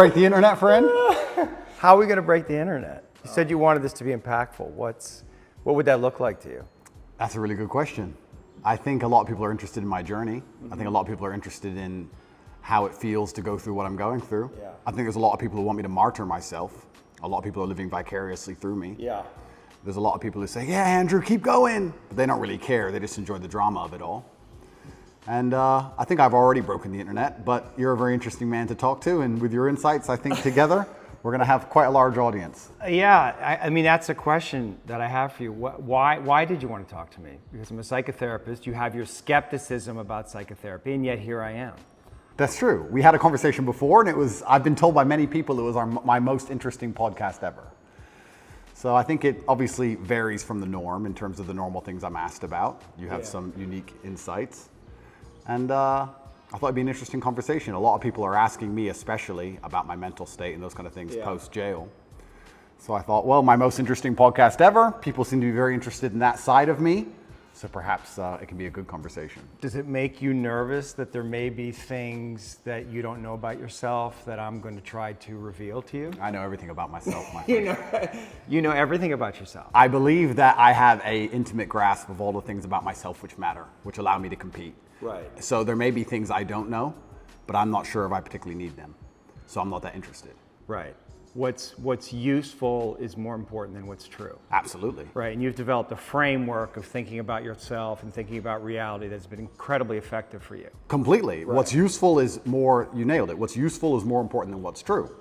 Break the internet, friend? How are we going to break the internet? You said you wanted this to be impactful. What would that look like to you? That's a really good question. I think a lot of people are interested in my journey. I think a lot of people are interested in how it feels to go through what I'm going through. Yeah. I think there's a lot of people who want me to martyr myself. A lot of people are living vicariously through me. Yeah. There's a lot of people who say, yeah, Andrew, keep going. But they don't really care. They just enjoy the drama of it all. And I think I've already broken the internet, but you're a very interesting man to talk to. And with your insights, I think together, we're going to have quite a large audience. Yeah, I mean, that's a question that I have for you. Why did you want to talk to me? Because I'm a psychotherapist. You have your skepticism about psychotherapy, and yet here I am. That's true. We had a conversation before, and I've been told by many people it was my most interesting podcast ever. So I think it obviously varies from the norm in terms of the normal things I'm asked about. You have some unique insights. And I thought it'd be an interesting conversation. A lot of people are asking me especially about my mental state and those kind of things post-jail. So I thought, well, my most interesting podcast ever. People seem to be very interested in that side of me. So perhaps it can be a good conversation. Does it make you nervous that there may be things that you don't know about yourself that I'm going to try to reveal to you? I know everything about myself, my friend. You know everything about yourself. I believe that I have an intimate grasp of all the things about myself which matter, which allow me to compete. Right. So there may be things I don't know, but I'm not sure if I particularly need them. So I'm not that interested. Right. What's useful is more important than what's true. Absolutely. Right, and you've developed a framework of thinking about yourself and thinking about reality that's been incredibly effective for you. Completely. Right. What's useful is more, you nailed it, what's useful is more important than what's true.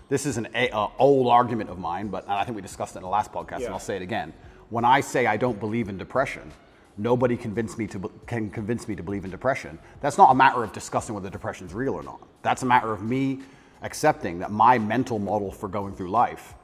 This is an old argument of mine, but I think we discussed it in the last podcast, and I'll say it again. When I say I don't believe in depression, nobody can convince me to believe in depression. That's not a matter of discussing whether depression is real or not. That's a matter of me accepting that my mental model for going through life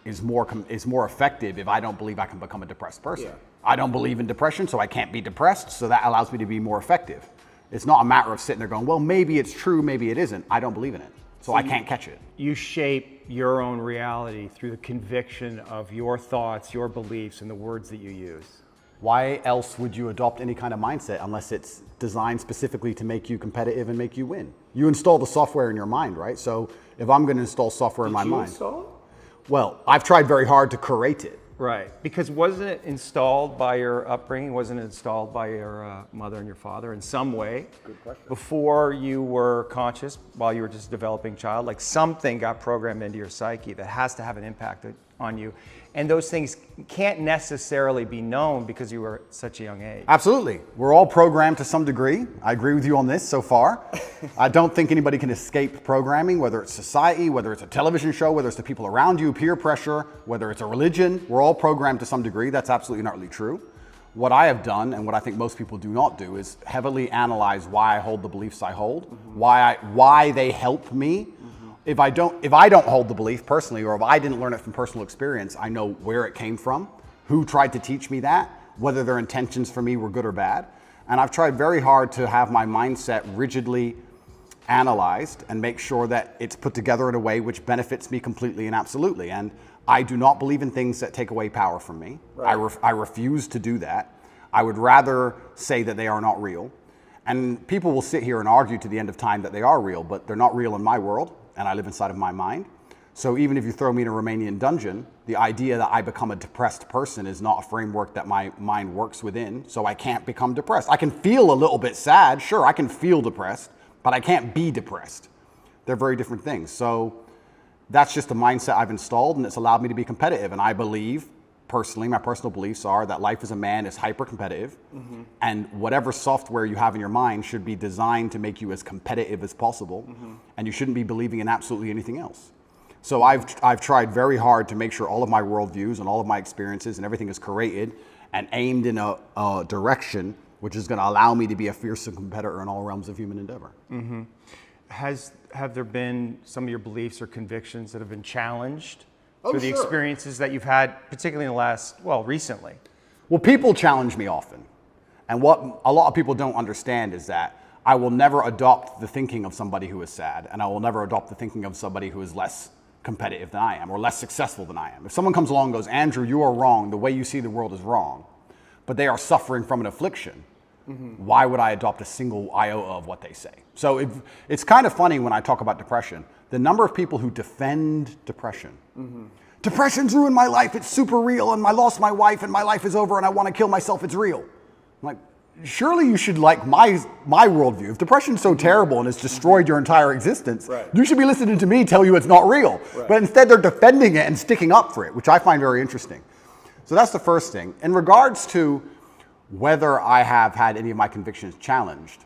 is more effective if I don't believe I can become a depressed person. Yeah. I don't believe in depression, so I can't be depressed, so that allows me to be more effective. It's not a matter of sitting there going, well, maybe it's true, maybe it isn't. I don't believe in it, so I can't catch it. You shape your own reality through the conviction of your thoughts, your beliefs, and the words that you use. Why else would you adopt any kind of mindset unless it's designed specifically to make you competitive and make you win? You install the software in your mind, right? So if I'm going to install software in my mind. Did you install it? Well, I've tried very hard to curate it. Right, because wasn't it installed by your upbringing? Wasn't it installed by your mother and your father in some way? Good question. Before you were conscious, while you were just a developing child, like something got programmed into your psyche that has to have an impact on you. And those things can't necessarily be known because you were at such a young age. Absolutely. We're all programmed to some degree. I agree with you on this so far. I don't think anybody can escape programming, whether it's society, whether it's a television show, whether it's the people around you, peer pressure, whether it's a religion. We're all programmed to some degree. That's absolutely not really true. What I have done, and what I think most people do not do, is heavily analyze why I hold the beliefs I hold, why they help me. If I don't hold the belief personally, or if I didn't learn it from personal experience, I know where it came from, who tried to teach me that, whether their intentions for me were good or bad. And I've tried very hard to have my mindset rigidly analyzed and make sure that it's put together in a way which benefits me completely and absolutely. And I do not believe in things that take away power from me. Right. I refuse to do that. I would rather say that they are not real. And people will sit here and argue to the end of time that they are real, but they're not real in my world. And I live inside of my mind. So even if you throw me in a Romanian dungeon, the idea that I become a depressed person is not a framework that my mind works within, so I can't become depressed. I can feel a little bit sad, sure, I can feel depressed, but I can't be depressed. They're very different things. So that's just the mindset I've installed, and it's allowed me to be competitive. And I believe, personally, my personal beliefs are that life as a man is hyper-competitive, and whatever software you have in your mind should be designed to make you as competitive as possible, and you shouldn't be believing in absolutely anything else. So I've tried very hard to make sure all of my worldviews and all of my experiences and everything is curated and aimed in a direction which is going to allow me to be a fearsome competitor in all realms of human endeavor. Have there been some of your beliefs or convictions that have been challenged through the experiences that you've had, particularly in the last, recently? Well, people challenge me often. And what a lot of people don't understand is that I will never adopt the thinking of somebody who is sad, and I will never adopt the thinking of somebody who is less competitive than I am or less successful than I am. If someone comes along and goes, Andrew, you are wrong, the way you see the world is wrong, but they are suffering from an affliction, why would I adopt a single iota of what they say? So it's kind of funny when I talk about depression, the number of people who defend depression. Depression's ruined my life, it's super real, and I lost my wife, and my life is over, and I want to kill myself, it's real. I'm like, surely you should like my worldview. If depression's so terrible and it's destroyed your entire existence, you should be listening to me tell you it's not real. But instead they're defending it and sticking up for it, which I find very interesting. So that's the first thing. In regards to whether I have had any of my convictions challenged,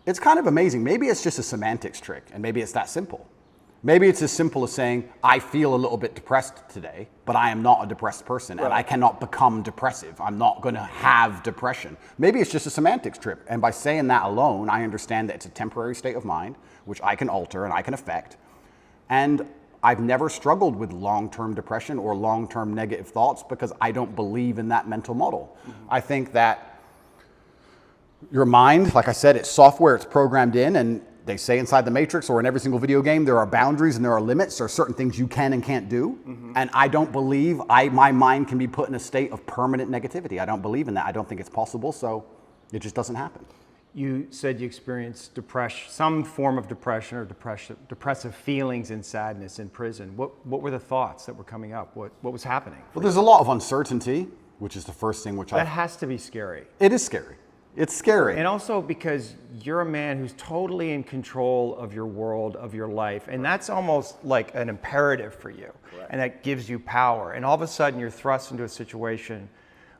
it's kind of amazing. Maybe it's just a semantics trick, and maybe it's that simple. Maybe it's as simple as saying, I feel a little bit depressed today, but I am not a depressed person, and I cannot become depressive. I'm not going to have depression. Maybe it's just a semantics trip, and by saying that alone, I understand that it's a temporary state of mind, which I can alter and I can affect. And I've never struggled with long-term depression or long-term negative thoughts because I don't believe in that mental model. I think that your mind, like I said, it's software, it's programmed in, and they say inside the Matrix or in every single video game, there are boundaries and there are limits. There are certain things you can and can't do. And I don't believe my mind can be put in a state of permanent negativity. I don't believe in that. I don't think it's possible, so it just doesn't happen. You said you experienced depression, some form of depression or depressive feelings and sadness in prison. What were the thoughts that were coming up? What was happening? Well, there's a lot of uncertainty, which is the first thing which That has to be scary. It is scary. It's scary. And also because you're a man who's totally in control of your world, of your life, and that's almost like an imperative for you. And that gives you power. And all of a sudden you're thrust into a situation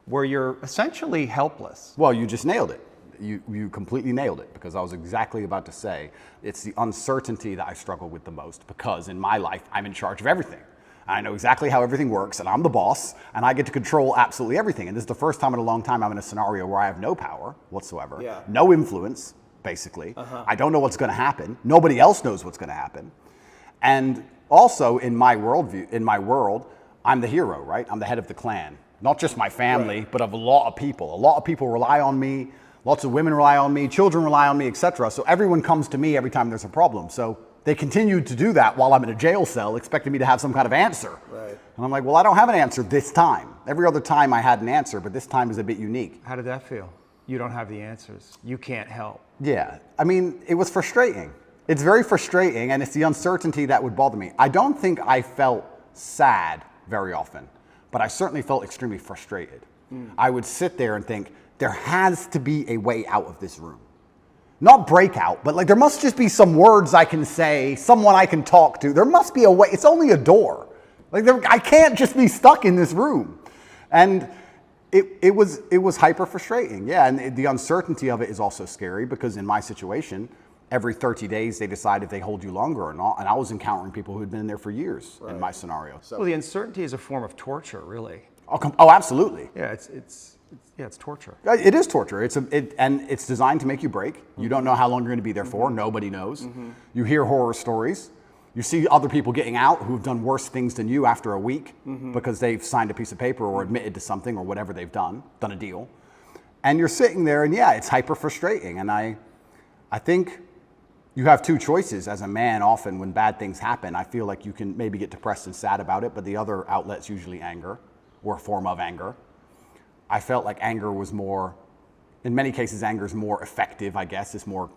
where you're essentially helpless. Well, you just nailed it. You completely nailed it, because I was exactly about to say it's the uncertainty that I struggle with the most, because in my life I'm in charge of everything. I know exactly how everything works, and I'm the boss, and I get to control absolutely everything. And this is the first time in a long time I'm in a scenario where I have no power whatsoever, no influence, basically. I don't know what's going to happen. Nobody else knows what's going to happen. And also in my worldview, in my world, I'm the hero, right? I'm the head of the clan. Not just my family, but of a lot of people. A lot of people rely on me. Lots of women rely on me. Children rely on me, etc. So everyone comes to me every time there's a problem. So they continued to do that while I'm in a jail cell, expecting me to have some kind of answer. And I'm like, well, I don't have an answer this time. Every other time I had an answer, but this time is a bit unique. How did that feel? You don't have the answers. You can't help. Yeah, I mean, it was frustrating. It's very frustrating, and it's the uncertainty that would bother me. I don't think I felt sad very often, but I certainly felt extremely frustrated. I would sit there and think, there has to be a way out of this room. Not breakout, but like there must just be some words I can say, someone I can talk to. There must be a way. It's only a door. Like I can't just be stuck in this room. And it was hyper frustrating. Yeah, and the uncertainty of it is also scary, because in my situation, every 30 days they decide if they hold you longer or not. And I was encountering people who had been in there for years in my scenario. So. Well, the uncertainty is a form of torture, really. Oh, absolutely. Yeah, it's torture. It is torture. And it's designed to make you break. You don't know how long you're going to be there for. Nobody knows. You hear horror stories. You see other people getting out who've done worse things than you after a week because they've signed a piece of paper or admitted to something or whatever they've done a deal. And you're sitting there, and yeah, it's hyper frustrating. And I think you have two choices as a man. Often when bad things happen, I feel like you can maybe get depressed and sad about it, but the other outlet's usually anger or a form of anger. I felt like anger was more, in many cases, anger is more effective, I guess. It's more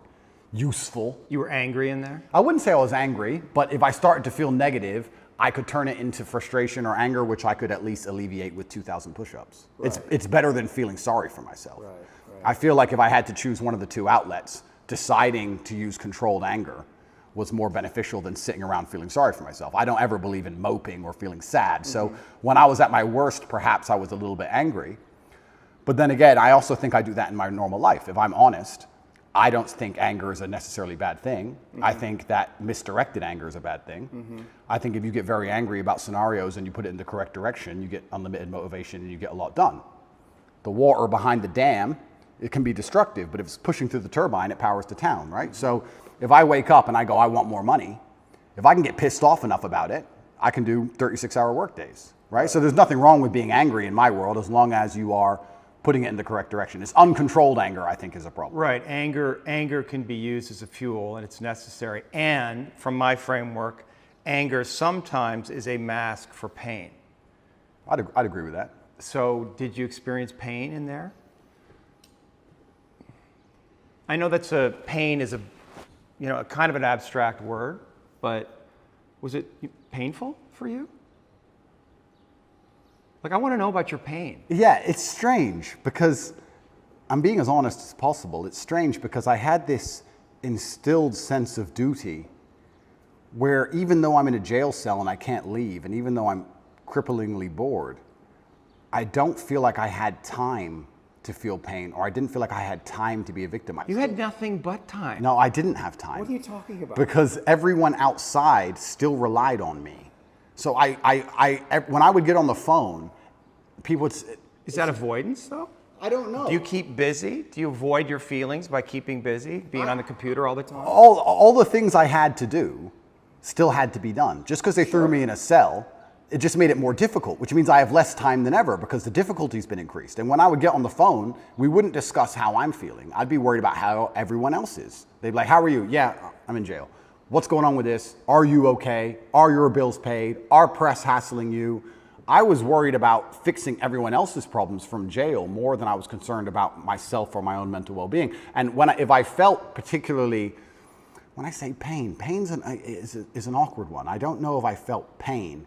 useful. You were angry in there? I wouldn't say I was angry, but if I started to feel negative, I could turn it into frustration or anger, which I could at least alleviate with 2,000 push-ups. Right. It's better than feeling sorry for myself. Right. I feel like if I had to choose one of the two outlets, deciding to use controlled anger was more beneficial than sitting around feeling sorry for myself. I don't ever believe in moping or feeling sad. So when I was at my worst, perhaps I was a little bit angry. But then again, I also think I do that in my normal life. If I'm honest, I don't think anger is a necessarily bad thing. I think that misdirected anger is a bad thing. I think if you get very angry about scenarios and you put it in the correct direction, you get unlimited motivation and you get a lot done. The water behind the dam, it can be destructive, but if it's pushing through the turbine, it powers the town, right? So if I wake up and I go, I want more money, if I can get pissed off enough about it, I can do 36-hour work days, right? So there's nothing wrong with being angry in my world as long as you are putting it in the correct direction. It's uncontrolled anger, I think, is a problem. Right, anger can be used as a fuel and it's necessary. And from my framework, anger sometimes is a mask for pain. I'd agree with that. So did you experience pain in there? I know that's pain is a kind of an abstract word, but was it painful for you? Like, I want to know about your pain. Yeah, it's strange because I'm being as honest as possible. It's strange because I had this instilled sense of duty where even though I'm in a jail cell and I can't leave, and even though I'm cripplingly bored, I don't feel like I had time to feel pain, or I didn't feel like I had time to be a victim. You had nothing but time. No, I didn't have time. What are you talking about? Because everyone outside still relied on me. So when I would get on the phone, people would... Is that avoidance, though? I don't know. Do you keep busy? Do you avoid your feelings by keeping busy, being on the computer all the time? All the things I had to do still had to be done. Just because they threw me in a cell, it just made it more difficult, which means I have less time than ever because the difficulty's been increased. And when I would get on the phone, we wouldn't discuss how I'm feeling. I'd be worried about how everyone else is. They'd be like, how are you? Yeah, I'm in jail. What's going on with this? Are you okay? Are your bills paid? Are press hassling you? I was worried about fixing everyone else's problems from jail more than I was concerned about myself or my own mental well-being. And if I felt particularly, when I say pain, is an awkward one. I don't know if I felt pain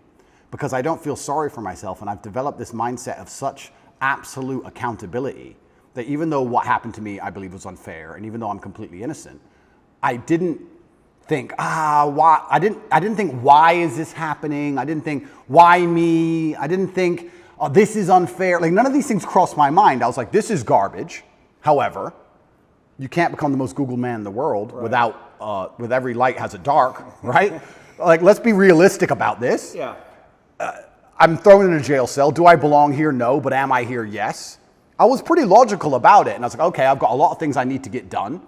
because I don't feel sorry for myself, and I've developed this mindset of such absolute accountability that even though what happened to me I believe was unfair, and even though I'm completely innocent, I didn't think, why? I didn't think, why is this happening? I didn't think, why me? I didn't think, oh, this is unfair. Like, none of these things crossed my mind. I was like, this is garbage. However, you can't become the most Googled man in the world without, with every light has a dark, right? Like, let's be realistic about this. Yeah. I'm thrown in a jail cell. Do I belong here? No. But am I here? Yes. I was pretty logical about it. And I was like, okay, I've got a lot of things I need to get done.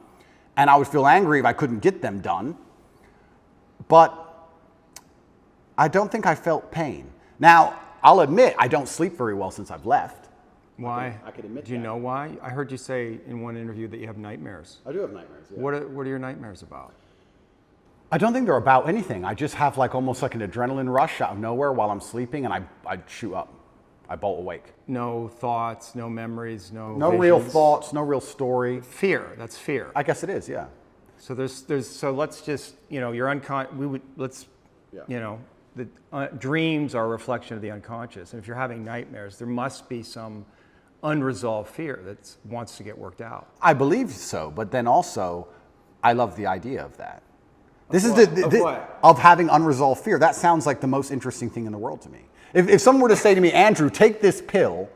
And I would feel angry if I couldn't get them done. But I don't think I felt pain. Now, I'll admit, I don't sleep very well since I've left. Why? I could admit Do you know why? I heard you say in one interview that you have nightmares. I do have nightmares, yeah. What are your nightmares about? I don't think they're about anything. I just have like almost like an adrenaline rush out of nowhere while I'm sleeping, and I shoot up. I bolt awake. No thoughts, no memories, no real visions? thoughts, no real story. Fear, that's fear. I guess it is, yeah. So so let's just, you're the dreams are a reflection of the unconscious. And if you're having nightmares, there must be some unresolved fear that wants to get worked out. I believe so, but then also, I love the idea of that. Of having unresolved fear. That sounds like the most interesting thing in the world to me. If someone were to say to me, Andrew, take this pill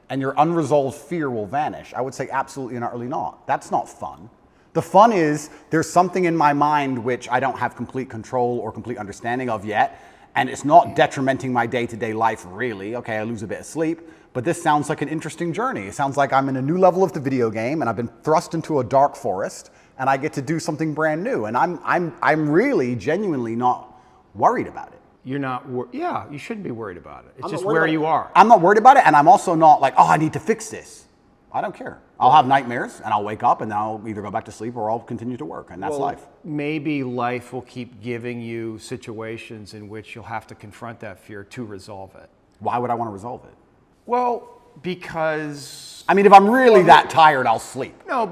and your unresolved fear will vanish, I would say absolutely and utterly not. That's not fun. The fun is there's something in my mind which I don't have complete control or complete understanding of yet, and it's not detrimenting my day-to-day life really. Okay, I lose a bit of sleep, but this sounds like an interesting journey. It sounds like I'm in a new level of the video game and I've been thrust into a dark forest and I get to do something brand new, and I'm really genuinely not worried about it. You're not, yeah, you shouldn't be worried about it. It's just where you are. I'm not worried about it, and I'm also not like, oh, I need to fix this. I don't care. I'll have nightmares, and I'll wake up, and then I'll either go back to sleep or I'll continue to work, and that's life. Maybe life will keep giving you situations in which you'll have to confront that fear to resolve it. Why would I want to resolve it? Well, because... I mean, if I'm really that tired, I'll sleep. No,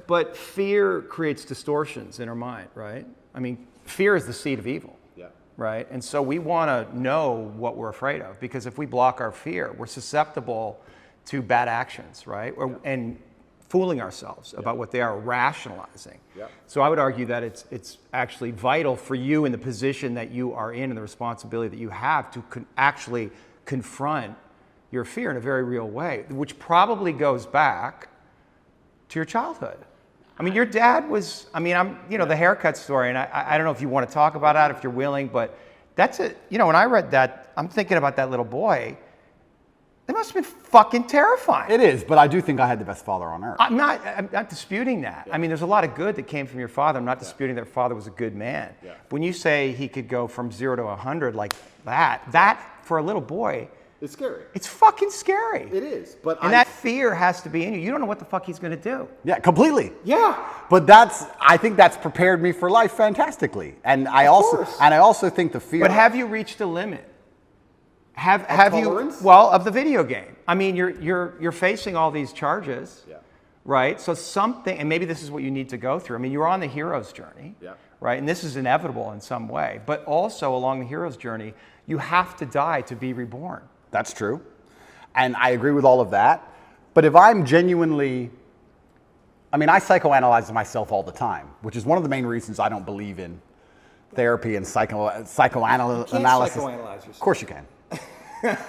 but fear creates distortions in our mind, right? I mean, fear is the seed of evil. Right? And so we want to know what we're afraid of, because if we block our fear, we're susceptible to bad actions, right? And fooling ourselves about what they are, rationalizing. So I would argue that it's actually vital for you in the position that you are in and the responsibility that you have to actually confront your fear in a very real way, which probably goes back to your childhood. I mean, your dad was, the haircut story, and I don't know if you want to talk about that, if you're willing, but that's it. When I read that, I'm thinking about that little boy. It must have been fucking terrifying. It is, but I do think I had the best father on earth. I'm not disputing that. I mean, there's a lot of good that came from your father. I'm not disputing that your father was a good man. When you say he could go from 0 to 100 like that for a little boy, it's scary. It's fucking scary. It is. But that fear has to be in you. You don't know what the fuck he's going to do. Yeah, completely. Yeah. But I think that's prepared me for life fantastically. And I also think the fear. But have you reached a limit? Have tolerance? you? Well, of the video game. I mean, you're facing all these charges. Yeah. right? So something, and maybe this is what you need to go through. I mean, you're on the hero's journey, right? And this is inevitable in some way. But also along the hero's journey, you have to die to be reborn. That's true. And I agree with all of that. But if I'm genuinely, I mean, I psychoanalyze myself all the time, which is one of the main reasons I don't believe in therapy and psychoanalysis. You can't psychoanalyze yourself. Of course you can.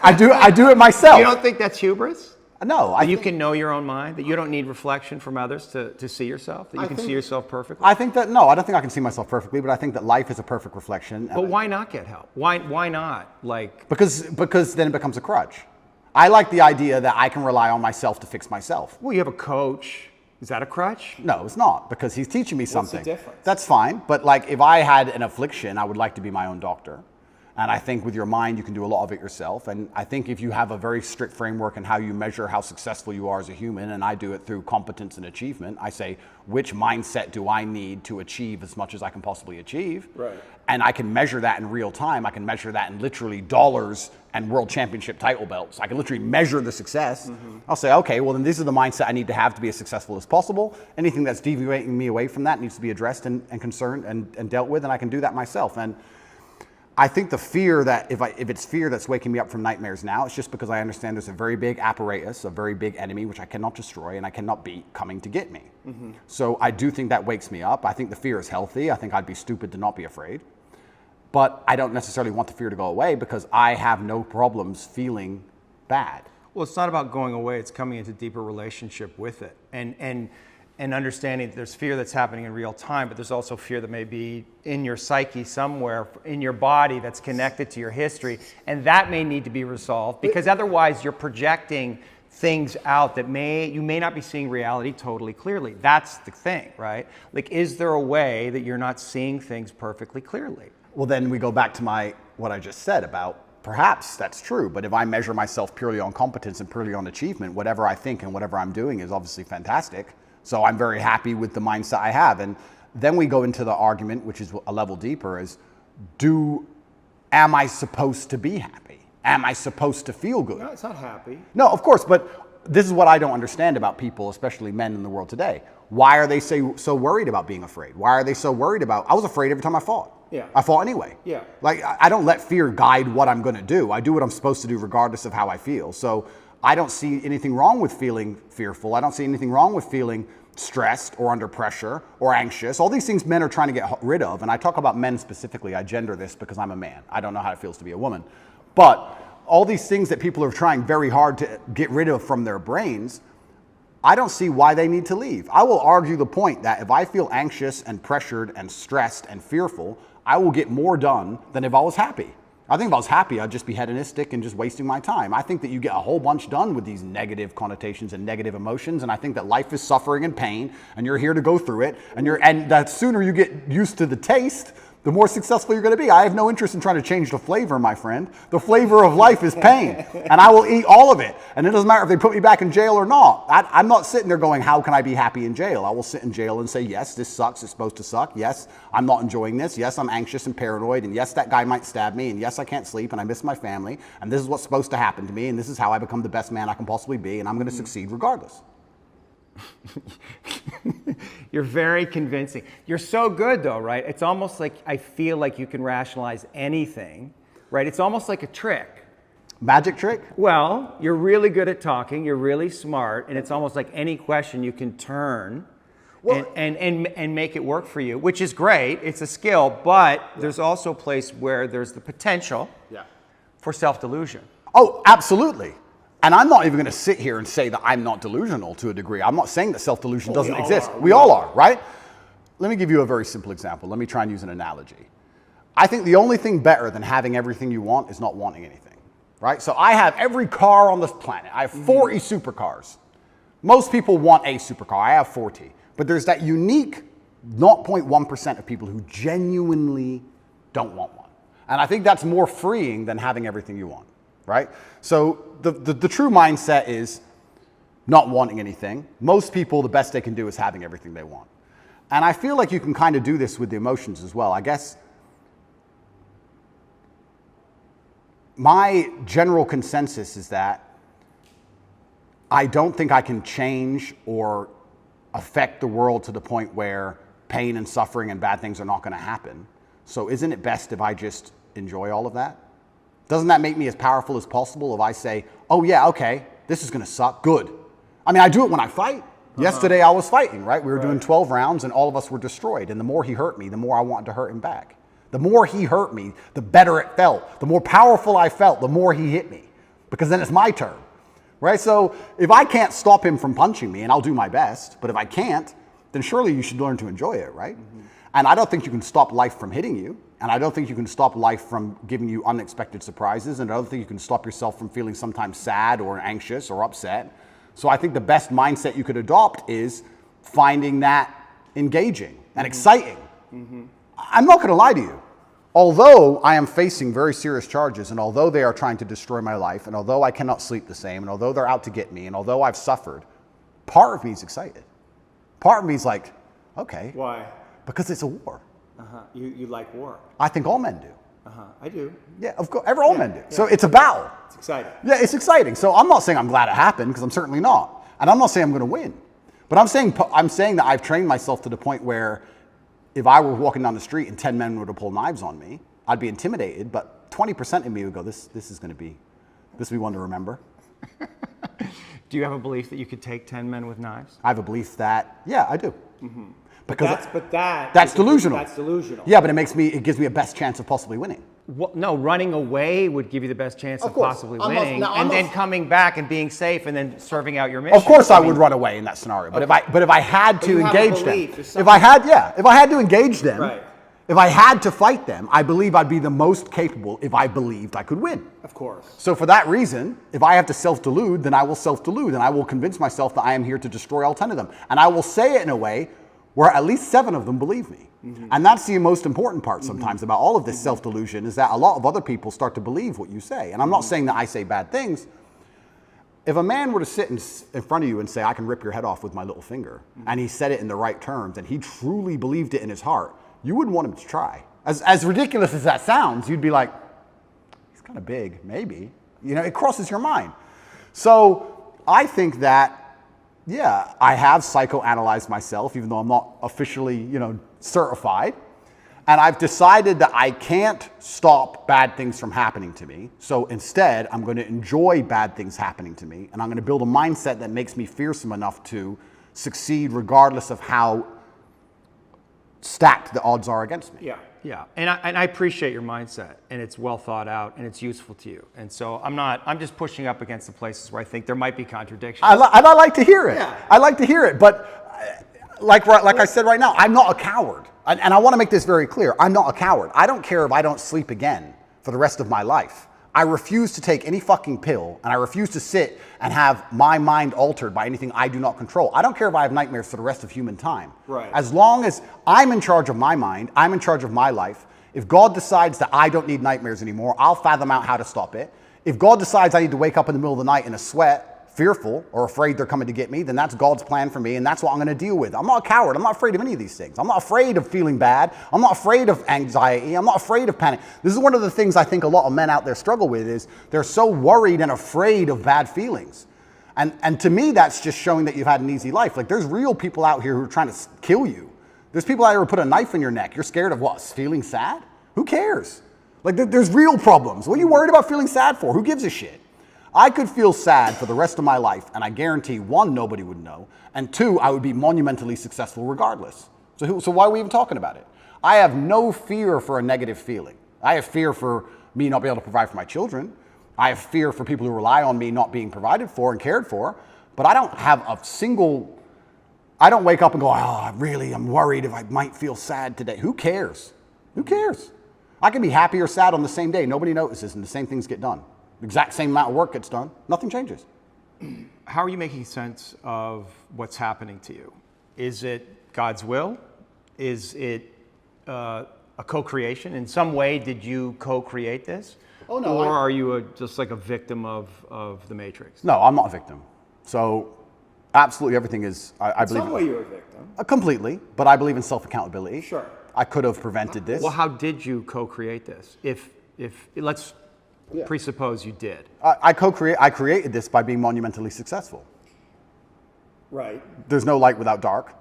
I do it myself. You don't think that's hubris? No. You can know your own mind, that you don't need reflection from others to see yourself, that you can see yourself perfectly? I think that, no, I don't think I can see myself perfectly, but I think that life is a perfect reflection. But why not get help? Why not? Like, because then it becomes a crutch. I like the idea that I can rely on myself to fix myself. well, you have a coach. Is that a crutch? No, it's not, because he's teaching me something. What's the difference? That's fine, but like if I had an affliction, I would like to be my own doctor. And I think with your mind, you can do a lot of it yourself. And I think if you have a very strict framework in how you measure how successful you are as a human, and I do it through competence and achievement, I say, which mindset do I need to achieve as much as I can possibly achieve? Right. And I can measure that in real time. I can measure that in literally dollars and world championship title belts. I can literally measure the success. I'll say, okay, well then this is the mindset I need to have to be as successful as possible. Anything that's deviating me away from that needs to be addressed and concerned and dealt with, and I can do that myself. And I think the fear that, if it's fear that's waking me up from nightmares now, it's just because I understand there's a very big apparatus, a very big enemy, which I cannot destroy and I cannot beat, coming to get me. So I do think that wakes me up. I think the fear is healthy. I think I'd be stupid to not be afraid. But I don't necessarily want the fear to go away because I have no problems feeling bad. Well, it's not about going away. It's coming into deeper relationship with it. And understanding that there's fear that's happening in real time, but there's also fear that may be in your psyche somewhere, in your body, that's connected to your history. And that may need to be resolved, because otherwise you're projecting things out that you may not be seeing reality totally clearly. That's the thing, right? Like, is there a way that you're not seeing things perfectly clearly? Well, then we go back to what I just said about perhaps that's true, but if I measure myself purely on competence and purely on achievement, whatever I think and whatever I'm doing is obviously fantastic. So I'm very happy with the mindset I have. And then we go into the argument, which is a level deeper, is am I supposed to be happy? Am I supposed to feel good? No, it's not happy. No, of course, but this is what I don't understand about people, especially men in the world today. Why are they so worried about being afraid? Why are they so worried about, I was afraid every time I fought. Yeah. I fought anyway. Yeah. Like, I don't let fear guide what I'm gonna do. I do what I'm supposed to do regardless of how I feel. So I don't see anything wrong with feeling fearful. I don't see anything wrong with feeling stressed or under pressure or anxious. All these things men are trying to get rid of. And I talk about men specifically. I gender this because I'm a man. I don't know how it feels to be a woman. But all these things that people are trying very hard to get rid of from their brains, I don't see why they need to leave. I will argue the point that if I feel anxious and pressured and stressed and fearful, I will get more done than if I was happy. I think if I was happy, I'd just be hedonistic and just wasting my time. I think that you get a whole bunch done with these negative connotations and negative emotions, and I think that life is suffering and pain, and you're here to go through it, and the sooner you get used to the taste, the more successful you're going to be. I have no interest in trying to change the flavor, my friend. The flavor of life is pain, and I will eat all of it. And it doesn't matter if they put me back in jail or not. I'm not sitting there going, how can I be happy in jail? I will sit in jail and say, yes, this sucks. It's supposed to suck. Yes, I'm not enjoying this. Yes, I'm anxious and paranoid. And yes, that guy might stab me. And yes, I can't sleep. And I miss my family. And this is what's supposed to happen to me. And this is how I become the best man I can possibly be. And I'm going to succeed regardless. You're very convincing. You're so good though, right? It's almost like I feel like you can rationalize anything, right? It's almost like a trick. Magic trick? Well, you're really good at talking, you're really smart, and it's almost like any question you can turn and make it work for you, which is great. It's a skill, but there's also a place where there's the potential for self-delusion. Oh, absolutely. And I'm not even going to sit here and say that I'm not delusional to a degree. I'm not saying that self-delusion doesn't exist. We all are, right? Let me give you a very simple example. Let me try and use an analogy. I think the only thing better than having everything you want is not wanting anything, right? So I have every car on this planet. I have 40 supercars. Most people want a supercar. I have 40. But there's that unique 0.1% of people who genuinely don't want one. And I think that's more freeing than having everything you want. Right? So the true mindset is not wanting anything. Most people, the best they can do is having everything they want. And I feel like you can kind of do this with the emotions as well. I guess my general consensus is that I don't think I can change or affect the world to the point where pain and suffering and bad things are not going to happen. So isn't it best if I just enjoy all of that? Doesn't that make me as powerful as possible if I say, oh yeah, okay, this is going to suck, good. I mean, I do it when I fight. Yesterday I was fighting, right? We were doing 12 rounds and all of us were destroyed. And the more he hurt me, the more I wanted to hurt him back. The more he hurt me, the better it felt. The more powerful I felt, the more he hit me. Because then it's my turn, right? So if I can't stop him from punching me, and I'll do my best, but if I can't, then surely you should learn to enjoy it, right? And I don't think you can stop life from hitting you. And I don't think you can stop life from giving you unexpected surprises. And I don't think you can stop yourself from feeling sometimes sad or anxious or upset. So I think the best mindset you could adopt is finding that engaging and exciting. I'm not going to lie to you. Although I am facing very serious charges, and although they are trying to destroy my life, and although I cannot sleep the same, and although they're out to get me, and although I've suffered, part of me is excited. Part of me is like, okay. Why? Because it's a war. You like war? I think all men do. I do. Yeah, of course, all men do. Yeah. So it's a battle. It's exciting. Yeah, it's exciting. So I'm not saying I'm glad it happened, because I'm certainly not. And I'm not saying I'm going to win. But I'm saying that I've trained myself to the point where if I were walking down the street and 10 men were to pull knives on me, I'd be intimidated, but 20% of me would go, this is going to be one to remember. Do you have a belief that you could take 10 men with knives? I have a belief that, yeah, I do. Because That's delusional. That's delusional. Yeah, but it gives me a best chance of possibly winning. Well, no, running away would give you the best chance of course. possibly I'm not- winning, no, I'm and not- then coming back and being safe, and then serving out your mission. Of course, I would run away in that scenario. But if I had to you have a engage them, belief, there's if I had to engage them, Right. if I had to fight them, I believe I'd be the most capable if I believed I could win. Of course. So for that reason, if I have to self-delude, then I will self-delude, and I will convince myself that I am here to destroy all 10 of them. And I will say it in a way where at least 7 of them believe me. And that's the most important part sometimes about all of this self-delusion, is that a lot of other people start to believe what you say. And I'm not saying that I say bad things. If a man were to sit in front of you and say, I can rip your head off with my little finger, and he said it in the right terms, and he truly believed it in his heart, you wouldn't want him to try. As ridiculous as that sounds, you'd be like, he's kind of big, maybe. You know, it crosses your mind. So I think that, yeah, I have psychoanalyzed myself, even though I'm not officially, certified. And I've decided that I can't stop bad things from happening to me. So instead, I'm going to enjoy bad things happening to me. And I'm going to build a mindset that makes me fearsome enough to succeed regardless of how stacked the odds are against me. Yeah. And I appreciate your mindset, and it's well thought out, and it's useful to you. And so I'm just pushing up against the places where I think there might be contradictions. And I like to hear it. Yeah. I like to hear it. But like I said right now, I'm not a coward. And I want to make this very clear. I'm not a coward. I don't care if I don't sleep again for the rest of my life. I refuse to take any fucking pill, and I refuse to sit and have my mind altered by anything I do not control. I don't care if I have nightmares for the rest of human time. Right. As long as I'm in charge of my mind, I'm in charge of my life. If God decides that I don't need nightmares anymore, I'll fathom out how to stop it. If God decides I need to wake up in the middle of the night in a sweat, fearful or afraid they're coming to get me, then that's God's plan for me, and that's what I'm going to deal with. I'm not a coward. I'm not afraid of any of these things. I'm not afraid of feeling bad. I'm not afraid of anxiety. I'm not afraid of panic. This is one of the things I think a lot of men out there struggle with, is they're so worried and afraid of bad feelings. And to me, that's just showing that you've had an easy life. Like, there's real people out here who are trying to kill you. There's people out here who put a knife in your neck. You're scared of what? Feeling sad? Who cares? Like, there's real problems. What are you worried about feeling sad for? Who gives a shit? I could feel sad for the rest of my life, and I guarantee, 1, nobody would know, and 2, I would be monumentally successful regardless. So why are we even talking about it? I have no fear for a negative feeling. I have fear for me not being able to provide for my children. I have fear for people who rely on me not being provided for and cared for, but I don't wake up and go, I'm worried if I might feel sad today. Who cares? Who cares? I can be happy or sad on the same day. Nobody notices, and the same things get done. The exact same amount of work gets done. Nothing changes. How are you making sense of what's happening to you? Is it God's will? Is it a co-creation? In some way, did you co-create this? Oh, no. Or are you just like a victim of the Matrix? No, I'm not a victim. So absolutely everything is, I believe. In some way you're a victim. Completely, but I believe in self-accountability. Sure. I could have prevented this. Well, how did you co-create this? If let's presuppose you did. I created this by being monumentally successful. Right. There's no light without dark.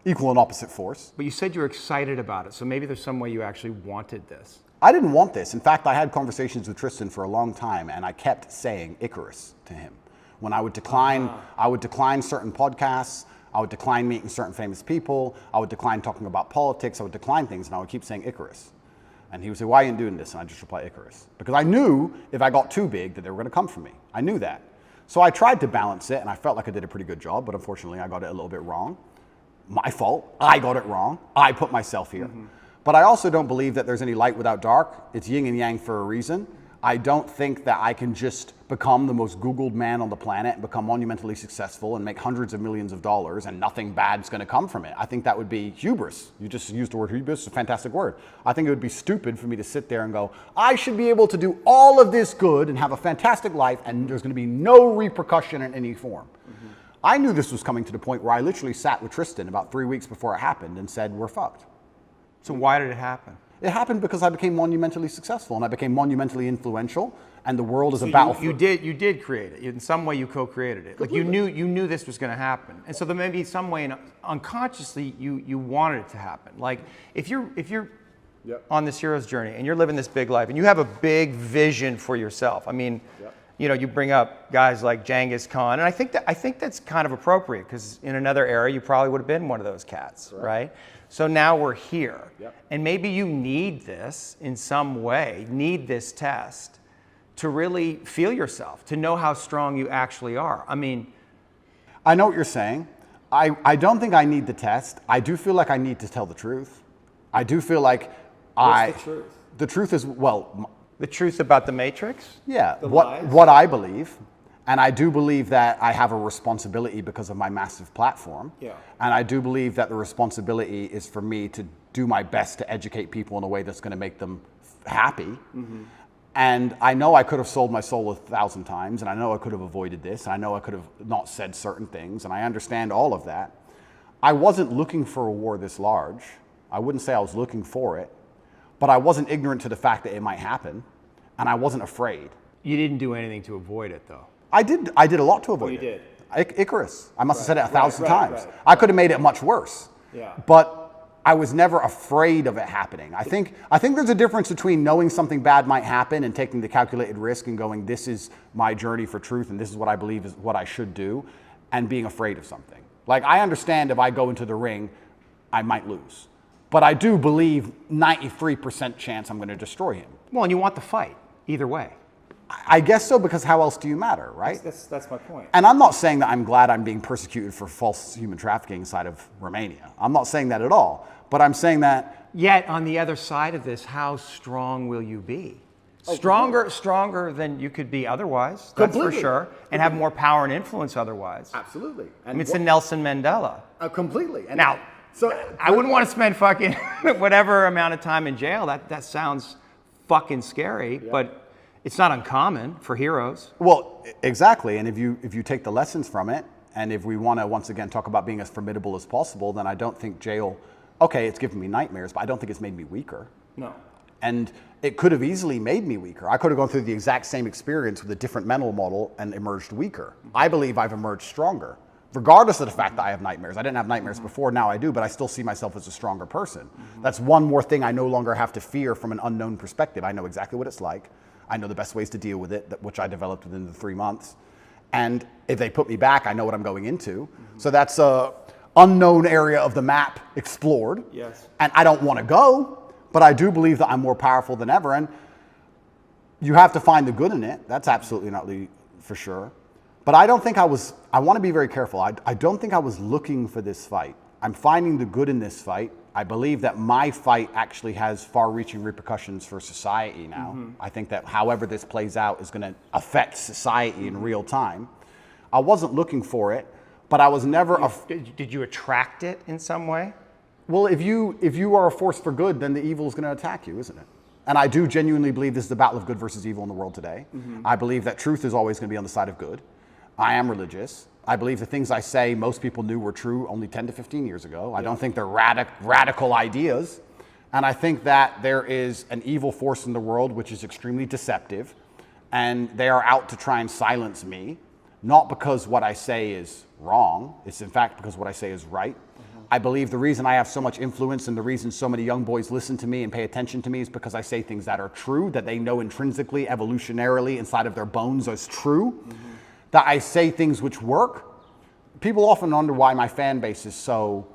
Equal and opposite force. But you said you were excited about it, so maybe there's some way you actually wanted this. I didn't want this. In fact, I had conversations with Tristan for a long time, and I kept saying Icarus to him. When I would decline certain podcasts, I would decline meeting certain famous people, I would decline talking about politics, I would decline things, and I would keep saying Icarus. And he would say, why are you doing this? And I just reply Icarus. Because I knew if I got too big that they were going to come for me. I knew that. So I tried to balance it, and I felt like I did a pretty good job, but unfortunately I got it a little bit wrong. My fault. I got it wrong. I put myself here. But I also don't believe that there's any light without dark. It's yin and yang for a reason. I don't think that I can just become the most Googled man on the planet and become monumentally successful and make hundreds of millions of dollars and nothing bad's going to come from it. I think that would be hubris. You just used the word hubris, it's a fantastic word. I think it would be stupid for me to sit there and go, I should be able to do all of this good and have a fantastic life and there's going to be no repercussion in any form. I knew this was coming to the point where I literally sat with Tristan about 3 weeks before it happened and said, we're fucked. So why did it happen? It happened because I became monumentally successful and I became monumentally influential, and the world is a battlefield. You did create it. In some way, you co-created it. Like you knew this was going to happen, and so there may be some way, unconsciously, you wanted it to happen. Like if you're on this hero's journey and you're living this big life and you have a big vision for yourself. I mean, you know, you bring up guys like Genghis Khan, and I think that's kind of appropriate because in another era, you probably would have been one of those cats, right? So now we're here, and maybe you need this in some way, need this test to really feel yourself, to know how strong you actually are. I mean, I know what you're saying. I don't think I need the test. I do feel like I need to tell the truth. I do feel like What's the truth? The truth is, well, the truth about the Matrix? yeah, lies? what I believe. And I do believe that I have a responsibility because of my massive platform. Yeah. And I do believe that the responsibility is for me to do my best to educate people in a way that's going to make them happy. And I know I could have sold my soul 1,000 times, and I know I could have avoided this, and I know I could have not said certain things, and I understand all of that. I wasn't looking for a war this large. I wouldn't say I was looking for it, but I wasn't ignorant to the fact that it might happen, and I wasn't afraid. You didn't do anything to avoid it, though. I did a lot to avoid you it. did. Icarus. I must have said it 1,000 times. right. I could have made it much worse. Yeah. But I was never afraid of it happening. I think there's a difference between knowing something bad might happen and taking the calculated risk and going, this is my journey for truth and this is what I believe is what I should do, and being afraid of something. Like, I understand if I go into the ring, I might lose. But I do believe 93% chance I'm going to destroy him. Well, and you want the fight, either way. I guess so, because how else do you matter, right? That's my point. And I'm not saying that I'm glad I'm being persecuted for false human trafficking inside of Romania. I'm not saying that at all. But I'm saying that... Yet, on the other side of this, how strong will you be? Stronger than you could be otherwise, that's for sure. And have more power and influence otherwise. Absolutely. I mean, it's a Nelson Mandela. Completely. And Now, so I wouldn't want to spend fucking whatever amount of time in jail. That sounds fucking scary, but... It's not uncommon for heroes. Well, exactly. And if you take the lessons from it, and if we want to once again talk about being as formidable as possible, then I don't think jail, okay, it's given me nightmares, but I don't think it's made me weaker. No. And it could have easily made me weaker. I could have gone through the exact same experience with a different mental model and emerged weaker. I believe I've emerged stronger, regardless of the fact that I have nightmares. I didn't have nightmares before, now I do, but I still see myself as a stronger person. That's one more thing I no longer have to fear from an unknown perspective. I know exactly what it's like. I know the best ways to deal with it, which I developed within the 3 months. And if they put me back, I know what I'm going into. So that's a unknown area of the map explored. Yes. And I don't want to go, but I do believe that I'm more powerful than ever. And you have to find the good in it. That's absolutely not for sure. But I don't think I want to be very careful. I don't think I was looking for this fight. I'm finding the good in this fight. I believe that my fight actually has far-reaching repercussions for society now. I think that however this plays out is going to affect society in real time. I wasn't looking for it, but I was never... Did you attract it in some way? Well, if you are a force for good, then the evil is going to attack you, isn't it? And I do genuinely believe this is the battle of good versus evil in the world today. I believe that truth is always going to be on the side of good. I am religious. I believe the things I say most people knew were true only 10 to 15 years ago. I don't think they're radical ideas. And I think that there is an evil force in the world which is extremely deceptive. And they are out to try and silence me. not because what I say is wrong. It's in fact because what I say is right. I believe the reason I have so much influence and the reason so many young boys listen to me and pay attention to me is because I say things that are true, that they know intrinsically, evolutionarily, inside of their bones as true, that I say things which work. People often wonder why my fan base is so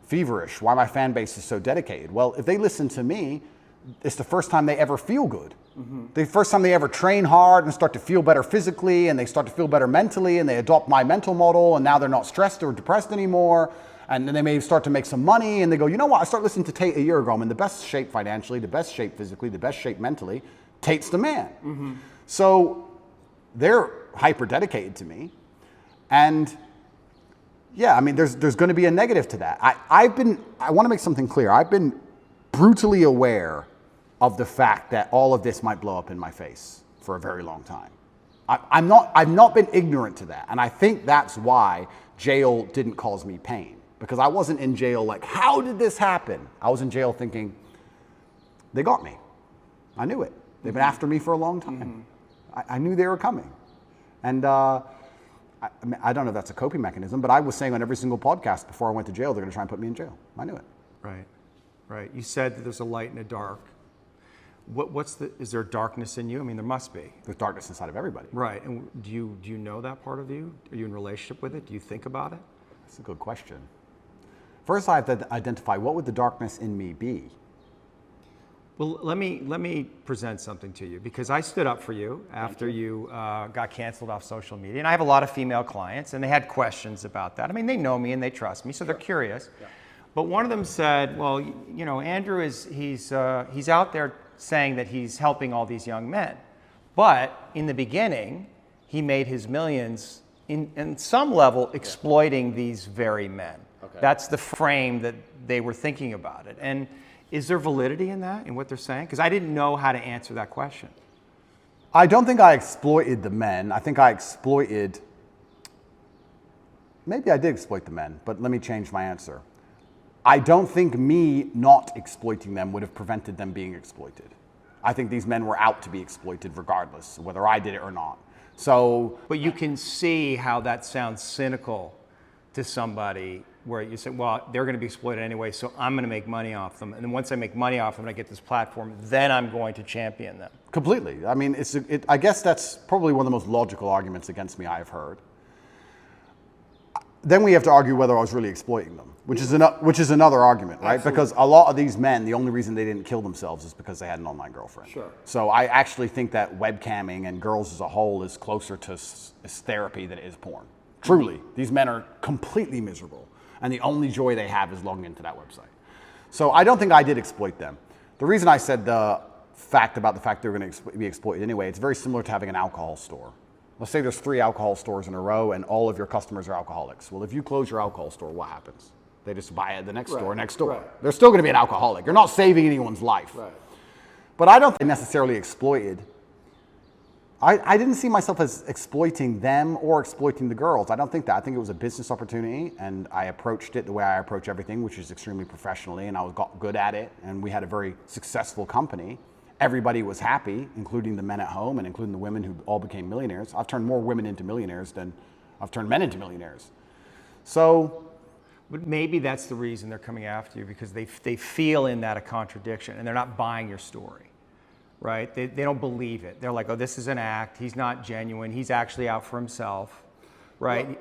feverish, why my fan base is so dedicated. Well, if they listen to me, it's the first time they ever feel good. The first time they ever train hard and start to feel better physically, and they start to feel better mentally, and they adopt my mental model, and now they're not stressed or depressed anymore. And then they may start to make some money, and they go, you know what, I started listening to Tate a year ago. I'm in the best shape financially, the best shape physically, the best shape mentally. Tate's the man. So they're hyper dedicated to me. And yeah, I mean, there's going to be a negative to that. I want to make something clear. I've been brutally aware of the fact that all of this might blow up in my face for a very long time. I've not been ignorant to that. And I think that's why jail didn't cause me pain. Because I wasn't in jail like, how did this happen? I was in jail thinking, they got me. I knew it. They've been after me for a long time. I knew they were coming. And I don't know if that's a coping mechanism, but I was saying on every single podcast before I went to jail, they're going to try and put me in jail. I knew it. Right, right. You said that there's a light and a dark. Is there darkness in you? I mean, there must be. There's darkness inside of everybody. Right, and do you know that part of you? Are you in relationship with it? Do you think about it? That's a good question. First, I have to identify what would the darkness in me be. Well, let me present something to you, because I stood up for you after you got canceled off social media, and I have a lot of female clients, and they had questions about that. I mean, they know me and they trust me, so they're curious. Yeah. But one of them said, "Well, you know, Andrew he's out there saying that he's helping all these young men, but in the beginning, he made his millions in some level exploiting these very men." Okay. That's the frame that they were thinking about it. And is there validity in that, in what they're saying? Because I didn't know how to answer that question. I don't think I exploited the men. I think I exploited, maybe I did exploit the men, but let me change my answer. I don't think me not exploiting them would have prevented them being exploited. I think these men were out to be exploited regardless, whether I did it or not. So, but you can see how that sounds cynical to somebody, where you say, well, they're going to be exploited anyway, so I'm going to make money off them. And then once I make money off them and I get this platform, then I'm going to champion them. Completely. I mean, I guess that's probably one of the most logical arguments against me I've heard. Then we have to argue whether I was really exploiting them, which is another argument, right? Absolutely. Because a lot of these men, the only reason they didn't kill themselves is because they had an online girlfriend. Sure. So I actually think that webcamming and girls as a whole is closer to therapy than it is porn. Truly. These men are completely miserable, and the only joy they have is logging into that website. So I don't think I did exploit them. The reason I said the fact they're going to be exploited anyway, it's very similar to having an alcohol store. Let's say there's 3 alcohol stores in a row and all of your customers are alcoholics. Well, if you close your alcohol store, what happens? They just buy at the next store next door. Right. They're still going to be an alcoholic. You're not saving anyone's life. Right. But I don't think necessarily exploited. I didn't see myself as exploiting them or exploiting the girls. I don't think that. I think it was a business opportunity, and I approached it the way I approach everything, which is extremely professionally, and I got good at it, and we had a very successful company. Everybody was happy, including the men at home and including the women who all became millionaires. I've turned more women into millionaires than I've turned men into millionaires. So, but maybe that's the reason they're coming after you, because they feel in that a contradiction, and they're not buying your story. Right? They don't believe it. They're like, oh, this is an act. He's not genuine. He's actually out for himself. Right? Well,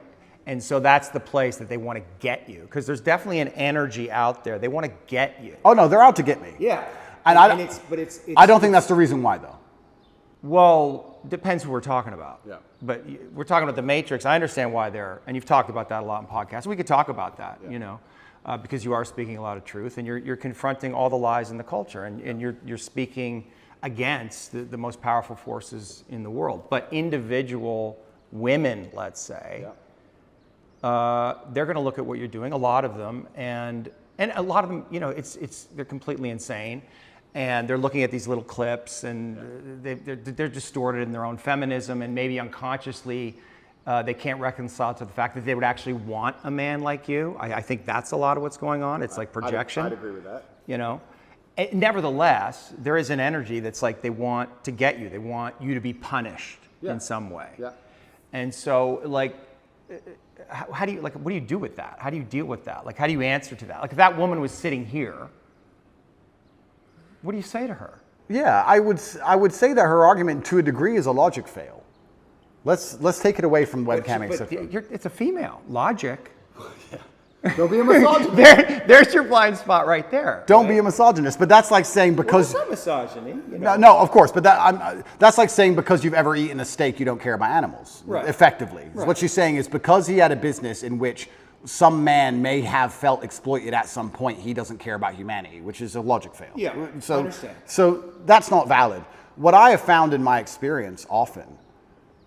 and so that's the place that they want to get you, because there's definitely an energy out there. They want to get you. Oh, no, they're out to get me. Yeah. And it's I don't think that's the reason why, though. Well, depends who we're talking about. Yeah. But we're talking about the Matrix. I understand why they're, and you've talked about that a lot in podcasts. We could talk about that, you know, because you are speaking a lot of truth, and you're confronting all the lies in the culture, and you're speaking against the most powerful forces in the world. But individual women, let's say, they're going to look at what you're doing, a lot of them, and a lot of them, you know, they're completely insane, and they're looking at these little clips, and they're distorted in their own feminism, and maybe unconsciously they can't reconcile to the fact that they would actually want a man like you. I think that's a lot of what's going on. It's like projection. I'd agree with that. You know? Nevertheless, there is an energy that's like they want to get you. They want you to be punished in some way. Yeah. And so, like, how do you, like, what do you do with that? How do you deal with that? Like, how do you answer to that? Like, if that woman was sitting here, what do you say to her? Yeah, I would say that her argument, to a degree, is a logic fail. Let's take it away from webcamming. It's a female. Logic. Don't be a misogynist. There's your blind spot right there. Don't be a misogynist, but that's like saying because... Well, it's not misogyny. You know? No, of course, but that's like saying because you've ever eaten a steak, you don't care about animals, right. effectively. Right. What she's saying is because he had a business in which some man may have felt exploited at some point, he doesn't care about humanity, which is a logic fail. Yeah, I understand. So that's not valid. What I have found in my experience often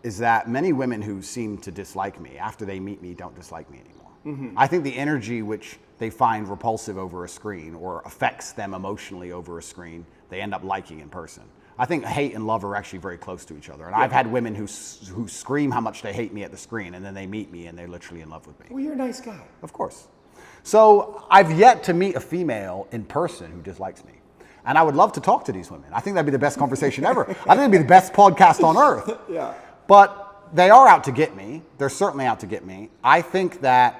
is that many women who seem to dislike me, after they meet me, don't dislike me anymore. Mm-hmm. I think the energy which they find repulsive over a screen or affects them emotionally over a screen, they end up liking in person. I think hate and love are actually very close to each other. And I've had women who scream how much they hate me at the screen, and then they meet me and they're literally in love with me. Well, you're a nice guy. Of course. So I've yet to meet a female in person who dislikes me. And I would love to talk to these women. I think that'd be the best conversation ever. I think it'd be the best podcast on earth. Yeah. But they are out to get me. They're certainly out to get me. I think that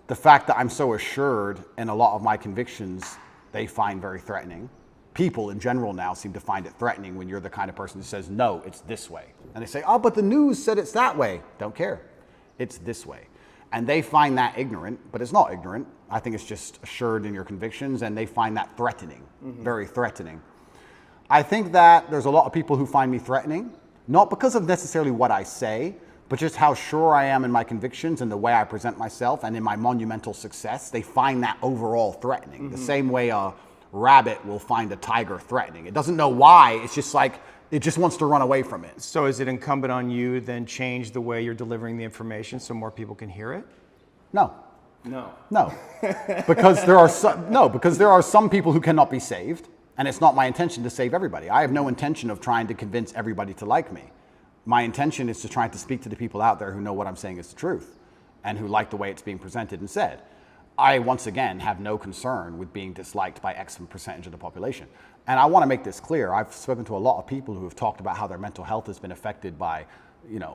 the fact that I'm so assured in a lot of my convictions, they find very threatening. People in general now seem to find it threatening when you're the kind of person who says, no, it's this way. And they say, oh, but the news said it's that way. Don't care. It's this way. And they find that ignorant, but it's not ignorant. I think it's just assured in your convictions, and they find that threatening, very threatening. I think that there's a lot of people who find me threatening, not because of necessarily what I say, but just how sure I am in my convictions and the way I present myself and in my monumental success. They find that overall threatening, the same way a rabbit will find a tiger threatening. It doesn't know why, it's just like, it just wants to run away from it. So is it incumbent on you then change the way you're delivering the information so more people can hear it? No. No. No. Because there are some people who cannot be saved, and it's not my intention to save everybody. I have no intention of trying to convince everybody to like me. My intention is to try to speak to the people out there who know what I'm saying is the truth and who like the way it's being presented and said. I, once again, have no concern with being disliked by X percentage of the population. And I want to make this clear. I've spoken to a lot of people who have talked about how their mental health has been affected by,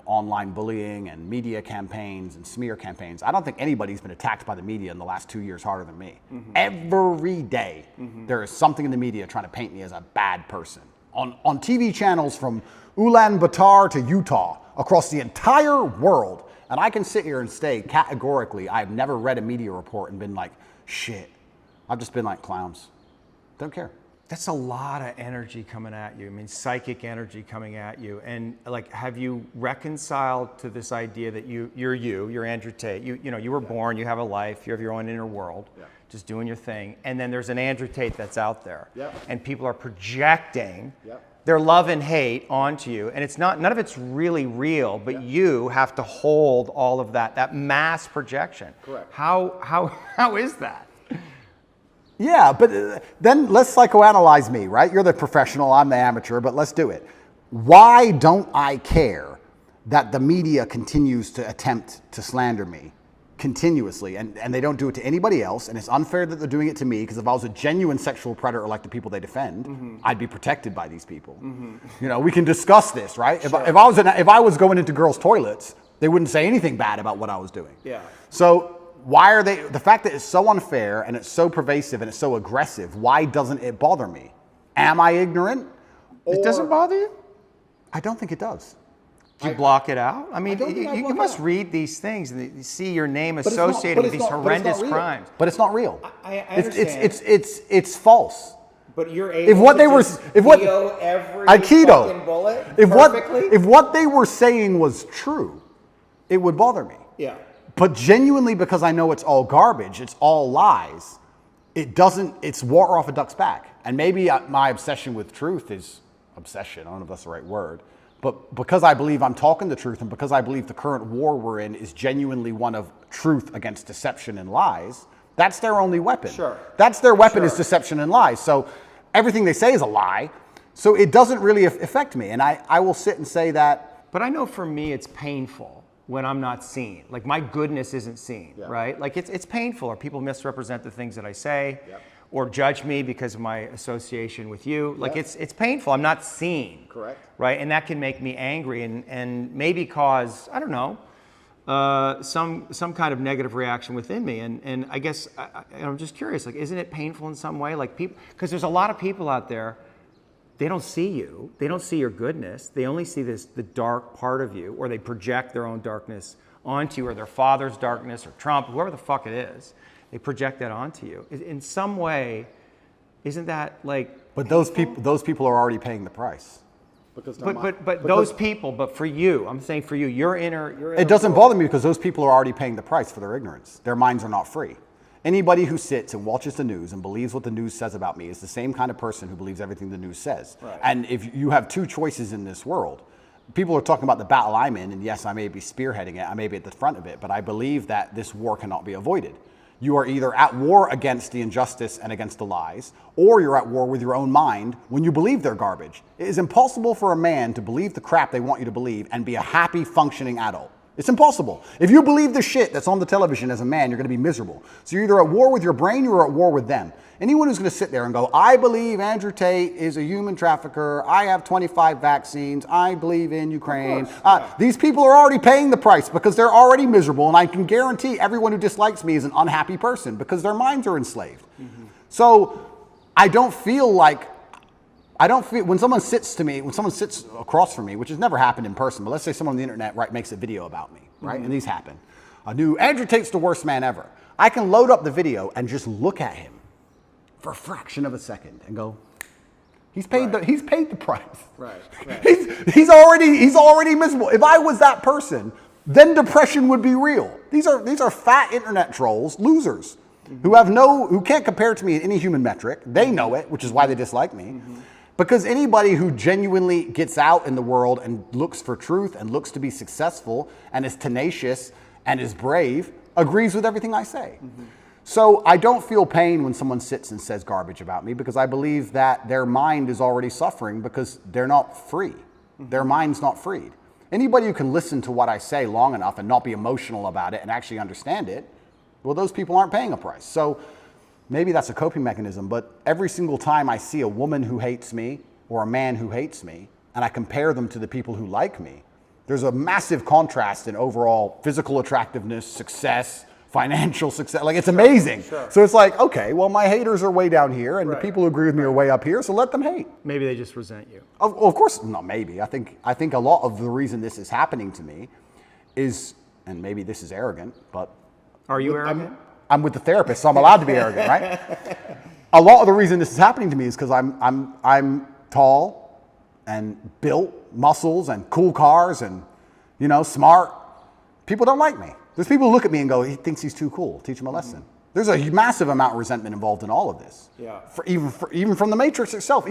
online bullying and media campaigns and smear campaigns. I don't think anybody's been attacked by the media in the last 2 years harder than me. Every day, there is something in the media trying to paint me as a bad person. On TV channels from Ulaanbaatar to Utah, across the entire world. And I can sit here and say categorically, I've never read a media report and been like, shit. I've just been like, clowns. Don't care. That's a lot of energy coming at you. I mean, psychic energy coming at you. And like, have you reconciled to this idea that you're Andrew Tate. You were born, you have a life, you have your own inner world, just doing your thing. And then there's an Andrew Tate that's out there. And people are projecting their love and hate onto you. And it's not, none of it's really real, but you have to hold all of that mass projection. Correct. How is that? Yeah, but then let's psychoanalyze me, right? You're the professional, I'm the amateur, but let's do it. Why don't I care that the media continues to attempt to slander me continuously, and they don't do it to anybody else, and it's unfair that they're doing it to me, because if I was a genuine sexual predator like the people they defend, I'd be protected by these people. We can discuss this, right? Sure. If I was going into girls' toilets, they wouldn't say anything bad about what I was doing. Yeah. So why are they, the fact that it's so unfair and it's so pervasive and it's so aggressive, why doesn't it bother me? Am I ignorant? It doesn't bother you? I don't think it does. Do you block it out? I mean, you must out. read these things and you see your name associated with these horrendous crimes. But it's not real. I understand. It's false. But you're able every Aikido, fucking bullet if what they were saying was true, it would bother me. Yeah. But genuinely, because I know it's all garbage, it's all lies, it's water off a duck's back. And maybe my obsession with truth is obsession, I don't know if that's the right word, but because I believe I'm talking the truth and because I believe the current war we're in is genuinely one of truth against deception and lies, that's their only weapon. Sure. That's their weapon, is deception and lies. So everything they say is a lie. So it doesn't really affect me. And I will sit and say that. But I know for me it's painful when I'm not seen. Like my goodness isn't seen, right? Like it's painful, or people misrepresent the things that I say. or judge me because of my association with you. Like it's painful. I'm not seen. Correct. Right, and that can make me angry and maybe cause, I don't know, some kind of negative reaction within me. And I guess I'm just curious, like, isn't it painful in some way? Like people, because there's a lot of people out there, they don't see you. They don't see your goodness. They only see the dark part of you, or they project their own darkness onto you, or their father's darkness, or Trump, whoever the fuck it is. They project that onto you. In some way, isn't that like... But those people are already paying the price. But those people, but for you, I'm saying for you, your inner it doesn't bother me because those people are already paying the price for their ignorance. Their minds are not free. Anybody who sits and watches the news and believes what the news says about me is the same kind of person who believes everything the news says. Right. And if you have two choices in this world, people are talking about the battle I'm in, and yes, I may be spearheading it, I may be at the front of it, but I believe that this war cannot be avoided. You are either at war against the injustice and against the lies, or you're at war with your own mind when you believe they're garbage. It is impossible for a man to believe the crap they want you to believe and be a happy, functioning adult. It's impossible. If you believe the shit that's on the television as a man, you're going to be miserable. So you're either at war with your brain or you're at war with them. Anyone who's going to sit there and go, I believe Andrew Tate is a human trafficker, I have 25 vaccines, I believe in Ukraine. These people are already paying the price because they're already miserable, and I can guarantee everyone who dislikes me is an unhappy person because their minds are enslaved. Mm-hmm. So I don't feel, when someone sits across from me, which has never happened in person, but let's say someone on the internet makes a video about me, right? Mm-hmm. And these happen. A new Andrew Tate's the worst man ever. I can load up the video and just look at him for a fraction of a second and go, he's paid the price. Right. He's already miserable. If I was that person, then depression would be real. These are fat internet trolls, losers, mm-hmm. who can't compare to me in any human metric. They know it, which is why they dislike me. Mm-hmm. Because anybody who genuinely gets out in the world and looks for truth and looks to be successful and is tenacious and is brave agrees with everything I say. Mm-hmm. So I don't feel pain when someone sits and says garbage about me because I believe that their mind is already suffering because they're not free. Mm-hmm. Their mind's not freed. Anybody who can listen to what I say long enough and not be emotional about it and actually understand it, well, those people aren't paying a price. So maybe that's a coping mechanism, but every single time I see a woman who hates me or a man who hates me, and I compare them to the people who like me, there's a massive contrast in overall physical attractiveness, success, financial success. Like, it's amazing. Sure. So it's like, okay, well, my haters are way down here, and the people who agree with me are way up here, so let them hate. Maybe they just resent you. Of course, not maybe. I think a lot of the reason this is happening to me is, and maybe this is arrogant, but... Are you arrogant? I'm with the therapist, so I'm allowed to be arrogant, right? A lot of the reason this is happening to me is because I'm tall and built, muscles and cool cars and, smart. People don't like me. There's people who look at me and go, he thinks he's too cool. Teach him a lesson. Mm-hmm. There's a massive amount of resentment involved in all of this. Yeah. Even from the Matrix itself,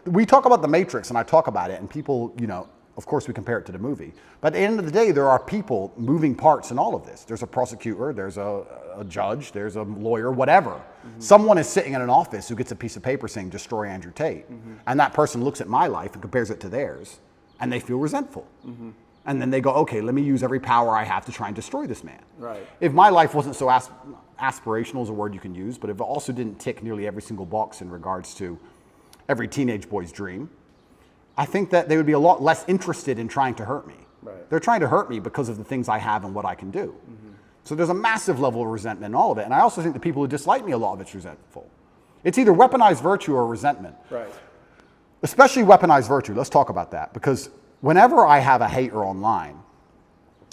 we talk about the Matrix and I talk about it and people, of course we compare it to the movie. But at the end of the day, there are people moving parts in all of this. There's a prosecutor, there's a judge, there's a lawyer, whatever. Mm-hmm. Someone is sitting in an office who gets a piece of paper saying, destroy Andrew Tate. Mm-hmm. And that person looks at my life and compares it to theirs and they feel resentful. Mm-hmm. And then they go, okay, let me use every power I have to try and destroy this man. Right. If my life wasn't so aspirational is a word you can use, but if it also didn't tick nearly every single box in regards to every teenage boy's dream, I think that they would be a lot less interested in trying to hurt me. Right. They're trying to hurt me because of the things I have and what I can do. Mm-hmm. So there's a massive level of resentment in all of it. And I also think the people who dislike me, a lot of it's resentful. It's either weaponized virtue or resentment. Right. Especially weaponized virtue. Let's talk about that. Because whenever I have a hater online,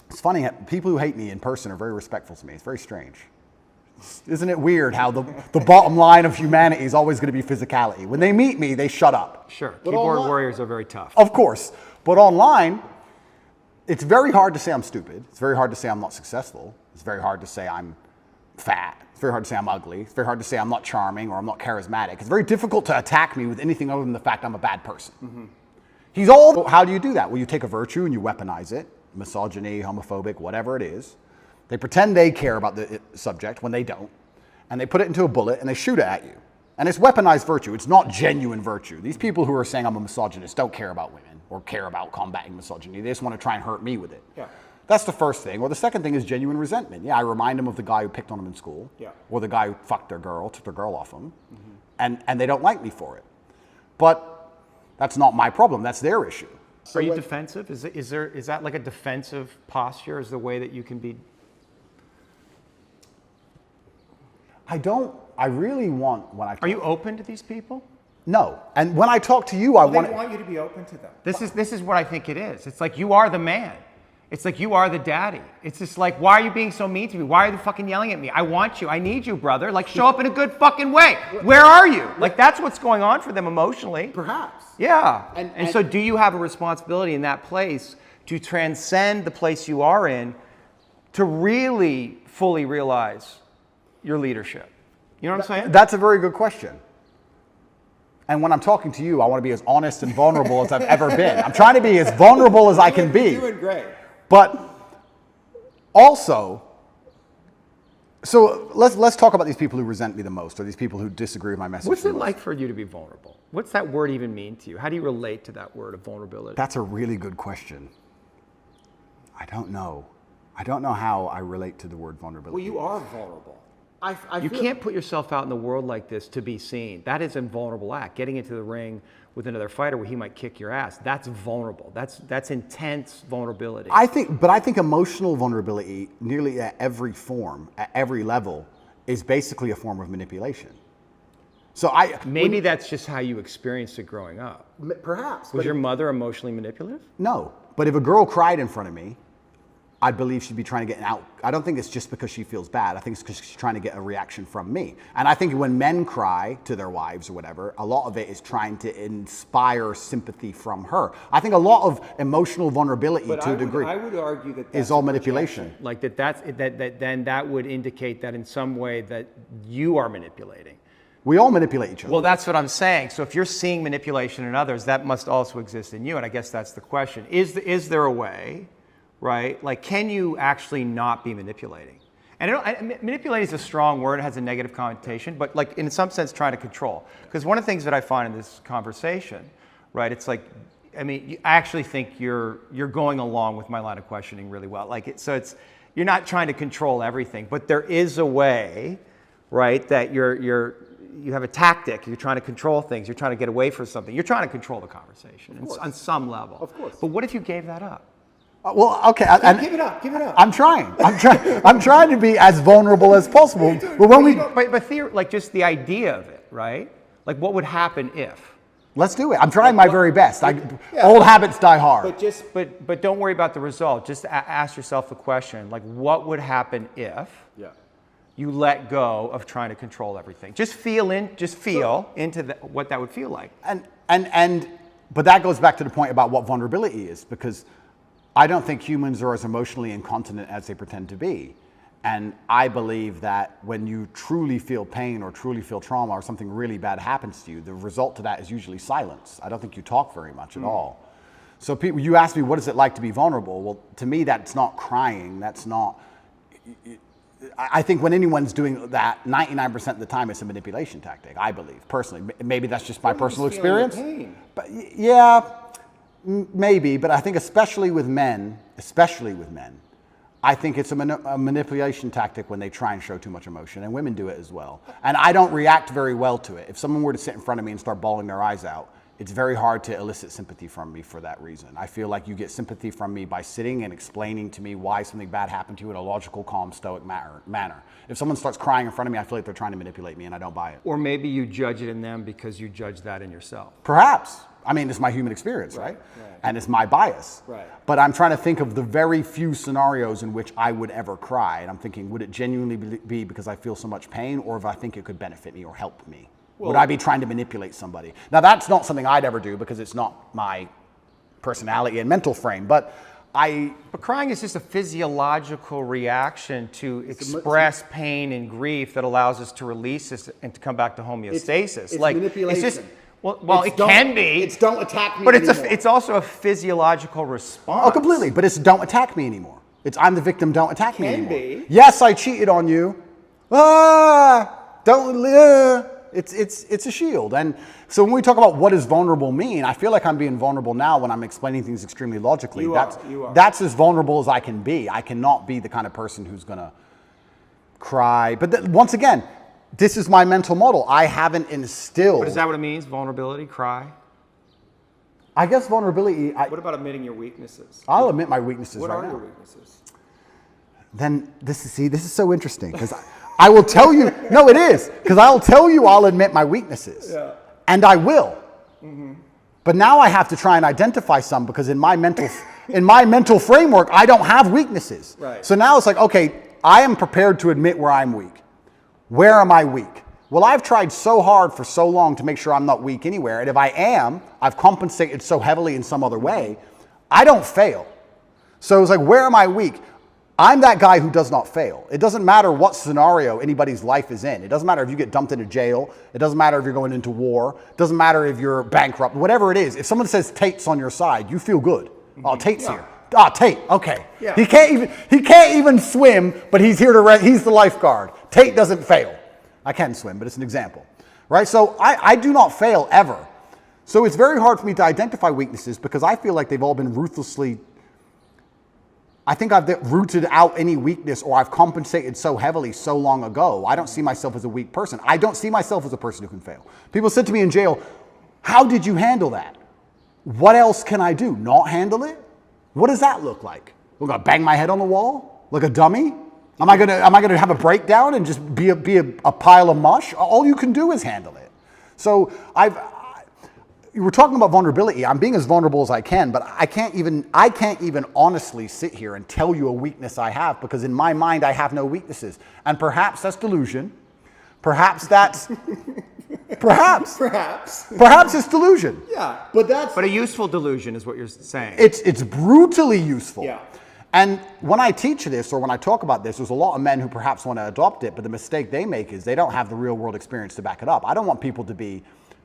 it's funny, people who hate me in person are very respectful to me. It's very strange. Isn't it weird how the bottom line of humanity is always going to be physicality? When they meet me, they shut up. Sure. Keyboard warriors are very tough. Of course. But online, it's very hard to say I'm stupid. It's very hard to say I'm not successful. It's very hard to say I'm fat. It's very hard to say I'm ugly. It's very hard to say I'm not charming or I'm not charismatic. It's very difficult to attack me with anything other than the fact I'm a bad person. Mm-hmm. How do you do that? Well, you take a virtue and you weaponize it. Misogyny, homophobic, whatever it is. They pretend they care about the subject when they don't. And they put it into a bullet and they shoot it at you. And it's weaponized virtue. It's not genuine virtue. These people who are saying I'm a misogynist don't care about women or care about combating misogyny. They just want to try and hurt me with it. Yeah. That's the first thing. Or the second thing is genuine resentment. Yeah, I remind them of the guy who picked on them in school. Yeah. Or the guy who fucked their girl, took their girl off them. And they don't like me for it. But that's not my problem. That's their issue. Are you defensive? Is that like a defensive posture? Is the way that you can be? I really want when I. Are you open to these people? No. And when I talk to you, I They want. want you to be open to them. This is what I think it is. It's like you are the man. It's like you are the daddy. It's just like, why are you being so mean to me? Why are you fucking yelling at me? I want you. I need you, brother. Like, show up in a good fucking way. Where are you? Like, that's what's going on for them emotionally. Perhaps. Yeah. And So do you have a responsibility in that place to transcend the place you are in to really fully realize your leadership? You know what I'm saying? That's a very good question. And when I'm talking to you, I want to be as honest and vulnerable as I've ever been. I'm trying to be as vulnerable as I can be. You're doing great. But also, so let's talk about these people who resent me the most, or these people who disagree with my message. What's the it most. like for you to be vulnerable? What's that word even mean to you? How do you relate to that word of vulnerability? That's a really good question. I don't know. I don't know how I relate to the word vulnerability. Well, you are vulnerable. I You feel- can't put yourself out in the world like this to be seen. That is a vulnerable act. Getting into the ring with another fighter where he might kick your ass, that's vulnerable. That's intense vulnerability. I think emotional vulnerability, nearly at every form, at every level, is basically a form of manipulation. So Maybe that's just how you experienced it growing up. perhaps. Was your mother emotionally manipulative? No, but if a girl cried in front of me, I believe she'd be trying to get an out. I don't think it's just because she feels bad. I think it's because she's trying to get a reaction from me. And I think when men cry to their wives or whatever, a lot of it is trying to inspire sympathy from her. I think a lot of emotional vulnerability But to a degree I would argue that is all manipulation. Like then that would indicate that in some way that you are manipulating. We all manipulate each other. Well, that's what I'm saying. So if you're seeing manipulation in others, that must also exist in you. And I guess that's the question. Is there a way, right? Like, can you actually not be manipulating? And manipulating is a strong word. It has a negative connotation, but like in some sense, trying to control. Because one of the things that I find in this conversation, right? It's like, I mean, I actually think you're going along with my line of questioning really well. Like, you're not trying to control everything, but there is a way, right? That you have a tactic. You're trying to control things. You're trying to get away from something. You're trying to control the conversation on some level. Of course. But what if you gave that up? Well, okay. give it up. Give it up. I'm trying. I'm trying to be as vulnerable as possible. But when But just the idea of it, right? Like, what would happen if? let's do it. I'm trying my very best. Old habits die hard. But don't worry about the result. Just ask yourself the question, like, what would happen if you let go of trying to control everything? Just feel into what that would feel like. But that goes back to the point about what vulnerability is, because I don't think humans are as emotionally incontinent as they pretend to be. And I believe that when you truly feel pain or truly feel trauma or something really bad happens to you, the result to that is usually silence. I don't think you talk very much at all. So people, you ask me, what is it like to be vulnerable? Well, to me, that's not crying. That's not... I think when anyone's doing that, 99% of the time, it's a manipulation tactic, I believe, personally. Maybe that's just my personal experience. But yeah, maybe. But I think especially with men, I think it's a manipulation tactic when they try and show too much emotion, and women do it as well. And I don't react very well to it. If someone were to sit in front of me and start bawling their eyes out, it's very hard to elicit sympathy from me for that reason. I feel like you get sympathy from me by sitting and explaining to me why something bad happened to you in a logical, calm, stoic manner. If someone starts crying in front of me, I feel like they're trying to manipulate me, and I don't buy it. Or maybe you judge it in them because you judge that in yourself. Perhaps. I mean, it's my human experience, right? And it's my bias. Right. But I'm trying to think of the very few scenarios in which I would ever cry. And I'm thinking, would it genuinely be because I feel so much pain, or if I think it could benefit me or help me? Would I be trying to manipulate somebody? Now, that's not something I'd ever do because it's not my personality and mental frame. But crying is just a physiological reaction to express pain and grief that allows us to release this and to come back to homeostasis. It's manipulation. It's just, well, it can be. It's don't attack me but anymore. it's also a physiological response. Oh, completely. But it's don't attack me anymore. It's I'm the victim, don't attack me anymore. Can be. Yes, I cheated on you. Don't. it's a shield. And so when we talk about what does vulnerable mean, I feel like I'm being vulnerable now when I'm explaining things extremely logically. You are. That's as vulnerable as I can be. I cannot be the kind of person who's going to cry. But once again, this is my mental model. I haven't instilled. But is that what it means? Vulnerability, cry? I guess vulnerability. What about admitting your weaknesses? I'll admit my weaknesses What right are now. your weaknesses? Then this is so interesting because I will tell you. No, it is because I'll tell you I'll admit my weaknesses, and I will. But now I have to try and identify some because in my mental framework I don't have weaknesses. Right. So now it's like, okay, I am prepared to admit where I'm weak. Where am I weak? Well, I've tried so hard for so long to make sure I'm not weak anywhere. And if I am, I've compensated so heavily in some other way, I don't fail. So it's like, where am I weak? I'm that guy who does not fail. It doesn't matter what scenario anybody's life is in. It doesn't matter if you get dumped into jail. It doesn't matter if you're going into war. It doesn't matter if you're bankrupt. Whatever it is, if someone says Tate's on your side, you feel good. Oh, Tate's here. Ah, Tate, okay. Yeah. He can't even swim, but he's here to he's the lifeguard. Tate doesn't fail. I can swim, but it's an example, right? So I do not fail ever. So it's very hard for me to identify weaknesses because I feel like they've all been ruthlessly, I think I've rooted out any weakness or I've compensated so heavily so long ago. I don't see myself as a weak person. I don't see myself as a person who can fail. People said to me in jail, how did you handle that? What else can I do? Not handle it? What does that look like? We're gonna bang my head on the wall like a dummy? Am I gonna have a breakdown and just be a pile of mush? All you can do is handle it. So we're talking about vulnerability. I'm being as vulnerable as I can, but I can't even honestly sit here and tell you a weakness I have because in my mind I have no weaknesses. And perhaps that's delusion. Perhaps that's perhaps it's delusion. Yeah, but a useful delusion is what you're saying. It's brutally useful. Yeah. And when I teach this or when I talk about this, there's a lot of men who perhaps want to adopt it, but the mistake they make is they don't have the real world experience to back it up. I don't want people to be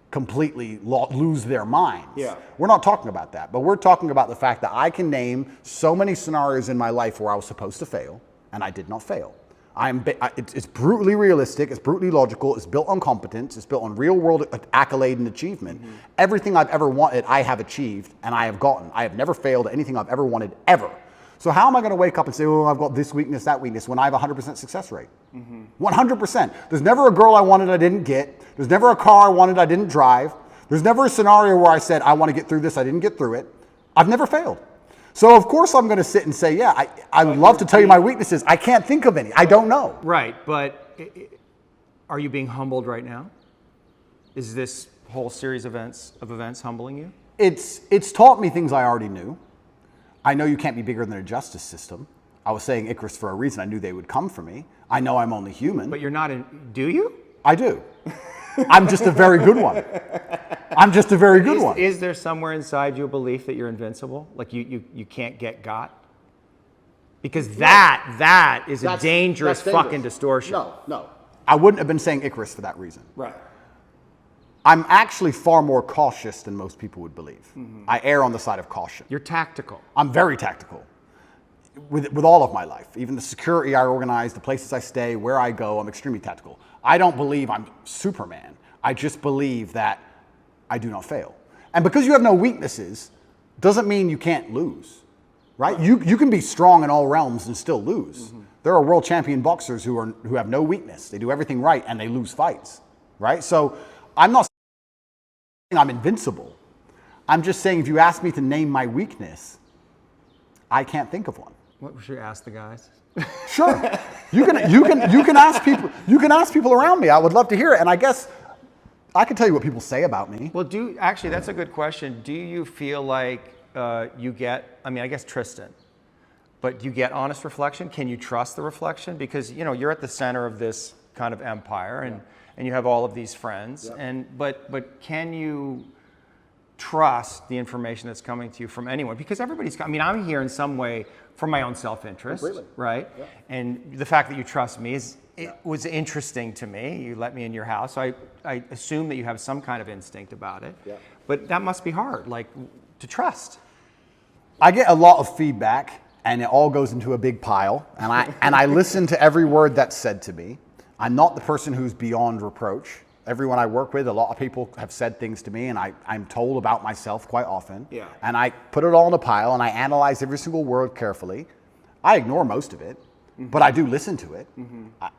completely lose their minds. Yeah. We're not talking about that, but we're talking about the fact that I can name so many scenarios in my life where I was supposed to fail and I did not fail. It's brutally realistic, it's brutally logical, it's built on competence, it's built on real world accolade and achievement. Everything I've ever wanted, I have achieved and I have gotten. I have never failed at anything I've ever wanted, ever. So how am I going to wake up and say, oh, I've got this weakness, that weakness, when I have a 100% success rate? 100%. There's never a girl I wanted I didn't get. There's never a car I wanted I didn't drive. There's never a scenario where I said, I want to get through this, I didn't get through it. I've never failed. So of course I'm going to sit and say, yeah, I would love to tell you my weaknesses. I can't think of any. I don't know. Right, but are you being humbled right now? Is this whole series of events humbling you? It's taught me things I already knew. I know you can't be bigger than a justice system. I was saying Icarus for a reason. I knew they would come for me. I know I'm only human. But you're not do you? I do. I'm just a very good one. I'm just a very good one. Is there somewhere inside you a belief that you're invincible? Like you can't get got? Because that is a dangerous fucking distortion. No. I wouldn't have been saying Icarus for that reason. Right. I'm actually far more cautious than most people would believe. I err on the side of caution. You're tactical. I'm very tactical with all of my life. Even the security I organize, the places I stay, where I go, I'm extremely tactical. I don't believe I'm Superman. I just believe that I do not fail. And because you have no weaknesses, doesn't mean you can't lose, right? You can be strong in all realms and still lose. There are world champion boxers who have no weakness. They do everything right and they lose fights, right? So I'm not saying I'm invincible. I'm just saying if you ask me to name my weakness, I can't think of one. What should we ask the guys? Sure. You can ask people around me. I would love to hear it. And I guess I can tell you what people say about me. Well, actually that's a good question. Do you feel like you get, I guess Tristan, but do you get honest reflection? Can you trust the reflection? Because you're at the center of this kind of empire and you have all of these friends. But can you trust the information that's coming to you from anyone? Because I'm here in some way for my own self-interest, right? Yeah. And the fact that you trust me was interesting to me. You let me in your house. So I assume that you have some kind of instinct about it. Yeah. But that must be hard, to trust. I get a lot of feedback and it all goes into a big pile and I listen to every word that's said to me. I'm not the person who's beyond reproach. Everyone I work with, a lot of people have said things to me, and I'm told about myself quite often. Yeah. And I put it all in a pile, and I analyze every single word carefully. I ignore most of it, but I do listen to it.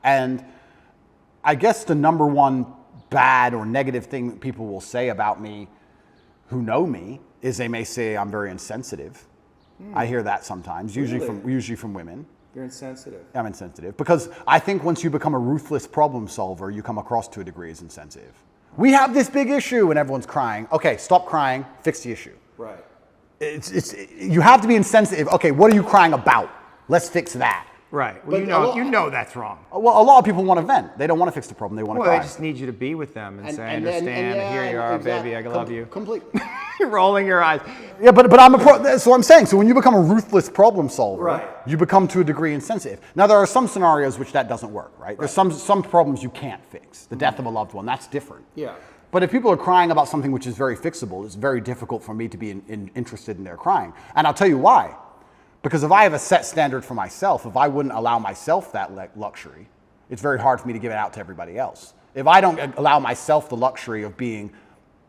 And I guess the number one bad or negative thing that people will say about me who know me is they may say I'm very insensitive. I hear that sometimes, usually from women. You're insensitive. I'm insensitive because I think once you become a ruthless problem solver, you come across to a degree as insensitive. We have this big issue and everyone's crying. Okay, stop crying, fix the issue. Right. You have to be insensitive. Okay, what are you crying about? Let's fix that. Right. Well, you know that's wrong. Well, a lot of people want to vent. They don't want to fix the problem. They want to cry. They just need you to be with them and say, I understand, here you are, baby, I love you. Completely. You're rolling your eyes. Yeah, but that's what I'm saying. So when you become a ruthless problem solver, Right. you become to a degree insensitive. Now, there are some scenarios which that doesn't work, right? There's some problems you can't fix. The death of a loved one, that's different. Yeah. But if people are crying about something which is very fixable, it's very difficult for me to be interested in their crying. And I'll tell you why. Because if I have a set standard for myself, if I wouldn't allow myself that luxury, it's very hard for me to give it out to everybody else. If I don't allow myself the luxury of being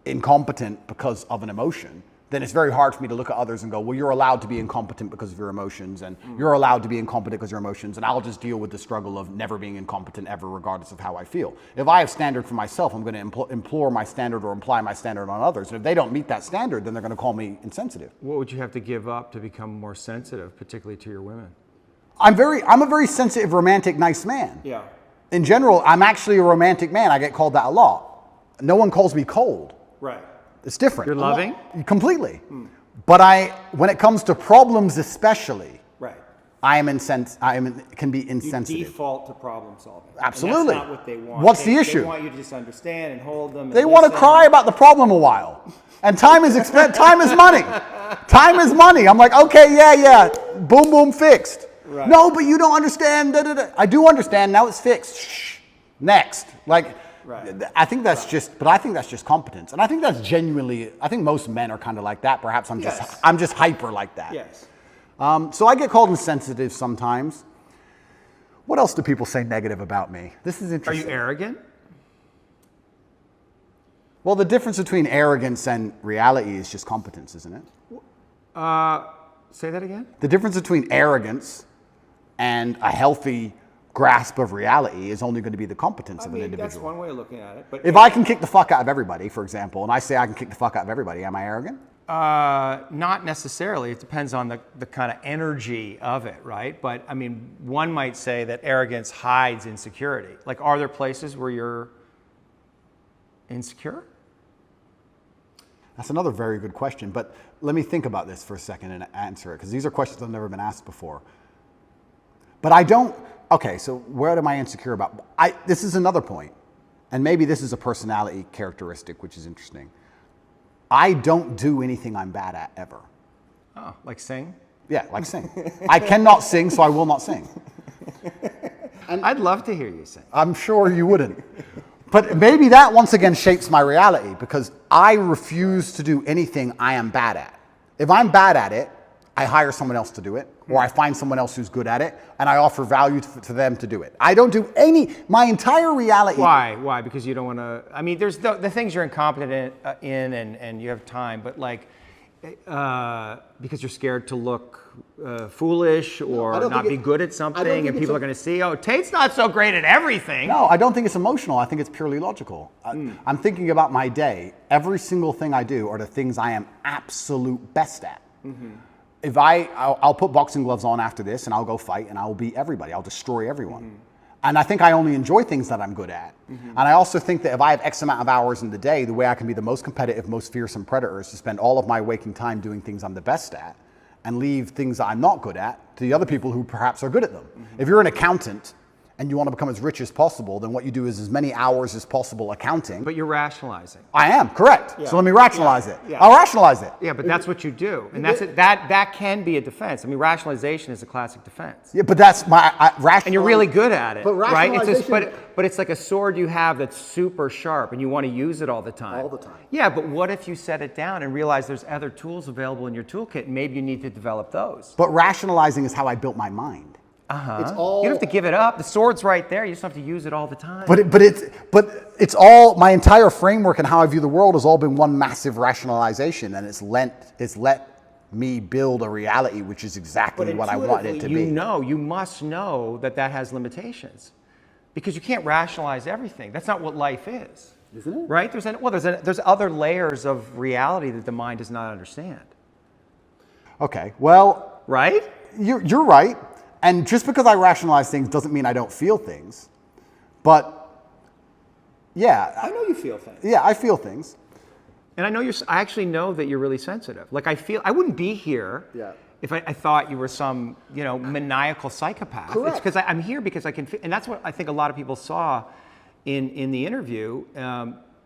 incompetent because of an emotion, then it's very hard for me to look at others and go, well, you're allowed to be incompetent because of your emotions, and you're allowed to be incompetent because of your emotions, and I'll just deal with the struggle of never being incompetent ever, regardless of how I feel. If I have standard for myself, I'm going to implore my standard or imply my standard on others. And if they don't meet that standard, then they're going to call me insensitive. What would you have to give up to become more sensitive, particularly to your women? I'm a very sensitive, romantic, nice man. Yeah. In general, I'm actually a romantic man. I get called that a lot. No one calls me cold. Right. It's different. You're loving? Completely. But when it comes to problems especially, Right. can be You insensitive. default to problem solving. Absolutely. And that's not what they want. What's the issue? They want you to just understand and hold them. And They want to listen. cry about the problem a while. And time is time is money. Time is money. I'm like, okay, yeah. Boom, boom, fixed. Right. No, but you don't understand. Da, da, da. I do understand. Now it's fixed. Shh. Next. Like, Right. I think that's just competence. And I think that's genuinely, I think most men are kind of like that. Perhaps I'm just hyper like that. Yes. So I get called insensitive sometimes. What else do people say negative about me? This is Are interesting. you arrogant? Well, the difference between arrogance and reality is just competence, isn't it? Say that again? The difference between arrogance and a healthy grasp of reality is only going to be the competence of an individual. That's one way of looking at it. But If I can kick the fuck out of everybody, for example, and I say I can kick the fuck out of everybody, am I arrogant? Not necessarily. It depends on the kind of energy of it, right? But I mean, one might say that arrogance hides insecurity. Like, are there places where you're insecure? That's another very good question, but let me think about this for a second and answer it, because these are questions I've never been asked before. But I don't, okay, so what am I insecure about? This is another point, and maybe this is a personality characteristic, which is interesting. I don't do anything I'm bad at, ever. Oh, like sing? Yeah, like sing. I cannot sing, so I will not sing. I'd love to hear you sing. I'm sure you wouldn't. But maybe that once again shapes my reality, because I refuse to do anything I am bad at. If I'm bad at it, I hire someone else to do it, or I find someone else who's good at it, and I offer value to them to do it. I don't do my entire reality. Why? Why? Because you don't want to, I mean, there's the things you're incompetent in and you have time, but like, because you're scared to look foolish or not be good at something, and people are going to see, oh, Tate's not so great at everything. No, I don't think it's emotional. I think it's purely logical. I'm thinking about my day. Every single thing I do are the things I am absolute best at. If I'll put boxing gloves on after this and I'll go fight and I'll beat everybody. I'll destroy everyone. And I think I only enjoy things that I'm good at. And I also think that if I have X amount of hours in the day, the way I can be the most competitive, most fearsome predator is to spend all of my waking time doing things I'm the best at and leave things that I'm not good at to the other people who perhaps are good at them. If you're an accountant and you want to become as rich as possible, then what you do is as many hours as possible accounting. But you're rationalizing. I am, correct. Yeah. So let me rationalize it. Yeah. I'll rationalize it. Yeah, but that's what you do, and that can be a defense. I mean, rationalization is a classic defense. Yeah, but that's my rationalization. And you're really good at it, But right? rationalization- But it's like a sword you have that's super sharp, and you want to use it all the time. All the time. Yeah, but what if you set it down and realize there's other tools available in your toolkit, and maybe you need to develop those? But rationalizing is how I built my mind. It's all. You don't have to give it up. The sword's right there. You just have to use it all the time. But it's all, my entire framework and how I view the world has all been one massive rationalization, and it's let me build a reality which is exactly what I want it to be. You must know that has limitations, because you can't rationalize everything. That's not what life is. Isn't it? Right? There's other layers of reality that the mind does not understand. Okay, well. Right? You're right. And just because I rationalize things doesn't mean I don't feel things. But, yeah. I know you feel things. Yeah, I feel things. And I actually know that you're really sensitive. Like, I wouldn't be here if I thought you were some, maniacal psychopath. Correct. It's because I'm here because I can feel, and that's what I think a lot of people saw in the interview.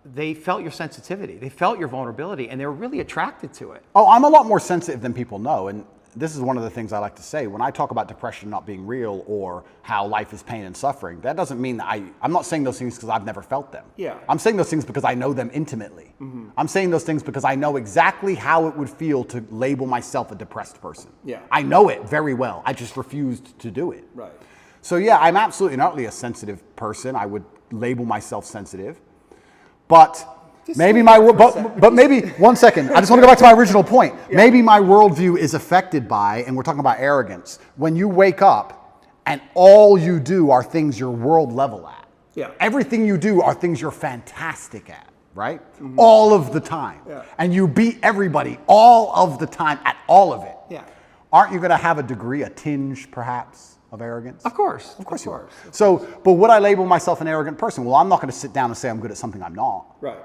They felt your sensitivity. They felt your vulnerability, and they were really attracted to it. Oh, I'm a lot more sensitive than people know. And this is one of the things I like to say. When I talk about depression not being real or how life is pain and suffering, that doesn't mean that I'm not saying those things because I've never felt them. Yeah. I'm saying those things because I know them intimately. I'm saying those things because I know exactly how it would feel to label myself a depressed person. Yeah. I know it very well. I just refused to do it. Right. So yeah, I'm absolutely not really a sensitive person. I would label myself sensitive. But maybe but maybe, one second, I just want to go back to my original point. Yeah. Maybe my worldview is affected by, and we're talking about arrogance, when you wake up and all you do are things you're world level at. Yeah. Everything you do are things you're fantastic at, right? All of the time. Yeah. And And you beat everybody all of the time at all of it. Yeah. Aren't you going to have a degree, a tinge perhaps, of arrogance? Of course. Of course you are. So, but would I label myself an arrogant person? Well, I'm not going to sit down and say I'm good at something I'm not. Right.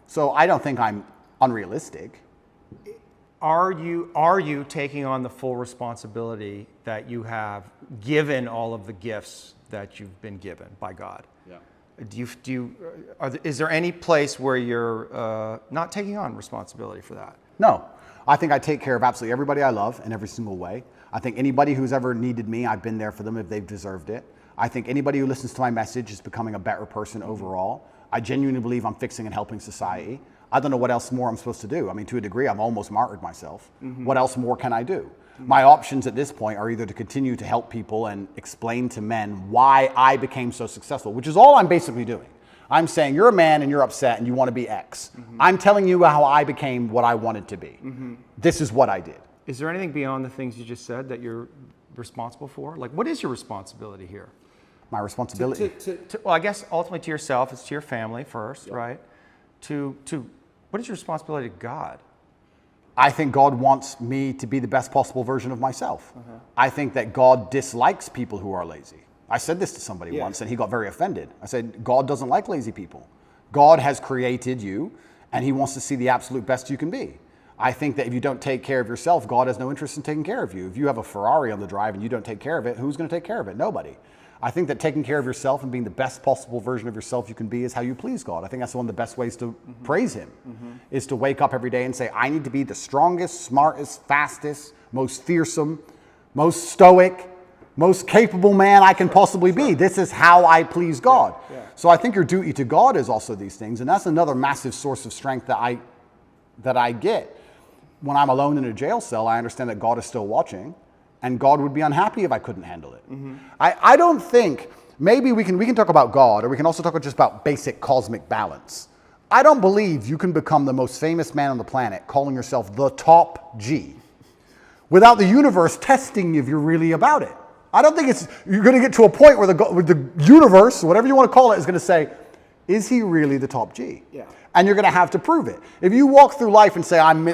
So I don't think I'm unrealistic. Are you taking on the full responsibility that you have given all of the gifts that you've been given by God? Yeah. Is there any place where you're not taking on responsibility for that? No. I think I take care of absolutely everybody I love in every single way. I think anybody who's ever needed me, I've been there for them if they've deserved it. I think anybody who listens to my message is becoming a better person overall. I genuinely believe I'm fixing and helping society. I don't know what else more I'm supposed to do. I mean, to a degree, I've almost martyred myself. What else more can I do? My options at this point are either to continue to help people and explain to men why I became so successful, which is all I'm basically doing. I'm saying you're a man and you're upset and you want to be X. I'm telling you how I became what I wanted to be. This is what I did. Is there anything beyond the things you just said that you're responsible for? Like, what is your responsibility here? My responsibility. Well, I guess ultimately to yourself, it's to your family first, right? To what is your responsibility to God? I think God wants me to be the best possible version of myself. I think that God dislikes people who are lazy. I said this to somebody once and he got very offended. I said, God doesn't like lazy people. God has created you and he wants to see the absolute best you can be. I think that if you don't take care of yourself, God has no interest in taking care of you. If you have a Ferrari on the drive and you don't take care of it, who's going to take care of it? Nobody. I think that taking care of yourself and being the best possible version of yourself you can be is how you please God. I think that's one of the best ways to praise him, is to wake up every day and say, I need to be the strongest, smartest, fastest, most fearsome, most stoic, most capable man I can possibly be. This is how I please God. So I think your duty to God is also these things. And that's another massive source of strength that I get. When I'm alone in a jail cell, I understand that God is still watching. And God would be unhappy if I couldn't handle it. I don't think, maybe we can talk about God, or we can also talk just about basic cosmic balance. I don't believe you can become the most famous man on the planet calling yourself the top G without the universe testing if you're really about it. I don't think you're going to get to a point where the universe, whatever you want to call it, is going to say, is he really the top G? Yeah. And you're going to have to prove it. If you walk through life and say, I'm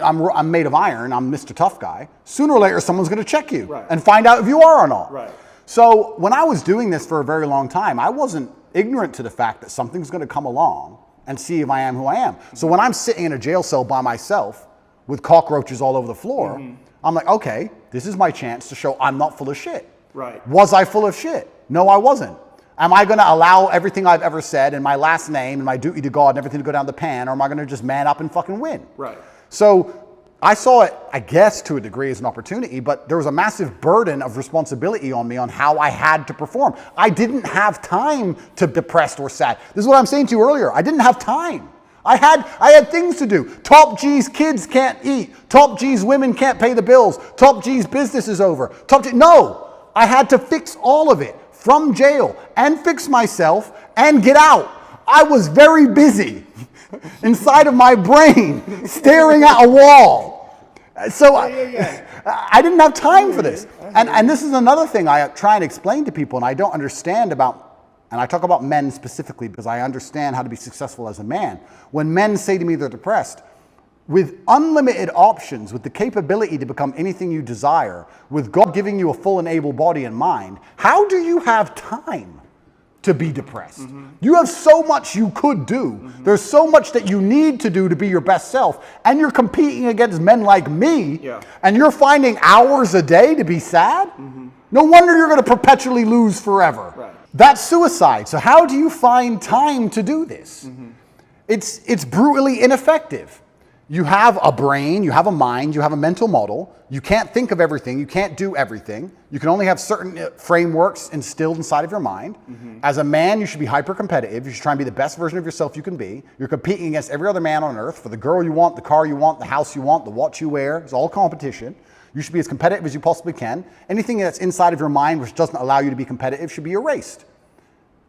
made of iron, I'm Mr. Tough Guy, sooner or later someone's going to check you and find out if you are or not. Right. So when I was doing this for a very long time, I wasn't ignorant to the fact that something's going to come along and see if I am who I am. So when I'm sitting in a jail cell by myself with cockroaches all over the floor, I'm like, okay, this is my chance to show I'm not full of shit. Right. Was I full of shit? No, I wasn't. Am I going to allow everything I've ever said and my last name and my duty to God and everything to go down the pan, or am I going to just man up and fucking win? Right. So I saw it, I guess, to a degree as an opportunity, but there was a massive burden of responsibility on me on how I had to perform. I didn't have time to be depressed or sad. This is what I'm saying to you earlier. I didn't have time. I had things to do. Top G's kids can't eat. Top G's women can't pay the bills. Top G's business is over. No. I had to fix all of it from jail and fix myself and get out. I was very busy inside of my brain staring at a wall. So I didn't have time for this. And this is another thing I try and explain to people, and I don't understand about, and I talk about men specifically because I understand how to be successful as a man. When men say to me they're depressed, with unlimited options, with the capability to become anything you desire, with God giving you a full and able body and mind, how do you have time to be depressed? You have so much you could do. There's so much that you need to do to be your best self. And you're competing against men like me, and you're finding hours a day to be sad? No wonder you're going to perpetually lose forever. Right. That's suicide. So how do you find time to do this? It's brutally ineffective. You have a brain, you have a mind, you have a mental model. You can't think of everything, you can't do everything. You can only have certain frameworks instilled inside of your mind. As a man, you should be hyper-competitive. You should try and be the best version of yourself you can be. You're competing against every other man on earth for the girl you want, the car you want, the house you want, the watch you wear. It's all competition. You should be as competitive as you possibly can. Anything that's inside of your mind which doesn't allow you to be competitive should be erased.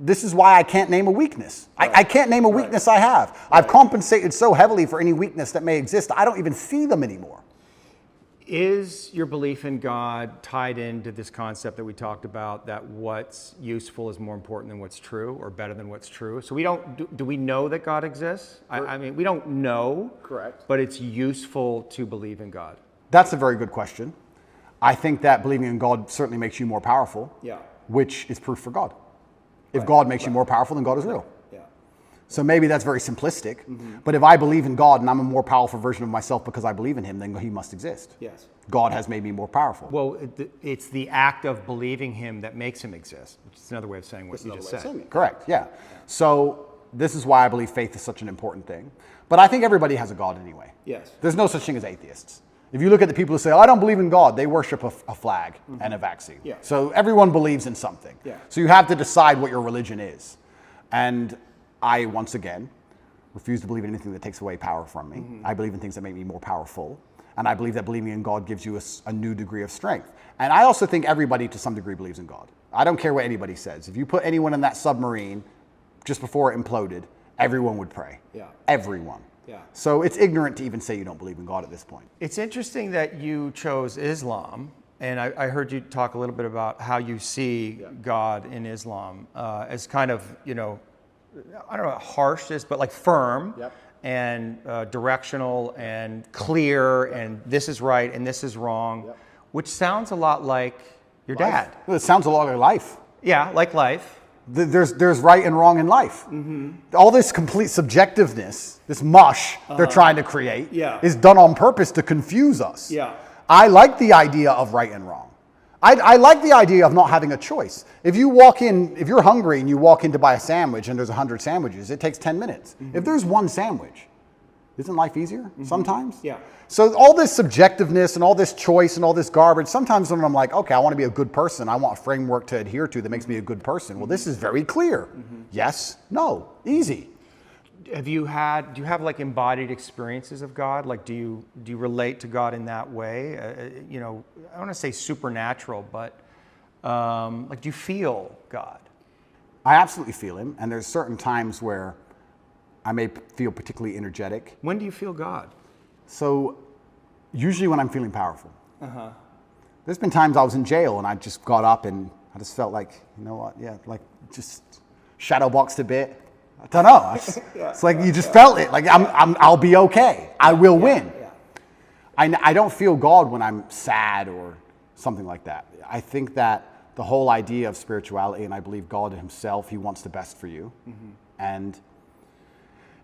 This is why I can't name a weakness. I can't name a weakness I have. I've compensated so heavily for any weakness that may exist, I don't even see them anymore. Is your belief in God tied into this concept that we talked about, that what's useful is more important than what's true, or better than what's true? So we don't, do we know that God exists? I mean, we don't know. Correct. But it's useful to believe in God. That's a very good question. I think that believing in God certainly makes you more powerful, which is proof for God. If God makes you more powerful, then God is real. So maybe that's very simplistic, but if I believe in God and I'm a more powerful version of myself because I believe in him, then he must exist. Yes. God has made me more powerful. Well, it's the act of believing him that makes him exist, which is another way of saying what you just said. Correct, yeah. So this is why I believe faith is such an important thing. But I think everybody has a God anyway. Yes. There's no such thing as atheists. If you look at the people who say, oh, I don't believe in God, they worship a flag and a vaccine. So everyone believes in something. So you have to decide what your religion is. And I, once again, refuse to believe in anything that takes away power from me. I believe in things that make me more powerful. And I believe that believing in God gives you a new degree of strength. And I also think everybody to some degree believes in God. I don't care what anybody says. If you put anyone in that submarine just before it imploded, everyone would pray. Everyone. So it's ignorant to even say you don't believe in God at this point. It's interesting that you chose Islam, and I heard you talk a little bit about how you see God in Islam as kind of, you know, I don't know, harsh, but like firm and directional and clear, and this is right and this is wrong, which sounds a lot like your dad. Well, it sounds a lot like life. Yeah, like life. There's right and wrong in life. All this complete subjectiveness, this mush they're trying to create is done on purpose to confuse us. I like the idea of right and wrong. I like the idea of not having a choice. If you walk in, if you're hungry and you walk in to buy a sandwich and there's 100 sandwiches, it takes 10 minutes. If there's one sandwich, isn't life easier sometimes? So all this subjectiveness and all this choice and all this garbage, sometimes when I'm like, okay, I want to be a good person, I want a framework to adhere to that makes me a good person. Well, this is very clear. Yes, no, easy. Do you have like embodied experiences of God? Like, do you relate to God in that way? You know, I don't want to say supernatural, but like, do you feel God? I absolutely feel him, and there's certain times where I may feel particularly energetic. When do you feel God? So, usually when I'm feeling powerful. There's been times I was in jail and I just got up and I just felt like, you know what, like just shadow boxed a bit. I don't know. It's like you just felt it. Like I'll be okay. I will win. I don't feel God when I'm sad or something like that. I think that the whole idea of spirituality, and I believe God himself, he wants the best for you. And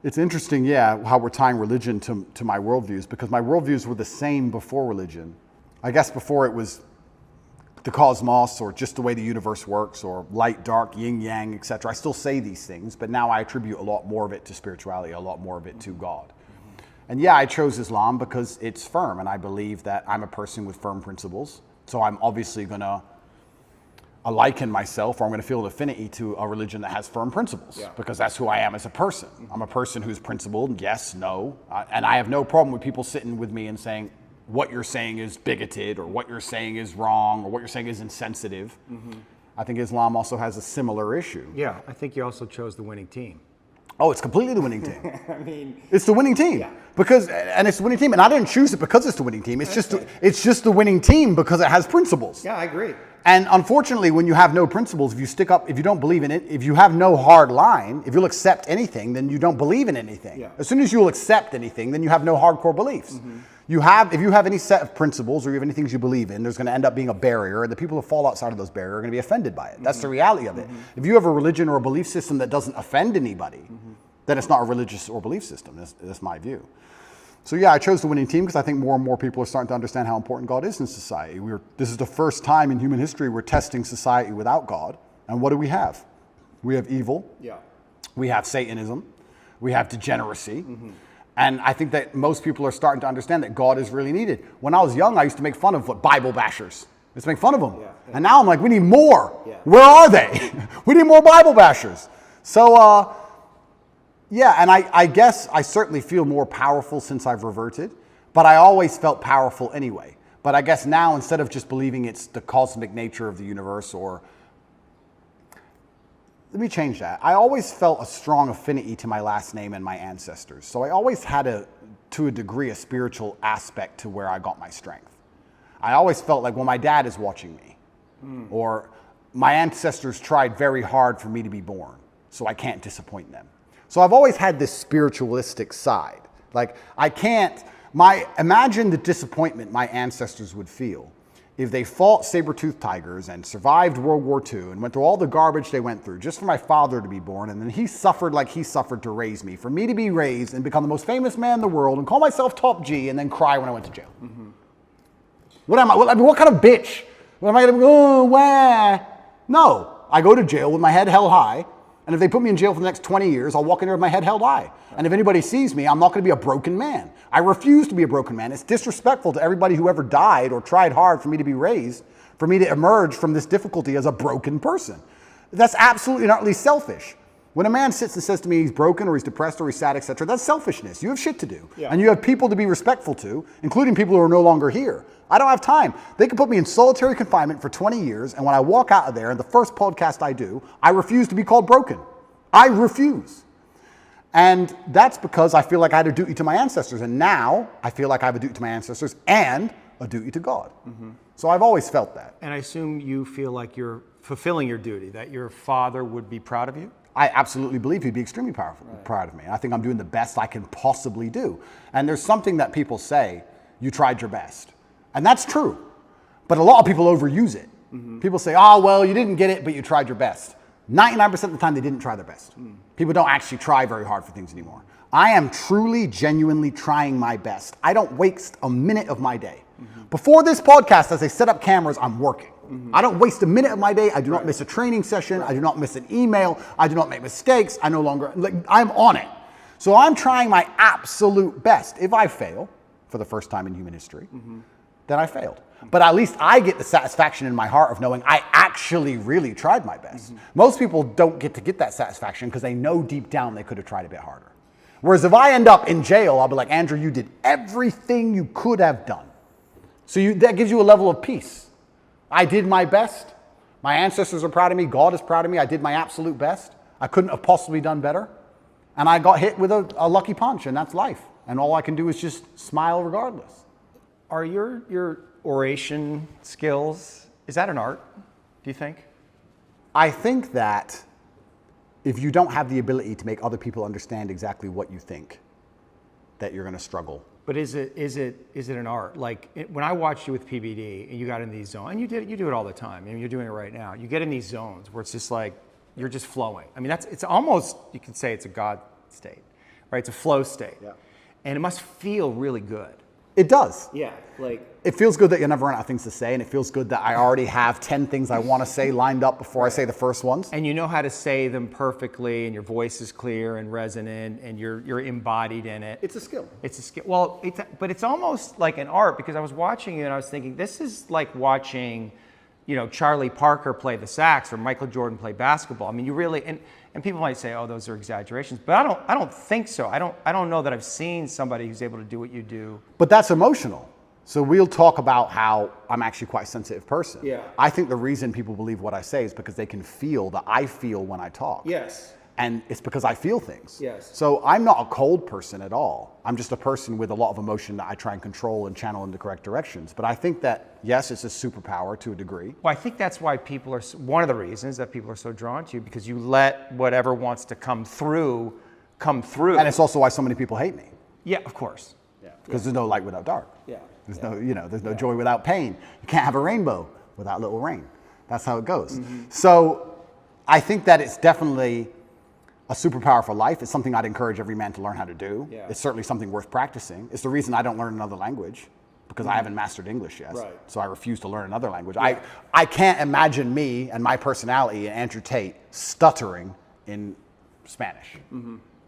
it's interesting, how we're tying religion to my worldviews, because my worldviews were the same before religion. I guess before it was the cosmos, or just the way the universe works, or light, dark, yin, yang, etc. I still say these things, but now I attribute a lot more of it to spirituality, a lot more of it to God. And I chose Islam because it's firm, and I believe that I'm a person with firm principles. So I'm obviously going to liken myself, or I'm going to feel an affinity to a religion that has firm principles, because that's who I am as a person. I'm a person who's principled, yes, no, and I have no problem with people sitting with me and saying, what you're saying is bigoted or what you're saying is wrong or what you're saying is insensitive. I think Islam also has a similar issue. Yeah, I think you also chose the winning team. Oh, it's completely the winning team. I mean, It's the winning team because, and it's the winning team, and I didn't choose it because it's the winning team. It's just the winning team because it has principles. yeah, I agree. And unfortunately, when you have no principles, if you stick up, if you don't believe in it, if you have no hard line, if you'll accept anything, then you don't believe in anything. Yeah. As soon as you'll accept anything, then you have no hardcore beliefs. If you have any set of principles or you have any things you believe in, there's going to end up being a barrier, and the people who fall outside of those barriers are going to be offended by it. That's the reality of it. If you have a religion or a belief system that doesn't offend anybody, then it's not a religious or belief system. That's my view. So yeah, I chose the winning team because I think more and more people are starting to understand how important God is in society. This is the first time in human history we're testing society without God. And what do we have? We have evil. Yeah. We have Satanism. We have degeneracy. And I think that most people are starting to understand that God is really needed. When I was young, I used to make fun of Bible bashers. I used to make fun of them. Yeah. And now I'm like, we need more. Yeah. Where are they? We need more Bible bashers. So, yeah, and I guess I certainly feel more powerful since I've reverted, but I always felt powerful anyway. But I guess now, instead of just believing it's the cosmic nature of the universe, or let me change that. I always felt a strong affinity to my last name and my ancestors. So I always had to a degree, a spiritual aspect to where I got my strength. I always felt like, well, my dad is watching me, or my ancestors tried very hard for me to be born, so I can't disappoint them. So I've always had this spiritualistic side. Like, imagine the disappointment my ancestors would feel if they fought saber-toothed tigers and survived World War II and went through all the garbage they went through just for my father to be born, and then he suffered like he suffered to raise me, for me to be raised and become the most famous man in the world and call myself top G and then cry when I went to jail. What am I? What kind of bitch? What am I going to go, wah? No, I go to jail with my head held high. And if they put me in jail for the next 20 years, I'll walk in there with my head held high. And if anybody sees me, I'm not going to be a broken man. I refuse to be a broken man. It's disrespectful to everybody who ever died or tried hard for me to be raised, for me to emerge from this difficulty as a broken person. That's absolutely and utterly selfish. When a man sits and says to me he's broken or he's depressed or he's sad, etc., that's selfishness. You have shit to do. Yeah. And you have people to be respectful to, including people who are no longer here. I don't have time. They can put me in solitary confinement for 20 years, and when I walk out of there, and the first podcast I do, I refuse to be called broken. I refuse. And that's because I feel like I had a duty to my ancestors, and now I feel like I have a duty to my ancestors and a duty to God. So I've always felt that. And I assume you feel like you're fulfilling your duty, that your father would be proud of you? I absolutely believe he'd be extremely proud of me. I think I'm doing the best I can possibly do. And there's something that people say, you tried your best. And that's true. But a lot of people overuse it. People say, oh, well, you didn't get it, but you tried your best. 99% of the time, they didn't try their best. People don't actually try very hard for things anymore. I am truly, genuinely trying my best. I don't waste a minute of my day. Before this podcast, as I set up cameras, I'm working. I don't waste a minute of my day. I do not miss a training session. I do not miss an email. I do not make mistakes. I'm on it. So I'm trying my absolute best. If I fail, for the first time in human history, then I failed. But at least I get the satisfaction in my heart of knowing I actually really tried my best. Most people don't get to get that satisfaction because they know deep down they could have tried a bit harder. Whereas if I end up in jail, I'll be like, Andrew, you did everything you could have done. So that gives you a level of peace. I did my best. My ancestors are proud of me. God is proud of me. I did my absolute best. I couldn't have possibly done better. And I got hit with a lucky punch, and that's life. And all I can do is just smile regardless. Are your oration skills, is that an art, do you think? I think that if you don't have the ability to make other people understand exactly what you think, that you're going to struggle. But is it an art? Like when I watched you with PBD and you got in these zones, and you do it all the time. I mean, you're doing it right now. You get in these zones where it's just like you're just flowing. I mean, it's almost, you can say it's a God state, right? It's a flow state, and it must feel really good. It does. Yeah, like it feels good that you never run out of things to say, and it feels good that I already have 10 things I want to say lined up before I say the first ones. And you know how to say them perfectly, and your voice is clear and resonant, and you're embodied in it. It's a skill. It's a skill. Well, but it's almost like an art, because I was watching you and I was thinking, this is like watching, Charlie Parker play the sax or Michael Jordan play basketball. I mean, you really, and people might say, oh, those are exaggerations, but I don't think so. I don't know that I've seen somebody who's able to do what you do. But that's emotional. So we'll talk about how I'm actually quite a sensitive person. Yeah. I think the reason people believe what I say is because they can feel that I feel when I talk. Yes. And it's because I feel things. Yes. So I'm not a cold person at all. I'm just a person with a lot of emotion that I try and control and channel in the correct directions. But I think that, yes, it's a superpower to a degree. Well, I think that's why people are, one of the reasons that people are so drawn to you, because you let whatever wants to come through. And it's also why so many people hate me. Yeah, of course. Yeah. Because there's no light without dark. Yeah. There's no, there's no joy without pain. You can't have a rainbow without little rain. That's how it goes. So I think that it's definitely a superpower for life. It's something I'd encourage every man to learn how to do. Yeah. It's certainly something worth practicing. It's the reason I don't learn another language, because I haven't mastered English yet. Right. So I refuse to learn another language. I can't imagine me and my personality and Andrew Tate stuttering in Spanish.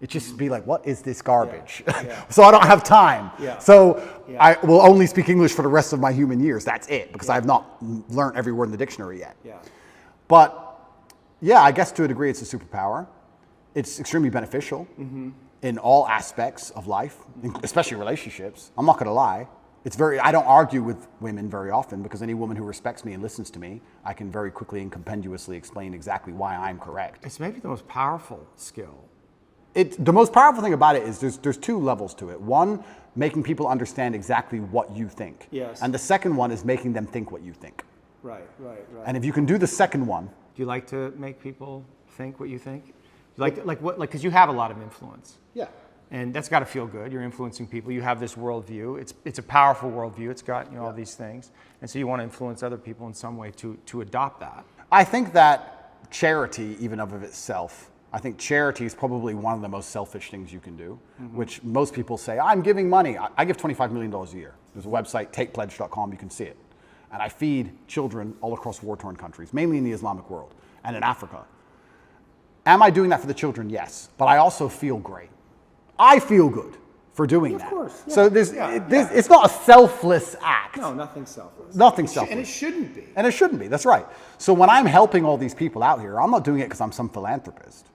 It just be like, what is this garbage? Yeah. So I don't have time. Yeah. So I will only speak English for the rest of my human years. That's it, because I have not learned every word in the dictionary yet. Yeah. But yeah, I guess to a degree it's a superpower. It's extremely beneficial in all aspects of life, especially relationships. I'm not going to lie. I don't argue with women very often, because any woman who respects me and listens to me, I can very quickly and compendiously explain exactly why I'm correct. It's maybe the most powerful skill. The most powerful thing about it is there's two levels to it. One, making people understand exactly what you think. Yes. And the second one is making them think what you think. Right. And if you can do the second one, Do you like to make people think what you think? Because you have a lot of influence. yeah. And that's got to feel good. You're influencing people. You have this worldview. It's a powerful worldview. It's got all these things. And so you want to influence other people in some way to adopt that. I think that charity, even of itself, I think charity is probably one of the most selfish things you can do, which most people say, I'm giving money. I give $25 million a year. There's a website, tatepledge.com, you can see it. And I feed children all across war-torn countries, mainly in the Islamic world and in Africa. Am I doing that for the children? Yes. But I also feel great. I feel good for doing that. Of course. Yeah. So it's not a selfless act. No, nothing selfless. Nothing selfless. And it shouldn't be. And it shouldn't be, that's right. So when I'm helping all these people out here, I'm not doing it because I'm some philanthropist.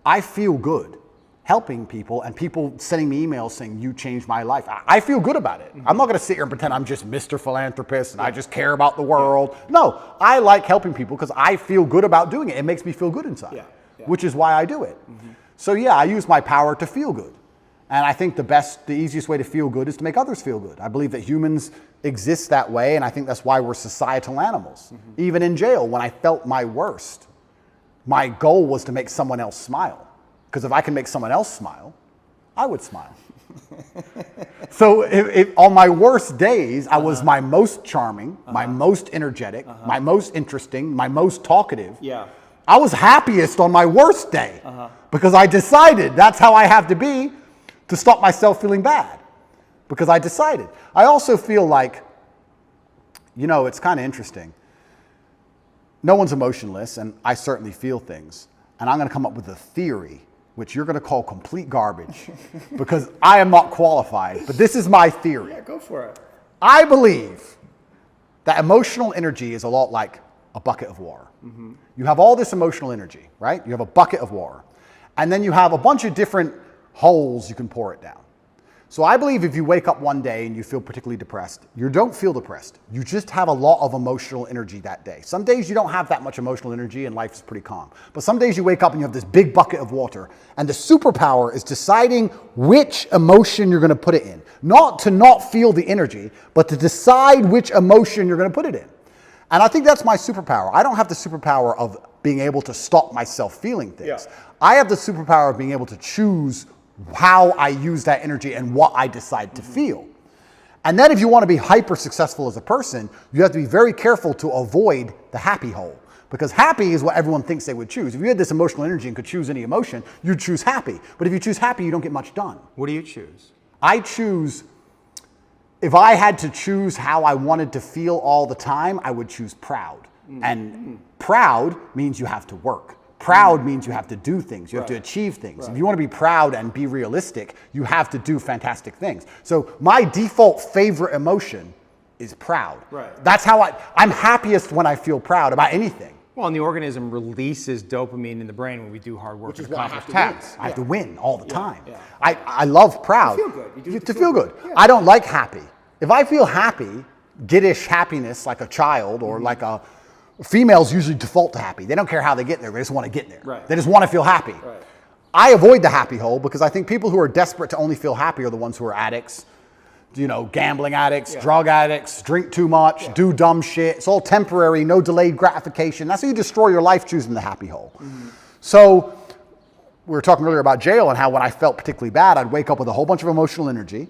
I feel good helping people and people sending me emails saying, you changed my life. I feel good about it. I'm not going to sit here and pretend I'm just Mr. Philanthropist and I just care about the world. No, I like helping people because I feel good about doing it. It makes me feel good inside, which is why I do it. So yeah, I use my power to feel good. And I think the easiest way to feel good is to make others feel good. I believe that humans exist that way, and I think that's why we're societal animals. Even in jail, when I felt my worst, my goal was to make someone else smile. Because if I can make someone else smile, I would smile. So on my worst days, I was my most charming, my most energetic, my most interesting, my most talkative. Yeah. I was happiest on my worst day because I decided that's how I have to be to stop myself feeling bad, because I decided. I also feel like, it's kind of interesting. No one's emotionless, and I certainly feel things. And I'm going to come up with a theory, which you're going to call complete garbage, because I am not qualified. But this is my theory. Yeah, go for it. I believe that emotional energy is a lot like a bucket of water. You have all this emotional energy, right? You have a bucket of water. And then you have a bunch of different holes you can pour it down. So I believe if you wake up one day and you feel particularly depressed, you don't feel depressed. You just have a lot of emotional energy that day. Some days you don't have that much emotional energy and life is pretty calm. But some days you wake up and you have this big bucket of water, and the superpower is deciding which emotion you're going to put it in. Not to not feel the energy, but to decide which emotion you're going to put it in. And I think that's my superpower. I don't have the superpower of being able to stop myself feeling things. Yeah. I have the superpower of being able to choose how I use that energy and what I decide to feel. And then if you want to be hyper successful as a person, you have to be very careful to avoid the happy hole. Because happy is what everyone thinks they would choose. If you had this emotional energy and could choose any emotion, you'd choose happy. But if you choose happy, you don't get much done. What do you choose? I choose, if I had to choose how I wanted to feel all the time, I would choose proud. And proud means you have to work. Proud means you have to do things. You have to achieve things. If you want to be proud and be realistic, you have to do fantastic things. So my default favorite emotion is proud. Right. That's how I'm happiest when I feel proud about anything. Well, and the organism releases dopamine in the brain when we do hard work and is why I accomplish have to win. tasks. I have to win all the time. yeah. I love proud. To feel good. You do it to feel good. Yeah. I don't like happy. If I feel happy, giddish happiness like a child or like a females usually default to happy. They don't care how they get there. They just want to get there. Right. They just want to feel happy. Right. I avoid the happy hole because I think people who are desperate to only feel happy are the ones who are addicts, you know, gambling addicts, drug addicts, drink too much, do dumb shit. It's all temporary, no delayed gratification. That's how you destroy your life, choosing the happy hole. So we were talking earlier about jail and how when I felt particularly bad, I'd wake up with a whole bunch of emotional energy.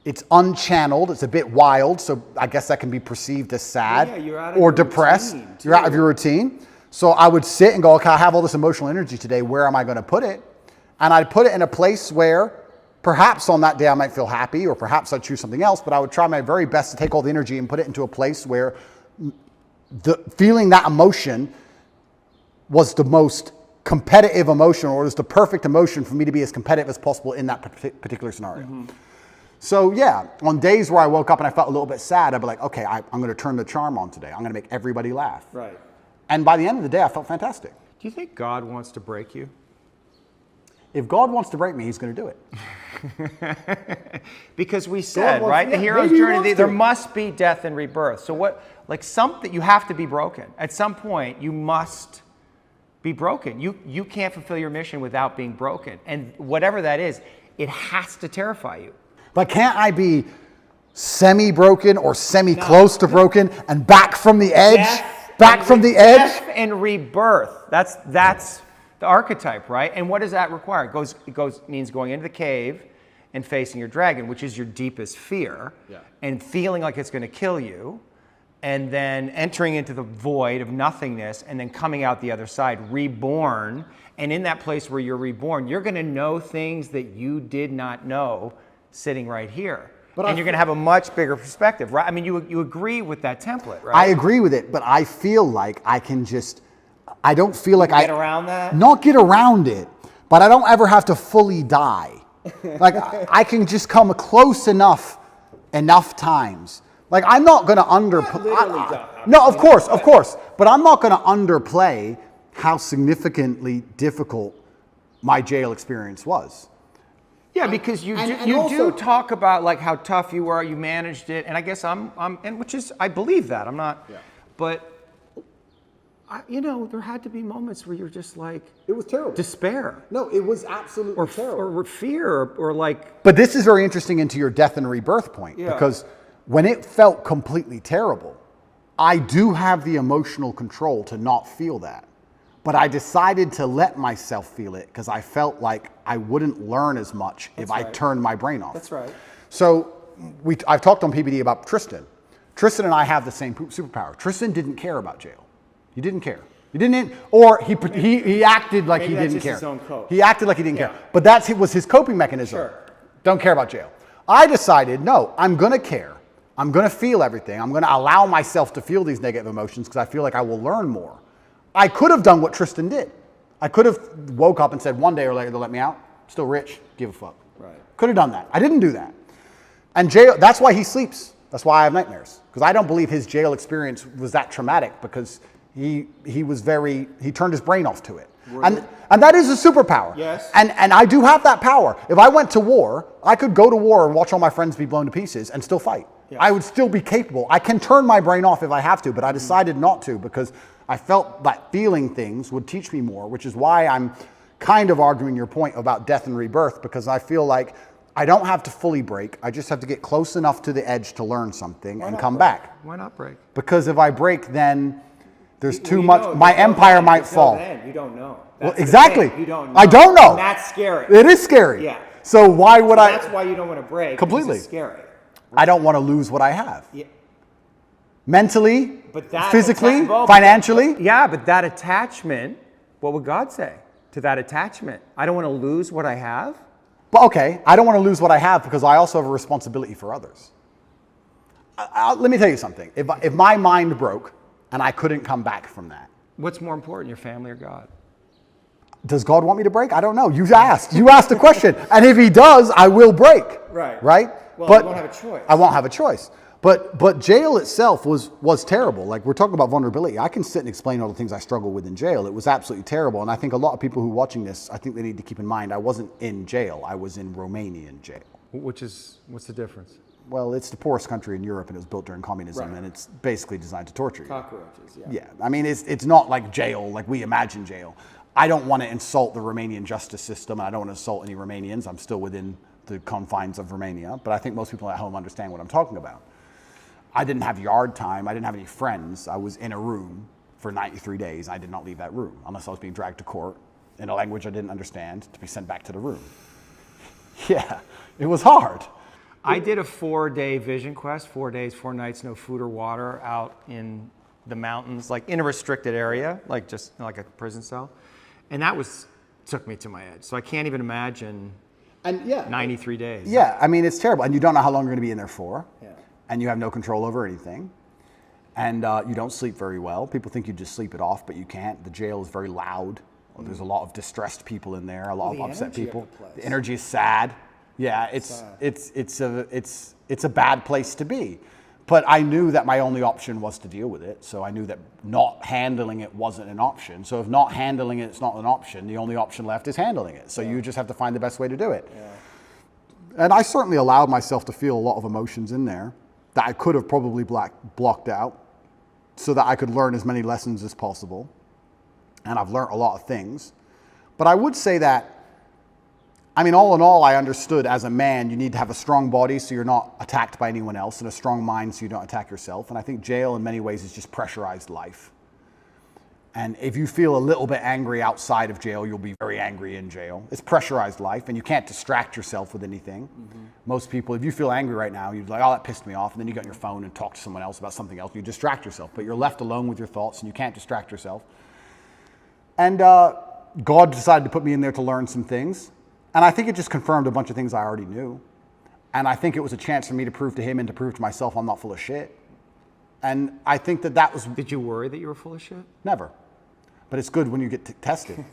It's unchanneled, it's a bit wild, so I guess that can be perceived as sad you're out of or your depressed. routine, You're out of your routine. So I would sit and go, okay, I have all this emotional energy today, where am I going to put it? And I'd put it in a place where perhaps on that day I might feel happy, or perhaps I'd choose something else, but I would try my very best to take all the energy and put it into a place where feeling that emotion was the most competitive emotion, or was the perfect emotion for me to be as competitive as possible in that particular scenario. So yeah, on days where I woke up and I felt a little bit sad, I'd be like, okay, I'm going to turn the charm on today. I'm going to make everybody laugh. Right. And by the end of the day, I felt fantastic. Do you think God wants to break you? If God wants to break me, he's going to do it. Because we said, wants- right, the yeah, hero's maybe he journey, wants there to. must be death and rebirth. So what, like something, you have to be broken. At some point, you must be broken. You can't fulfill your mission without being broken. And whatever that is, it has to terrify you. But can't I be semi-broken or semi-close to broken and back from the edge? Death and rebirth. That's the archetype, right? And what does that require? It means going into the cave and facing your dragon, which is your deepest fear, and feeling like it's going to kill you, and then entering into the void of nothingness, and then coming out the other side, reborn. And in that place where you're reborn, you're going to know things that you did not know sitting right here. And you're going to have a much bigger perspective, right? I mean, you agree with that template, right? I agree with it, but I feel like I can just, I don't feel like Get around that? Not get around it, but I don't ever have to fully die. Like I can just come close enough times. Like I'm not going to underplay. No, of course. But I'm not going to underplay how significantly difficult my jail experience was. Yeah, because you also- do talk about like how tough you were, you managed it, and I guess and which is, I believe that, I'm not, but you know, there had to be moments where you're just like, It was terrible. despair, No, it was absolutely terrible. or fear, or like, But this is very interesting into your death and rebirth point, because when it felt completely terrible, I do have the emotional control to not feel that. But I decided to let myself feel it because I felt like I wouldn't learn as much if I turned my brain off. That's right. So I've talked on PBD about Tristan. Tristan and I have the same superpower. Tristan didn't care about jail. He didn't care. He didn't, or he acted like Maybe he that's didn't just care. his own code. He acted like he didn't care. But that was his coping mechanism. Sure. Don't care about jail. I decided, no, I'm going to care. I'm going to feel everything. I'm going to allow myself to feel these negative emotions because I feel like I will learn more. I could have done what Tristan did. I could have woke up and said, one day or later they'll let me out. Still rich, give a fuck. Right. Could have done that. I didn't do that. And jail, that's why he sleeps. That's why I have nightmares. Because I don't believe his jail experience was that traumatic because he turned his brain off to it. And that is a superpower. Yes. And I do have that power. If I went to war, I could go to war and watch all my friends be blown to pieces and still fight. Yeah. I would still be capable. I can turn my brain off if I have to, but I decided not to because I felt that feeling things would teach me more, which is why I'm kind of arguing your point about death and rebirth, because I feel like I don't have to fully break. I just have to get close enough to the edge to learn something and come back. why not break? Because if I break, then there's too You much, know, my until empire then- might until fall. then, you don't know. Well, That's the exactly. thing. You don't know. I don't know. And that's scary. It is scary. Yeah. So why would I? That's why you don't want to break. because Completely. It's scary. I don't want to lose what I have. Yeah. Mentally, But that physically, well, financially. Yeah, but that attachment, what would God say to that attachment? I don't want to lose what I have. But okay, I don't want to lose what I have because I also have a responsibility for others. Let me tell you something. If my mind broke and I couldn't come back from that, What's more important, your family or God? does God want me to break? I don't know. You asked the question. And if he does, I will break. Right. Right? Well, but you won't have a choice. I won't have a choice. But jail itself was terrible. Like we're talking about vulnerability. I can sit and explain all the things I struggle with in jail. It was absolutely terrible. And I think a lot of people who are watching this, I think they need to keep in mind I wasn't in jail. I was in Romanian jail. What's the difference? well, it's the poorest country in Europe, and it was built during communism, Right. and it's basically designed to torture you. Cockroaches, yeah. Yeah, I mean, it's not like jail, like we imagine jail. I don't want to insult the Romanian justice system, and I don't want to insult any Romanians. I'm still within the confines of Romania, but I think most people at home understand what I'm talking about. I didn't have yard time. I didn't have any friends. I was in a room for 93 days. I did not leave that room unless I was being dragged to court in a language I didn't understand to be sent back to the room. Yeah, it was hard. I did a 4-day vision quest, 4 days, 4 nights, no food or water out in the mountains, like in a restricted area, like just like a prison cell. And that took me to my edge. So I can't even imagine And yeah, 93 days. Yeah, I mean, it's terrible. And you don't know how long you're going to be in there for. Yeah. And you have no control over anything. And you don't sleep very well. People think you just sleep it off, but you can't. The jail is very loud. There's a lot of distressed people in there, a lot of upset energy of people. the place. The energy is sad. Yeah, it's a bad place to be. But I knew that my only option was to deal with it. So I knew that not handling it wasn't an option. So if not handling it's not an option, the only option left is handling it. So you just have to find the best way to do it. Yeah. And I certainly allowed myself to feel a lot of emotions in there that I could have probably blocked out so that I could learn as many lessons as possible. And I've learned a lot of things. But I would say that, I mean, all in all, I understood as a man, you need to have a strong body so you're not attacked by anyone else, and a strong mind so you don't attack yourself. And I think jail in many ways is just pressurized life. And if you feel a little bit angry outside of jail, you'll be very angry in jail. It's pressurized life, and you can't distract yourself with anything. Mm-hmm. Most people, if you feel angry right now, you're like, oh, that pissed me off. And then you get on your phone and talk to someone else about something else. You distract yourself, but you're left alone with your thoughts, and you can't distract yourself. And God decided to put me in there to learn some things. And I think it just confirmed a bunch of things I already knew. And I think it was a chance for me to prove to him and to prove to myself I'm not full of shit. And I think that was... Did you worry that you were full of shit? Never. But it's good when you get tested.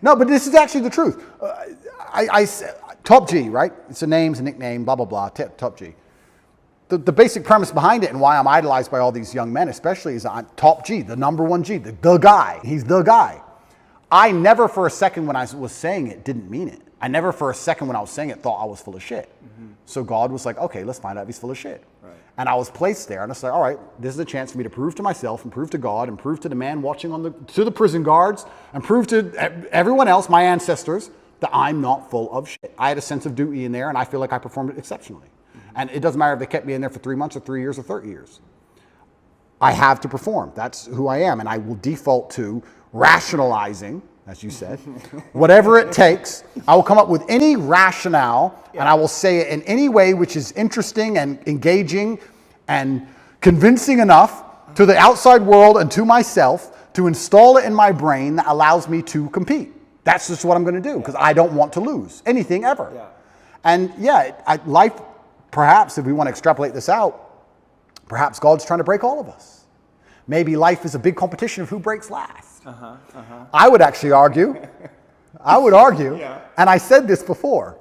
No, but this is actually the truth. Top G, right? It's a name, it's a nickname, blah, blah, blah, Top G. The basic premise behind it and why I'm idolized by all these young men especially is I'm Top G, the number one G, the guy. He's the guy. I never for a second when I was saying it didn't mean it. I never for a second when I was saying it thought I was full of shit. Mm-hmm. So God was like, okay, let's find out if he's full of shit. Right. And I was placed there and I said, all right, this is a chance for me to prove to myself and prove to God and prove to the man watching to the prison guards and prove to everyone else, my ancestors, that I'm not full of shit. I had a sense of duty in there and I feel like I performed it exceptionally. Mm-hmm. And it doesn't matter if they kept me in there for 3 months or 3 years or 30 years. I have to perform. That's who I am. And I will default to rationalizing, as you said, whatever it takes. I will come up with any rationale and I will say it in any way which is interesting and engaging and convincing enough to the outside world and to myself to install it in my brain that allows me to compete. That's just what I'm going to do because I don't want to lose anything ever. Yeah. And life, perhaps if we want to extrapolate this out, perhaps God's trying to break all of us. Maybe life is a big competition of who breaks last. I would actually argue, and I said this before,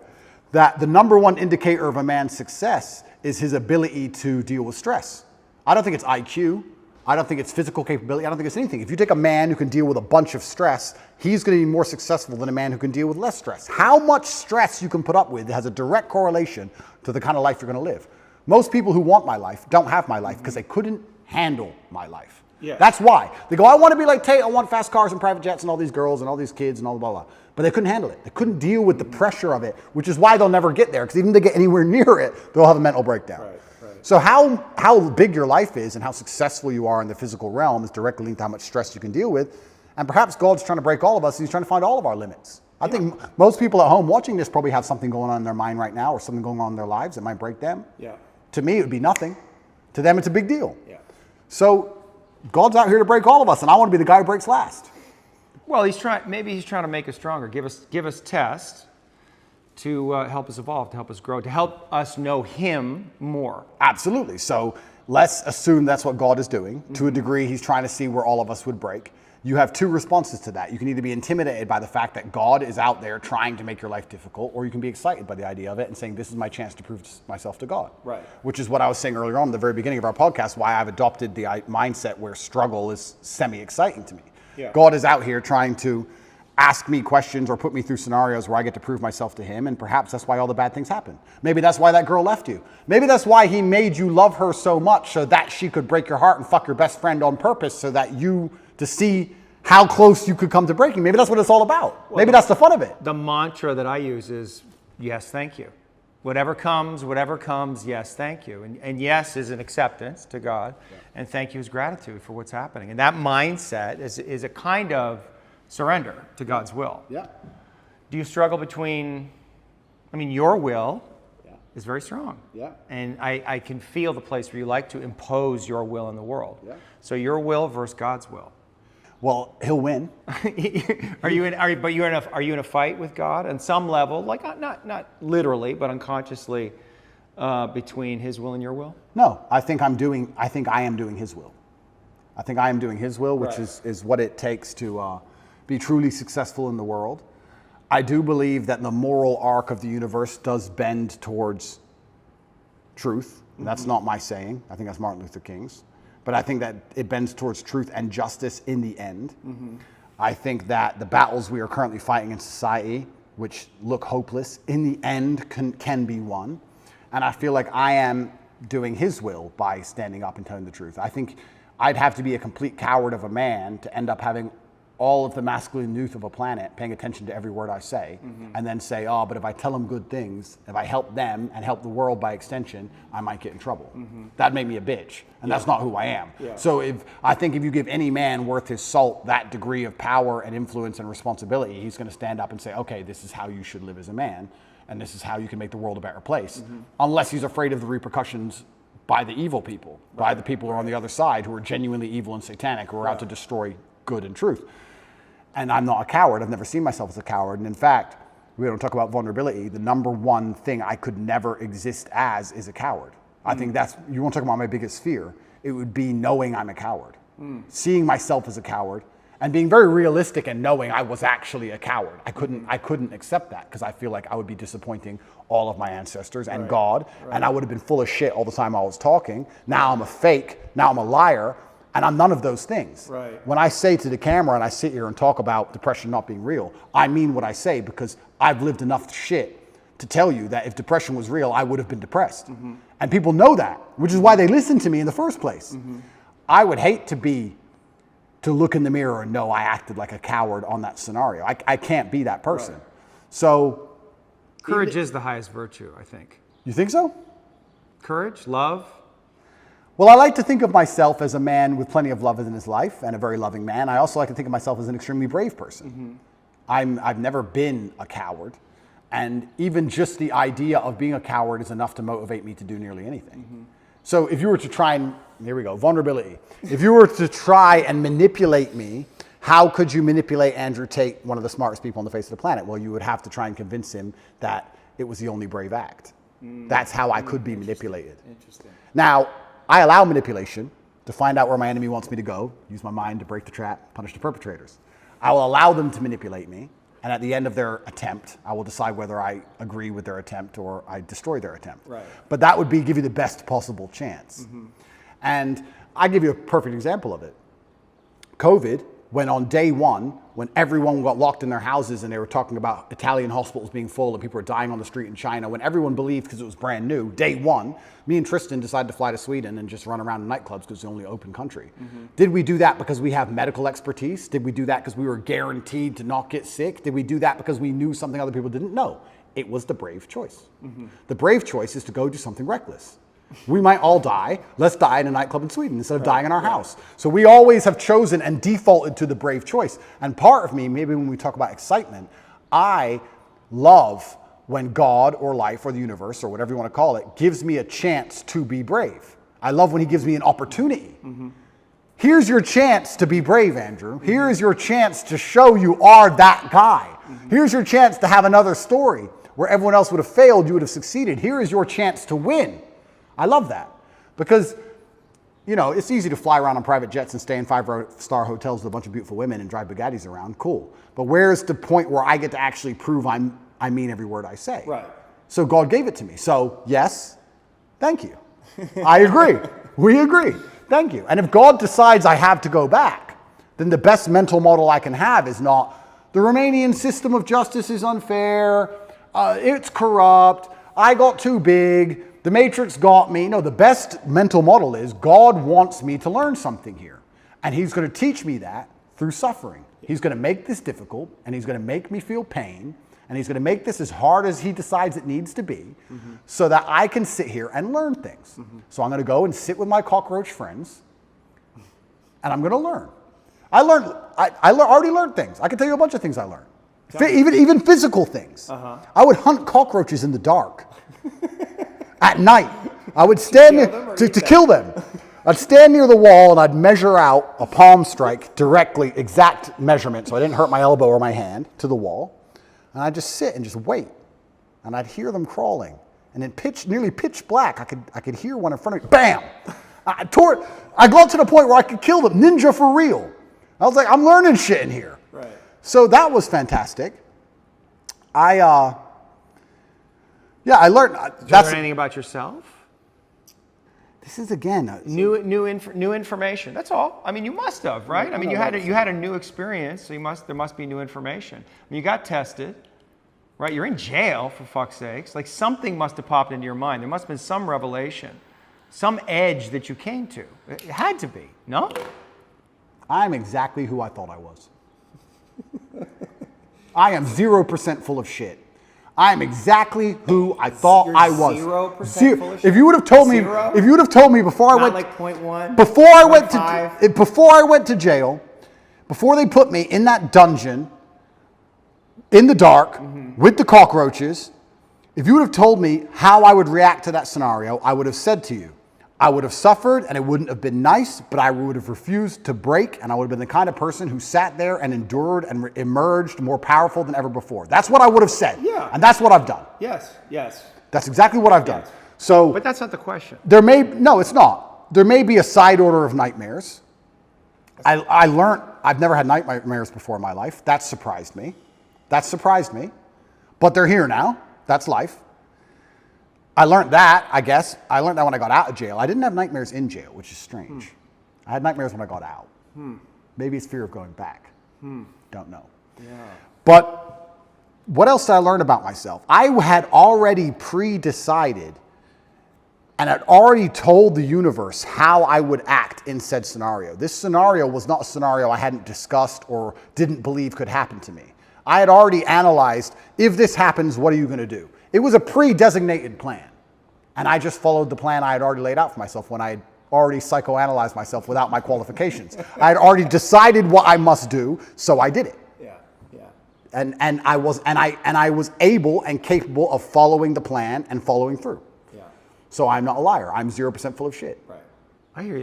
that the number one indicator of a man's success is his ability to deal with stress. I don't think it's IQ. I don't think it's physical capability. I don't think it's anything. If you take a man who can deal with a bunch of stress, he's going to be more successful than a man who can deal with less stress. How much stress you can put up with has a direct correlation to the kind of life you're going to live. Most people who want my life don't have my life because they couldn't handle my life. Yeah. That's why. They go, I want to be like Tate, I want fast cars and private jets and all these girls and all these kids and all blah, blah, blah. But they couldn't handle it. They couldn't deal with the pressure of it, which is why they'll never get there. Because even if they get anywhere near it, they'll have a mental breakdown. Right. So how big your life is and how successful you are in the physical realm is directly linked to how much stress you can deal with. And perhaps God's trying to break all of us. He's trying to find all of our limits. I think most people at home watching this probably have something going on in their mind right now or something going on in their lives that might break them. Yeah. To me, it would be nothing. To them, it's a big deal. Yeah. So God's out here to break all of us, and I want to be the guy who breaks last. Well, maybe he's trying to make us stronger, give us tests to help us evolve, to help us grow, to help us know him more. Absolutely. So let's assume that's what God is doing. Mm-hmm. To a degree, he's trying to see where all of us would break. You have two responses to that. You can either be intimidated by the fact that God is out there trying to make your life difficult, or you can be excited by the idea of it and saying, this is my chance to prove myself to God. Right. Which is what I was saying earlier on in the very beginning of our podcast, why I've adopted the mindset where struggle is semi-exciting to me. Yeah. God is out here trying to ask me questions or put me through scenarios where I get to prove myself to him, and perhaps that's why all the bad things happen. Maybe that's why that girl left you. Maybe that's why he made you love her so much, so that she could break your heart and fuck your best friend on purpose, so that you, to see how close you could come to breaking. Maybe that's what it's all about. Maybe that's the fun of it. The mantra that I use is, yes, thank you. Whatever comes, yes, thank you. And yes is an acceptance to God, and thank you is gratitude for what's happening. And that mindset is a kind of surrender to God's will. Yeah. Do you struggle between, your will is very strong. Yeah. And I can feel the place where you like to impose your will in the world. Yeah. So your will versus God's will. Well, he'll win. Are you in a fight with God on some level, like not literally, but unconsciously, between his will and your will? No, I think I am doing his will. I think I am doing his will, which is what it takes to be truly successful in the world. I do believe that the moral arc of the universe does bend towards truth. Mm-hmm. That's not my saying. I think that's Martin Luther King's. But I think that it bends towards truth and justice in the end. Mm-hmm. I think that the battles we are currently fighting in society, which look hopeless, in the end can be won. And I feel like I am doing his will by standing up and telling the truth. I think I'd have to be a complete coward of a man to end up having all of the masculine youth of a planet paying attention to every word I say, and then say, oh, but if I tell them good things, if I help them and help the world by extension, I might get in trouble. That'd make me a bitch, and that's not who I am. Yeah. So I think if you give any man worth his salt that degree of power and influence and responsibility, he's gonna stand up and say, okay, this is how you should live as a man, and this is how you can make the world a better place. Unless he's afraid of the repercussions by the evil people, by the people who are on the other side who are genuinely evil and satanic, who are out to destroy good and truth. And I'm not a coward. I've never seen myself as a coward. And in fact, we don't talk about vulnerability. The number one thing I could never exist as is a coward. I think that's, you want to talk about my biggest fear, it would be knowing I'm a coward. Seeing myself as a coward and being very realistic and knowing I was actually a coward. I couldn't accept that because I feel like I would be disappointing all of my ancestors and God, and I would have been full of shit all the time I was talking. Now I'm a fake, now I'm a liar, and I'm none of those things. Right. When I say to the camera and I sit here and talk about depression not being real, I mean what I say because I've lived enough shit to tell you that if depression was real, I would have been depressed. And people know that, which is why they listen to me in the first place. I would hate to look in the mirror and know I acted like a coward on that scenario. I can't be that person. Right. So courage is the highest virtue, I think. You think so? Courage, love. Well, I like to think of myself as a man with plenty of love in his life and a very loving man. I also like to think of myself as an extremely brave person. I've never been a coward. And even just the idea of being a coward is enough to motivate me to do nearly anything. So if you were to try and, here we go, vulnerability. If you were to try and manipulate me, how could you manipulate Andrew Tate, one of the smartest people on the face of the planet? Well, you would have to try and convince him that it was the only brave act. That's how I could be manipulated. Interesting. Now, I allow manipulation to find out where my enemy wants me to go, use my mind to break the trap, punish the perpetrators. I will allow them to manipulate me, and at the end of their attempt, I will decide whether I agree with their attempt or I destroy their attempt. Right. But that would be give you the best possible chance. And I give you a perfect example of it. COVID, when on day one, when everyone got locked in their houses and they were talking about Italian hospitals being full and people were dying on the street in China, when everyone believed because it was brand new, day one, me and Tristan decided to fly to Sweden and just run around in nightclubs because it's the only open country. Did we do that because we have medical expertise? Did we do that because we were guaranteed to not get sick? Did we do that because we knew something other people didn't? No, it was the brave choice. The brave choice is to go do something reckless. We might all die. Let's die in a nightclub in Sweden instead of dying in our house. So we always have chosen and defaulted to the brave choice. And part of me, maybe when we talk about excitement, I love when God or life or the universe or whatever you want to call it gives me a chance to be brave. I love when he gives me an opportunity. Here's your chance to be brave, Andrew. Here is your chance to show you are that guy. Here's your chance to have another story where everyone else would have failed, you would have succeeded. Here is your chance to win. I love that because, you know, it's easy to fly around on private jets and stay in 5-star hotels with a bunch of beautiful women and drive Bugattis around. Cool. But where's the point where I get to actually prove I mean every word I say? Right. So God gave it to me. So yes, thank you. I agree. We agree. Thank you. And if God decides I have to go back, then the best mental model I can have is not The Romanian system of justice is unfair. It's corrupt. I got too big. The Matrix got me. No, the best mental model is God wants me to learn something here. And he's going to teach me that through suffering. He's going to make this difficult, and he's going to make me feel pain, and he's going to make this as hard as he decides it needs to be, so that I can sit here and learn things. So I'm going to go and sit with my cockroach friends, and I'm going to learn. I already learned things. I can tell you a bunch of things I learned. Even physical things. I would hunt cockroaches in the dark. At night. I would stand near to kill them. I'd stand near the wall and I'd measure out a palm strike directly, exact measurement, so I didn't hurt my elbow or my hand, to the wall. And I'd just sit and just wait. And I'd hear them crawling. And in nearly pitch black, I could hear one in front of me. Bam! I got to the point where I could kill them. Ninja for real. I was like, I'm learning shit in here. Right. So that was fantastic. I learned. Did you learn anything about yourself? This is again New information. That's all. I mean, you must have, right? I mean, you had a new experience, so there must be new information. I mean, you got tested, right? You're in jail, for fuck's sakes. Like, something must have popped into your mind. There must have been some revelation, some edge that you came to. It had to be, no? I'm exactly who I thought I was. I am 0% full of shit. I am exactly who I thought I was. 0% full of shit? If you would have told me, Zero? if you would have told me before I Not went, like 0.1, before I went 0.5? to, before I went to jail, before they put me in that dungeon, in the dark, with the cockroaches, if you would have told me how I would react to that scenario, I would have said to you, I would have suffered and it wouldn't have been nice, but I would have refused to break, and I would have been the kind of person who sat there and endured and emerged more powerful than ever before. That's what I would have said. Yeah. And that's what I've done. Yes, yes. That's exactly what I've done. Yes. So But that's not the question. no, it's not. There may be a side order of nightmares. I learned, I've never had nightmares before in my life. That surprised me. But they're here now. That's life. I learned that, I guess. I learned that when I got out of jail. I didn't have nightmares in jail, which is strange. I had nightmares when I got out. Maybe it's fear of going back. Don't know. Yeah. But what else did I learn about myself? I had already pre-decided and had already told the universe how I would act in said scenario. This scenario was not a scenario I hadn't discussed or didn't believe could happen to me. I had already analyzed, if this happens, what are you going to do? It was a pre-designated plan. And I just followed the plan I had already laid out for myself when I had already psychoanalyzed myself without my qualifications. I had already decided what I must do, so I did it. Yeah, yeah. And I was able and capable of following the plan and following through. Yeah. So I'm not a liar. I'm 0% full of shit. Right. I hear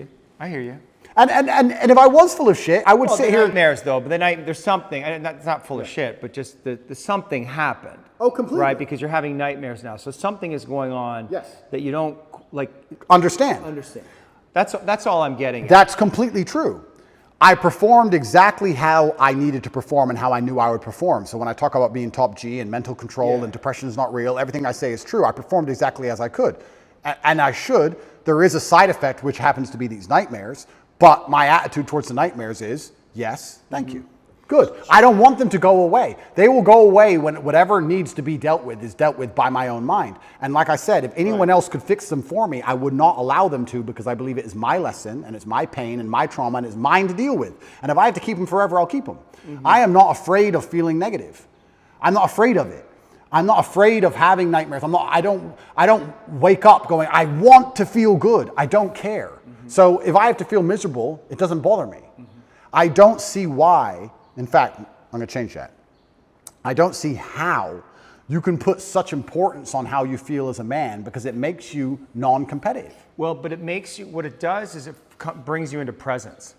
you. And if I was full of shit, I would sit here. Nightmares, though, but there's something. It's not full of shit, but just the something happened. Oh, completely. Right, because you're having nightmares now, so something is going on. Yes. That you don't like. Understand. That's all I'm getting at. That's completely true. I performed exactly how I needed to perform and how I knew I would perform. So when I talk about being top G and mental control and depression is not real, everything I say is true. I performed exactly as I could. And I should. There is a side effect, which happens to be these nightmares. But my attitude towards the nightmares is, yes, thank you. Good. I don't want them to go away. They will go away when whatever needs to be dealt with is dealt with by my own mind. And like I said, if anyone else could fix them for me, I would not allow them to, because I believe it is my lesson and it's my pain and my trauma and it's mine to deal with. And if I have to keep them forever, I'll keep them. I am not afraid of feeling negative. I'm not afraid of it. I'm not afraid of having nightmares. I don't wake up going, I want to feel good. I don't care. So if I have to feel miserable, it doesn't bother me. I don't see why. In fact, I'm going to change that. I don't see how you can put such importance on how you feel as a man, because it makes you non-competitive. Well, but it makes you, what it does is it brings you into presence.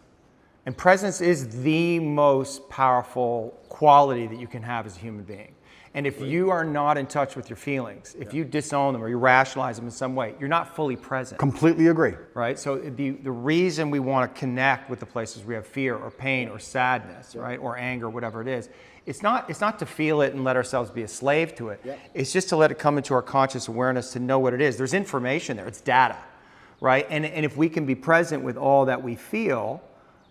And presence is the most powerful quality that you can have as a human being. And if you are not in touch with your feelings, if you disown them or you rationalize them in some way, you're not fully present. Completely agree. Right? So the reason we want to connect with the places we have fear or pain or sadness, right, or anger, whatever it is, it's not to feel it and let ourselves be a slave to it. It's just to let it come into our conscious awareness, to know what it is. There's information there. It's data, right? And if we can be present with all that we feel,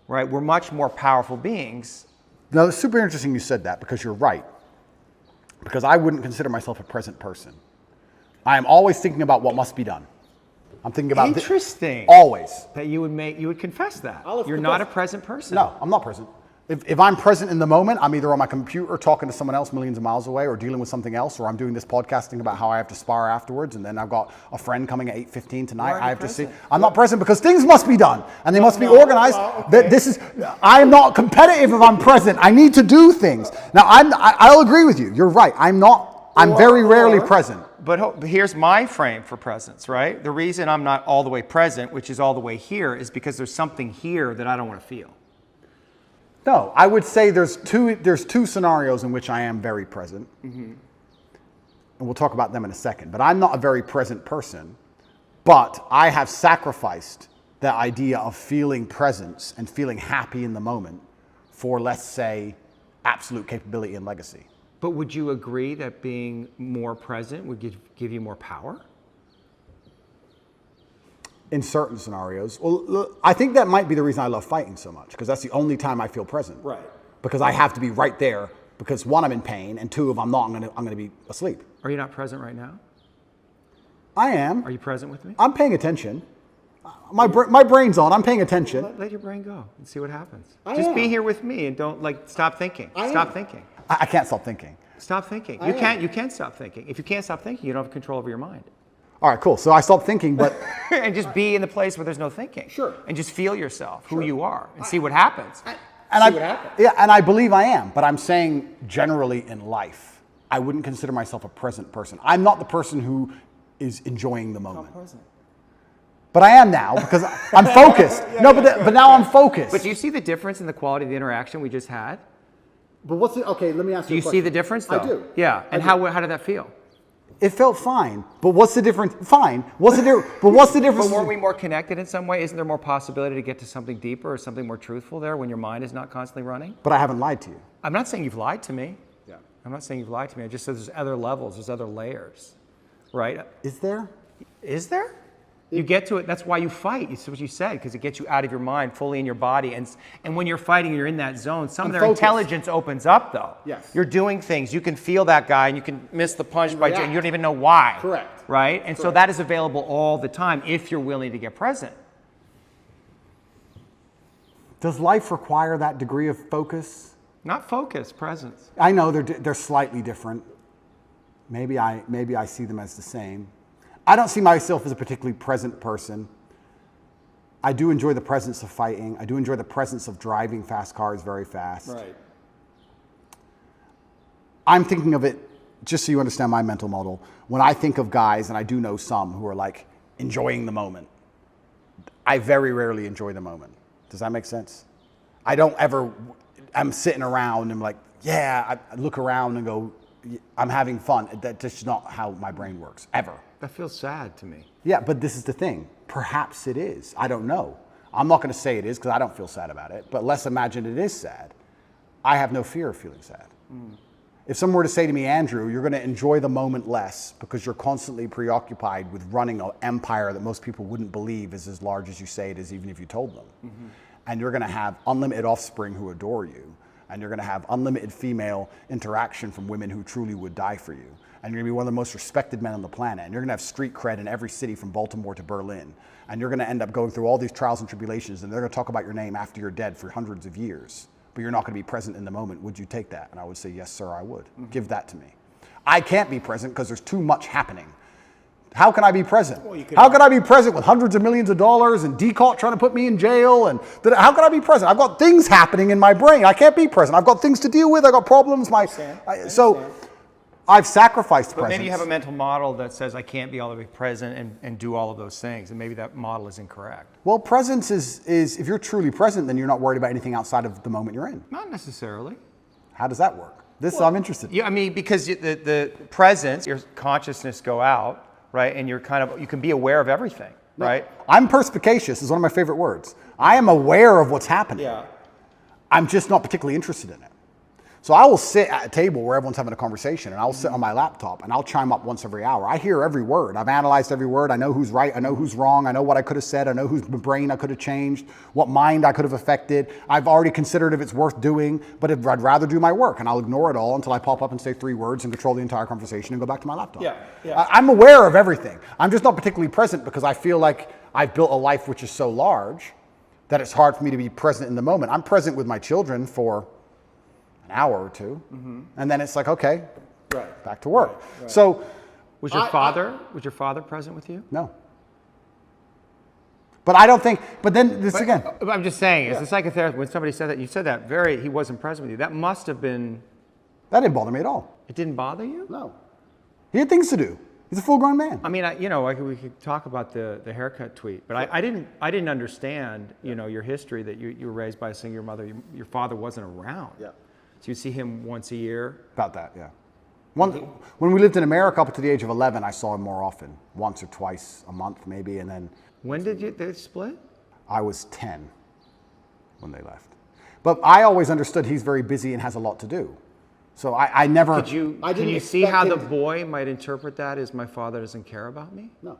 right, we're much more powerful beings Now, it's super interesting you said that because you're right. Because I wouldn't consider myself a present person. I am always thinking about what must be done. I'm thinking about Interesting. Always. That you would confess that. I'll You're confess. not a present person. No, I'm not present. If I'm present in the moment, I'm either on my computer talking to someone else millions of miles away or dealing with something else, or I'm doing this podcasting about how I have to spar afterwards, and then I've got a friend coming at 8:15 tonight. Why are I you have to see. present? I'm not present because things must be done, and they must be no, organized. well, okay. I am not competitive if I'm present. I need to do things. Now, I'll agree with you. You're right. I'm very rarely present. But here's my frame for presence, right? The reason I'm not all the way present, which is all the way here, is because there's something here that I don't want to feel. No, I would say there's two scenarios in which I am very present. And we'll talk about them in a second. But I'm not a very present person. But I have sacrificed the idea of feeling presence and feeling happy in the moment for, let's say, absolute capability and legacy. But would you agree that being more present would give you more power? In certain scenarios. Well, look, I think that might be the reason I love fighting so much, because that's the only time I feel present. Right. Because I have to be right there, because one, I'm in pain, and two, if I'm not, I'm gonna be asleep. Are you not present right now? I am. Are you present with me? I'm paying attention. My brain's on. I'm paying attention. Let your brain go and see what happens. I Just am. be here with me and don't stop thinking. I Stop am. thinking. I can't stop thinking. Stop thinking. I You am. can't stop thinking. If you can't stop thinking, you don't have control over your mind. All right, cool. So I stopped thinking, but And just be in the place where there's no thinking. Sure. And just feel yourself, who Sure. you are, and see what happens. See what happens. Yeah, and I believe I am. But I'm saying generally in life, I wouldn't consider myself a present person. I'm not the person who is enjoying the moment. Present. But I am now because I'm focused. But now I'm focused. But do you see the difference in the quality of the interaction we just had? But what's the, okay, let me ask Do you you a see question. the difference, though? I do. Yeah. And how did that feel? It felt fine. But what's the difference? Fine. What's the difference? But what's the difference? But weren't we more connected in some way? Isn't there more possibility to get to something deeper or something more truthful there when your mind is not constantly running? But I haven't lied to you. I'm not saying you've lied to me. Yeah. I'm not saying you've lied to me. I just said there's other levels, there's other layers, right? Is there? Is there? You get to it. That's why you fight. It's what you said, because it gets you out of your mind, fully in your body. And when you're fighting, you're in that zone. Some of their focused. intelligence opens up, though. Yes. You're doing things. You can feel that guy, and you can miss the punch And by react. and you don't even know why. Correct. Right. And so that is available all the time if you're willing to get present. Does life require that degree of focus? Not focus, presence. I know they're slightly different. Maybe I see them as the same. I don't see myself as a particularly present person. I do enjoy the presence of fighting. I do enjoy the presence of driving fast cars very fast. Right. I'm thinking of it, just so you understand my mental model, when I think of guys, and I do know some who are like enjoying the moment, I very rarely enjoy the moment. Does that make sense? I don't ever, I'm sitting around and like, yeah, I look around and go, I'm having fun. That's just not how my brain works, ever. That feels sad to me. Yeah, but this is the thing. Perhaps it is. I don't know. I'm not going to say it is because I don't feel sad about it. But let's imagine it is sad. I have no fear of feeling sad. If someone were to say to me, Andrew, you're going to enjoy the moment less because you're constantly preoccupied with running an empire that most people wouldn't believe is as large as you say it is, even if you told them. And you're going to have unlimited offspring who adore you. And you're going to have unlimited female interaction from women who truly would die for you. And you're going to be one of the most respected men on the planet. And you're going to have street cred in every city from Baltimore to Berlin. And you're going to end up going through all these trials and tribulations. And they're going to talk about your name after you're dead for hundreds of years. But you're not going to be present in the moment. Would you take that? And I would say, yes, sir, I would. Give that to me. I can't be present because there's too much happening. How can I be present? How can I be present with hundreds of millions of dollars and DCOT trying to put me in jail? And how can I be present? I've got things happening in my brain. I can't be present. I've got things to deal with. I've got problems. So I've sacrificed But presence. maybe you have a mental model that says I can't be all the way present and do all of those things. And maybe that model is incorrect. Well, presence is if you're truly present, then you're not worried about anything outside of the moment you're in. Not necessarily. How does that work? I'm interested. Yeah, I mean, because the presence, your consciousness go out, right? And you can be aware of everything, right? I'm perspicacious is one of my favorite words. I am aware of what's happening. Yeah. I'm just not particularly interested in it. So I will sit at a table where everyone's having a conversation, and I'll sit on my laptop, and I'll chime up once every hour. I hear every word. I've analyzed every word. I know who's right. I know who's wrong. I know what I could have said. I know whose brain I could have changed, what mind I could have affected. I've already considered if it's worth doing, but I'd rather do my work, and I'll ignore it all until I pop up and say 3 words and control the entire conversation and go back to my laptop. Yeah. I'm aware of everything. I'm just not particularly present because I feel like I've built a life which is so large that it's hard for me to be present in the moment. I'm present with my children for an hour or 2, and then it's like, okay, back to work. Right. So, Was your father present with you? no. But I don't think. But then this again. I'm just saying, as a psychotherapist, when somebody said that, you said that he wasn't present with you. That must have been. That didn't bother me at all. It didn't bother you? No. He had things to do. He's a full-grown man. I mean, we could talk about the haircut tweet, but I didn't understand, your history that you were raised by a single mother. Your father wasn't around. Yeah. So you see him once a year? About that, yeah. When we lived in America up to the age of 11, I saw him more often, once or twice a month maybe, and then When did they split? I was 10 when they left. But I always understood he's very busy and has a lot to do. So I never... Can you see how the boy might interpret that as my father doesn't care about me? No.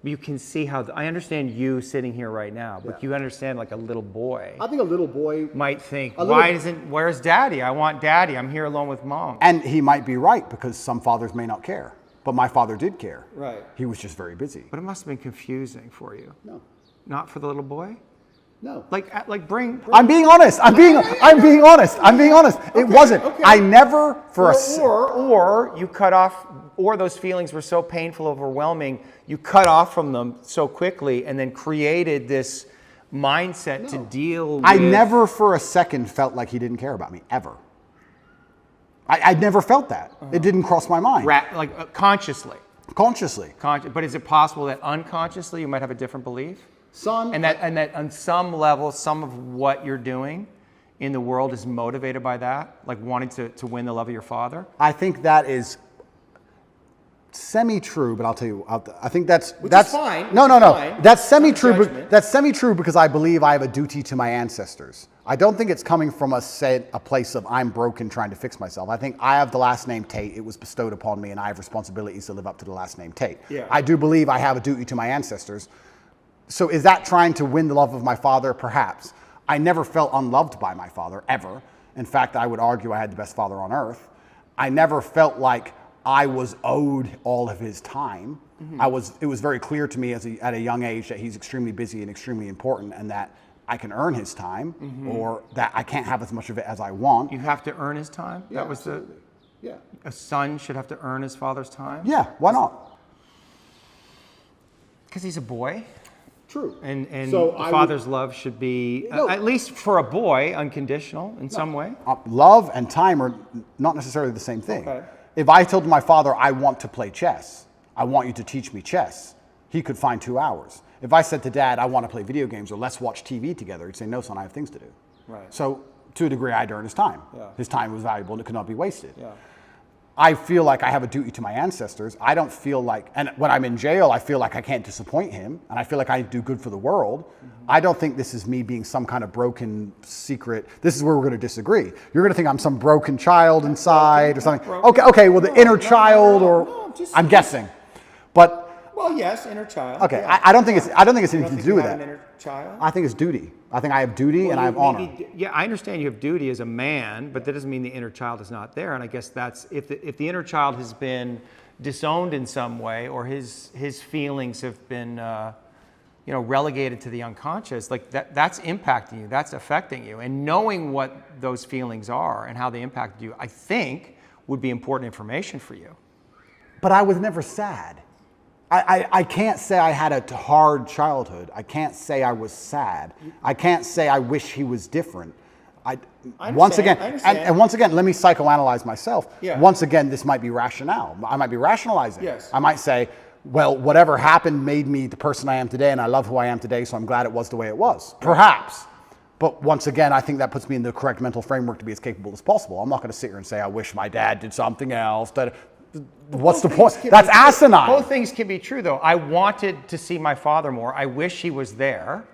You can see how, I understand you sitting here right now, but you understand like a little boy I think a little boy... might think, where's daddy? I want daddy. I'm here alone with mom. And he might be right, because some fathers may not care. But my father did care. Right. He was just very busy. But it must have been confusing for you. No. Not for the little boy? No. Like bring I'm being honest. I'm being honest. It wasn't. Okay. I never or you cut off, or those feelings were so painful, overwhelming, you cut off from them so quickly and then created this mindset to deal with. I never for a second felt like he didn't care about me, ever. I never felt that. It didn't cross my mind. Consciously. Consciously. But is it possible that unconsciously you might have a different belief? Son. And that on some level, some of what you're doing in the world is motivated by that, like wanting to win the love of your father? I think that is semi-true, but I'll tell you, I think that's fine. No. Fine. That's semi-true. Judgment. That's semi-true because I believe I have a duty to my ancestors. I don't think it's coming from a place of I'm broken trying to fix myself. I think I have the last name Tate. It was bestowed upon me, and I have responsibilities to live up to the last name Tate. Yeah. I do believe I have a duty to my ancestors. So is that trying to win the love of my father? Perhaps. I never felt unloved by my father, ever. In fact, I would argue I had the best father on earth. I never felt like I was owed all of his time. It was very clear to me at a young age that he's extremely busy and extremely important, and that I can earn his time, or that I can't have as much of it as I want. You have to earn his time? Yeah, That was absolutely. Yeah. A son should have to earn his father's time? Yeah, why not? Because he's a boy. True. And the father's love should be, at least for a boy, unconditional in some way. Love and time are not necessarily the same thing. Okay. If I told my father, I want to play chess, I want you to teach me chess, he could find 2 hours. If I said to Dad, I want to play video games, or let's watch TV together, he'd say, no, son, I have things to do. Right. So to a degree, I'd earn his time. Yeah. His time was valuable and it could not be wasted. Yeah. I feel like I have a duty to my ancestors. I don't feel like, and when I'm in jail, I feel like I can't disappoint him, and I feel like I do good for the world. I don't think this is me being some kind of broken secret. This is where we're going to disagree. You're going to think I'm some broken child inside or something. Okay, well, the inner child, or I'm guessing. But Well, yes, inner child. okay, Yeah. I don't think it's anything You don't to think do you with have that. an inner child? I think it's duty. I think I have duty and I have honor. Yeah, I understand you have duty as a man, but that doesn't mean the inner child is not there. And I guess that's, if the inner child has been disowned in some way, or his feelings have been relegated to the unconscious, like that's impacting you, that's affecting you. And knowing what those feelings are and how they impacted you, I think would be important information for you. But I was never sad. I can't say I had a hard childhood. I can't say I was sad. I can't say I wish he was different. Once again, and once again, let me psychoanalyze myself. Yeah. Once again, this might be rationale. I might be rationalizing. Yes. I might say, well, whatever happened made me the person I am today, and I love who I am today, so I'm glad it was the way it was. Perhaps. But once again, I think that puts me in the correct mental framework to be as capable as possible. I'm not going to sit here and say, I wish my dad did something else. What's the point? That's asinine. Both things can be true, though. I wanted to see my father more. I wish he was there,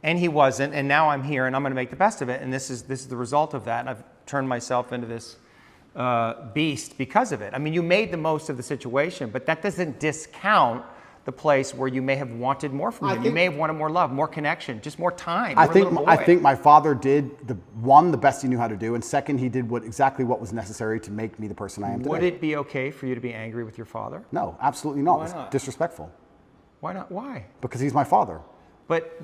and he wasn't. And now I'm here, and I'm going to make the best of it. And this is the result of that. And turn myself into this beast because of it. I mean, you made the most of the situation, but that doesn't discount the place where you may have wanted more from him. You may have wanted more love, more connection, just more time. I think my father did the best he knew how to do, and second, he did exactly what was necessary to make me the person I am today. Would it be okay for you to be angry with your father? No, absolutely not. Why It's not? disrespectful. Why not? Why? Because he's my father. But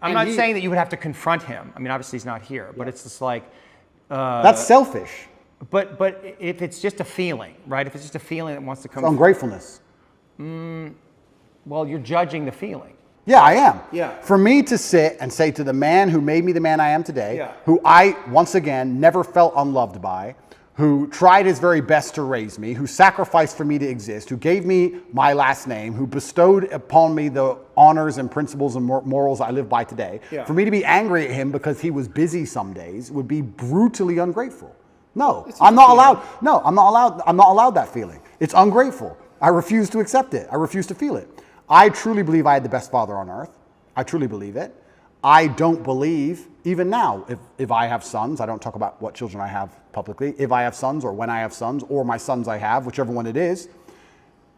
I'm not saying that you would have to confront him. I mean, obviously he's not here, but it's just like. That's selfish. But if it's just a feeling, right? If it's just a feeling that wants to come. It's ungratefulness. Well, you're judging the feeling. Yeah, I am. Yeah. For me to sit and say to the man who made me the man I am today, Yeah. who I, once again, never felt unloved by, who tried his very best to raise me, who sacrificed for me to exist, who gave me my last name, who bestowed upon me the honors and principles and morals I live by today, Yeah. for me to be angry at him because he was busy some days would be brutally ungrateful. No, It's I'm not a feeling. allowed. No, I'm not allowed that feeling. It's ungrateful. I refuse to accept it. I refuse to feel it. I truly believe I had the best father on earth. I truly believe it. I don't believe, even now, if I have sons, I don't talk about what children I have publicly, if I have sons or when I have sons or my sons I have, whichever one it is,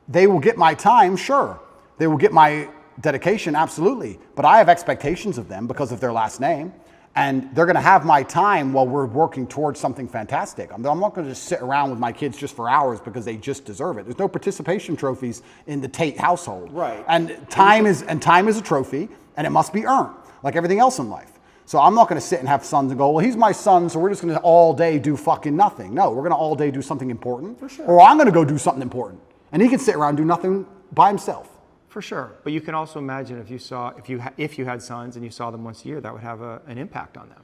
they will get my time, sure. They will get my dedication, absolutely. But I have expectations of them because of their last name. And they're going to have my time while we're working towards something fantastic. I'm not going to just sit around with my kids just for hours because they just deserve it. There's no participation trophies in the Tate household. Right. And time is a trophy, and it must be earned, like everything else in life. So I'm not going to sit and have sons and go, well, he's my son, so we're just going to all day do fucking nothing. No, we're going to all day do something important. For sure. Or I'm going to go do something important. And he can sit around and do nothing by himself. For sure, but you can also imagine if you had sons and you saw them once a year, that would have an impact on them.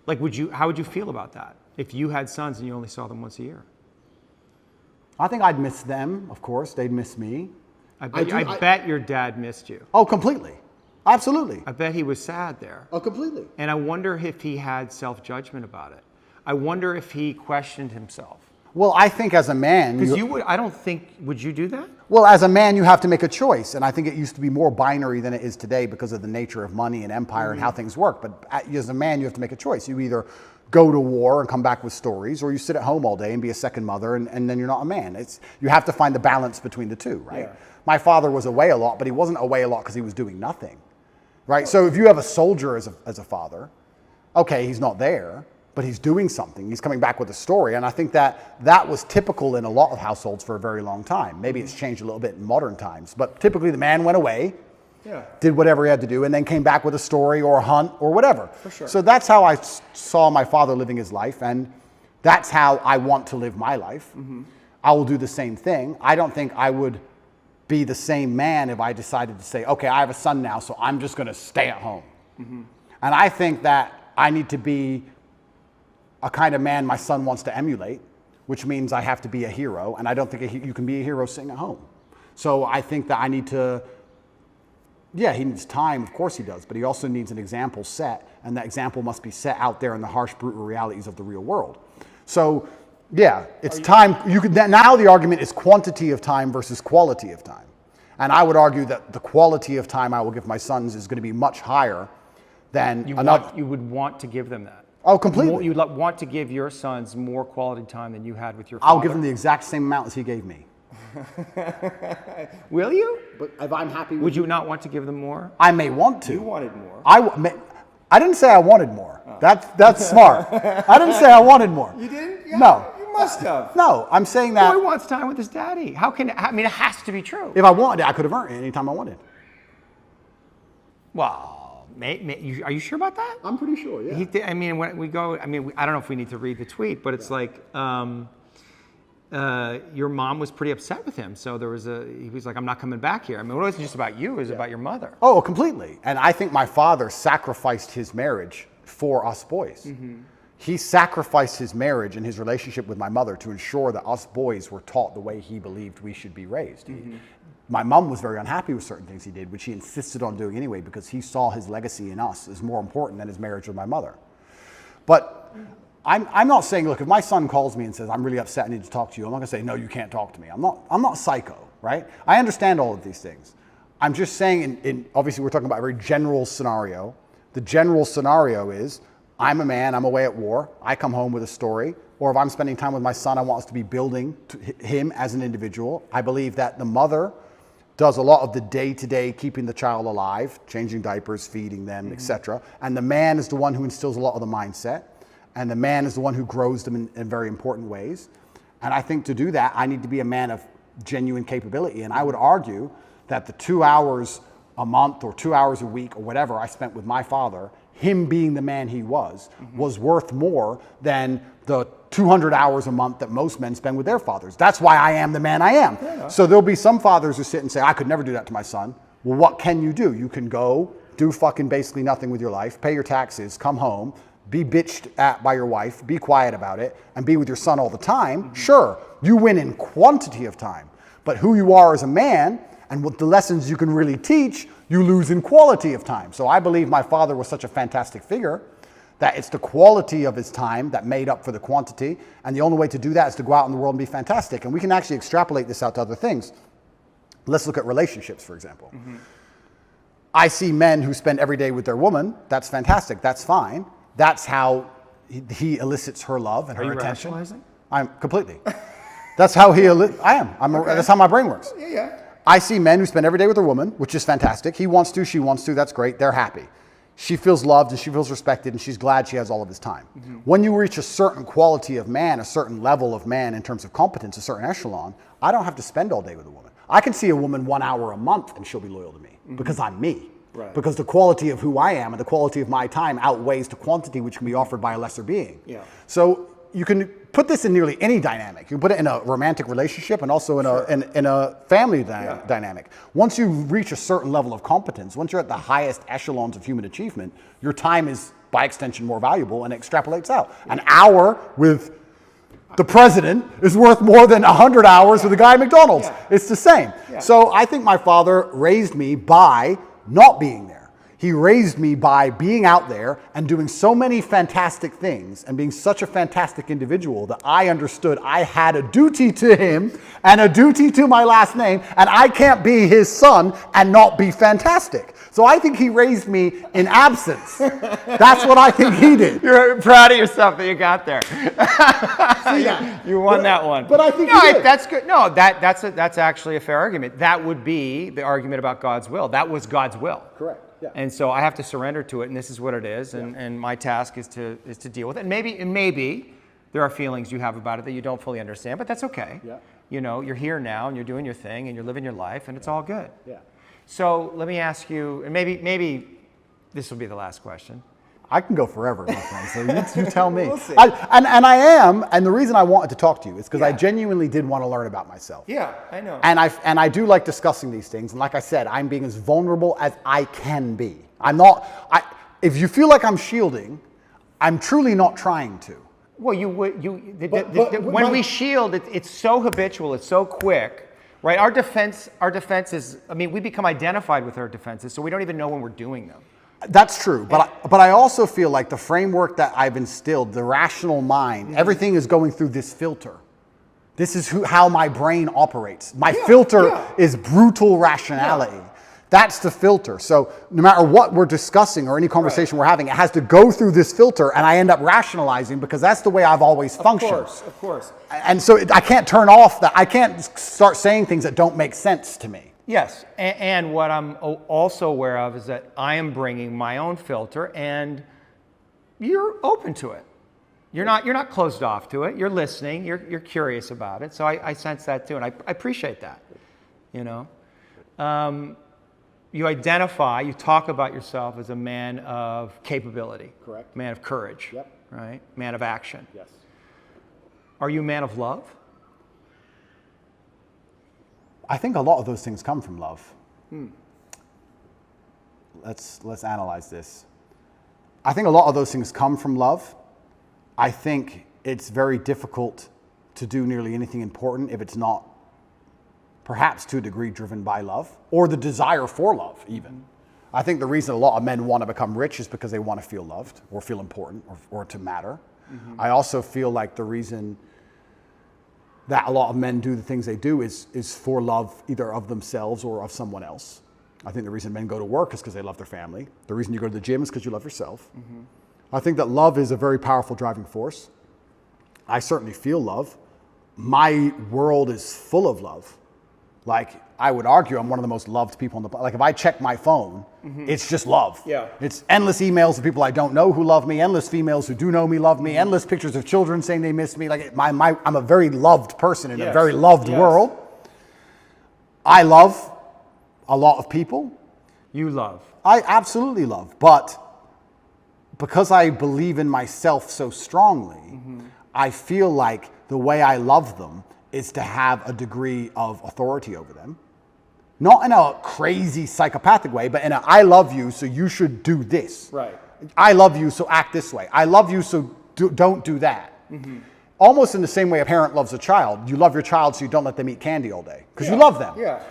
Like, how would you feel about that if you had sons and you only saw them once a year? I think I'd miss them, of course. They'd miss me. I bet your dad missed you. Oh, completely. Absolutely. I bet he was sad there. Oh, completely. And I wonder if he had self-judgment about it. I wonder if he questioned himself. Well, I think as a man... Because would you do that? Well, as a man, you have to make a choice. And I think it used to be more binary than it is today because of the nature of money and empire and how things work. But as a man, you have to make a choice. You either go to war and come back with stories, or you sit at home all day and be a second mother, and then you're not a man. You have to find the balance between the two, right? Yeah. My father was away a lot, but he wasn't away a lot because he was doing nothing, right? So if you have a soldier as a father, okay, he's not there, but he's doing something. He's coming back with a story. And I think that was typical in a lot of households for a very long time. Maybe it's changed a little bit in modern times, but typically the man went away, did whatever he had to do, and then came back with a story or a hunt or whatever. For sure. So that's how I saw my father living his life, and that's how I want to live my life. I will do the same thing. I don't think I would be the same man if I decided to say, okay, I have a son now, so I'm just going to stay at home. And I think that I need to be a kind of man my son wants to emulate, which means I have to be a hero, and I don't think you can be a hero sitting at home. So I think that I need to, he needs time, of course he does, but he also needs an example set, and that example must be set out there in the harsh, brutal realities of the real world. So, it's time. Now the argument is quantity of time versus quality of time. And I would argue that the quality of time I will give my sons is going to be much higher than You would want to give them that. Oh, completely. You'd want to give your sons more quality time than you had with your father. I'll give them the exact same amount as he gave me. Will you? But if I'm happy with Would you not want to give them more? I may want to. You wanted more. I didn't say I wanted more. Oh. That's smart. I didn't say I wanted more. You didn't? Yeah, No. You must have. No, I'm saying that... Boy wants time with his daddy. It has to be true. If I wanted it, I could have earned it anytime I wanted. Well... are you sure about that? I'm pretty sure, yeah. When we go, I don't know if we need to read the tweet, but it's like, your mom was pretty upset with him. So he was like, I'm not coming back here. It wasn't just about you, it was about your mother. Oh, completely. And I think my father sacrificed his marriage for us boys. He sacrificed his marriage and his relationship with my mother to ensure that us boys were taught the way he believed we should be raised. My mom was very unhappy with certain things he did, which he insisted on doing anyway because he saw his legacy in us as more important than his marriage with my mother. But I'm not saying, look, if my son calls me and says, I'm really upset, I need to talk to you, I'm not going to say, no, you can't talk to me. I'm not psycho, right? I understand all of these things. I'm just saying, obviously we're talking about a very general scenario. The general scenario is, I'm a man, I'm away at war, I come home with a story, or if I'm spending time with my son, I want us to be building him as an individual. I believe that the mother does a lot of the day-to-day keeping the child alive, changing diapers, feeding them, etc. And the man is the one who instills a lot of the mindset, and the man is the one who grows them in very important ways. And I think to do that, I need to be a man of genuine capability. And I would argue that the 2 hours a month or 2 hours a week or whatever I spent with my father, him being the man he was worth more than the 200 hours a month that most men spend with their fathers. That's why I am the man I am. Yeah. So there'll be some fathers who sit and say, I could never do that to my son. Well, what can you do? You can go do fucking basically nothing with your life, pay your taxes, come home, be bitched at by your wife, be quiet about it, and be with your son all the time. Sure, you win in quantity of time, but who you are as a man and what the lessons you can really teach, you lose in quality of time. So I believe my father was such a fantastic figure that it's the quality of his time that made up for the quantity. And the only way to do that is to go out in the world and be fantastic. And we can actually extrapolate this out to other things. Let's look at relationships, for example. I see men who spend every day with their woman. That's fantastic. That's fine. That's how he elicits her love and her attention. Are you rationalizing? I'm completely. That's how that's how my brain works. Yeah. I see men who spend every day with their woman, which is fantastic. He wants to, she wants to, that's great. They're happy. She feels loved and she feels respected and she's glad she has all of his time. When you reach a certain quality of man, a certain level of man in terms of competence, a certain echelon, I don't have to spend all day with a woman. I can see a woman 1 hour a month and she'll be loyal to me because I'm me. Right. Because the quality of who I am and the quality of my time outweighs the quantity which can be offered by a lesser being. Yeah. So you can put this in nearly any dynamic. You can put it in a romantic relationship and also in a family dynamic. Once you reach a certain level of competence, once you're at the highest echelons of human achievement, your time is by extension more valuable and it extrapolates out. An hour with the president is worth more than 100 hours with a guy at McDonald's. Yeah. It's the same. Yeah. So I think my father raised me by not being there. He raised me by being out there and doing so many fantastic things and being such a fantastic individual that I understood I had a duty to him and a duty to my last name, and I can't be his son and not be fantastic. So I think he raised me in absence. That's what I think he did. You're proud of yourself that you got there. You won that one. But I think he did. That's good. No, that's actually a fair argument. That would be the argument about God's will. That was God's will. Correct. Yeah. And so I have to surrender to it, and this is what it is, and my task is to deal with it. And maybe there are feelings you have about it that you don't fully understand, but that's okay. Yeah. You know, you're here now, and you're doing your thing, and you're living your life, and it's all good. Yeah. So let me ask you, and maybe this will be the last question. I can go forever, my friend, so you tell me. We'll see. And the reason I wanted to talk to you is because I genuinely did want to learn about myself. Yeah, I know. And I do like discussing these things. And like I said, I'm being as vulnerable as I can be. If you feel like I'm shielding, I'm truly not trying to. Well, when we shield, it's so habitual, it's so quick, right? Our defense is, we become identified with our defenses, so we don't even know when we're doing them. That's true, but I also feel like the framework that I've instilled, the rational mind, everything is going through this filter. This is how my brain operates. My filter is brutal rationality. Yeah. That's the filter. So no matter what we're discussing or any conversation we're having, it has to go through this filter, and I end up rationalizing because that's the way I've always functioned. Of course. And so I can't turn off that. I can't start saying things that don't make sense to me. Yes, and what I'm also aware of is that I am bringing my own filter, and you're open to it. You're not closed off to it. You're listening. You're curious about it. So I sense that too, and I appreciate that. You know, you identify, you talk about yourself as a man of capability. Correct. Man of courage. Yep. Right. Man of action. Yes. Are you a man of love? I think a lot of those things come from love. Let's analyze this. I think a lot of those things come from love. I think it's very difficult to do nearly anything important if it's not, perhaps to a degree, driven by love or the desire for love even. I think the reason a lot of men want to become rich is because they want to feel loved or feel important or to matter. I also feel like the reason that a lot of men do the things they do is for love either of themselves or of someone else. I think the reason men go to work is because they love their family. The reason you go to the gym is because you love yourself. I think that love is a very powerful driving force. I certainly feel love. My world is full of love. Like, I would argue I'm one of the most loved people on the planet. Like, if I check my phone, it's just love. Yeah. It's endless emails of people I don't know who love me, endless females who do know me love me, endless pictures of children saying they miss me. Like, I'm a very loved person in a very loved world. I love a lot of people. You love. I absolutely love. But because I believe in myself so strongly, I feel like the way I love them is to have a degree of authority over them. Not in a crazy psychopathic way, but in a I love you, so you should do this. Right. I love you, so act this way. I love you, so don't do that. Almost in the same way a parent loves a child. You love your child, so you don't let them eat candy all day, because you love them. Yeah.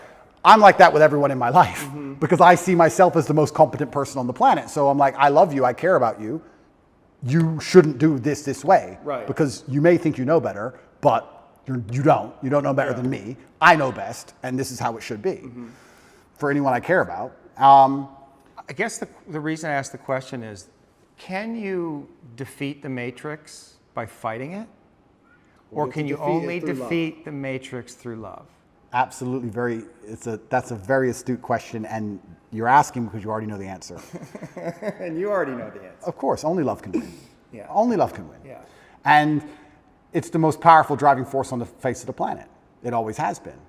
I'm like that with everyone in my life, because I see myself as the most competent person on the planet. So I'm like, I love you, I care about you. You shouldn't do this way. Right. Because you may think you know better, but you don't. You don't know better than me. I know best, and this is how it should be for anyone I care about. I guess the reason I asked the question is, can you defeat the Matrix by fighting it? Or can you only defeat the Matrix through love? Absolutely, that's a very astute question, and you're asking because you already know the answer. And you already know the answer. Of course, only love can win. Yeah. Only love can win. Yeah. And it's the most powerful driving force on the face of the planet. It always has been.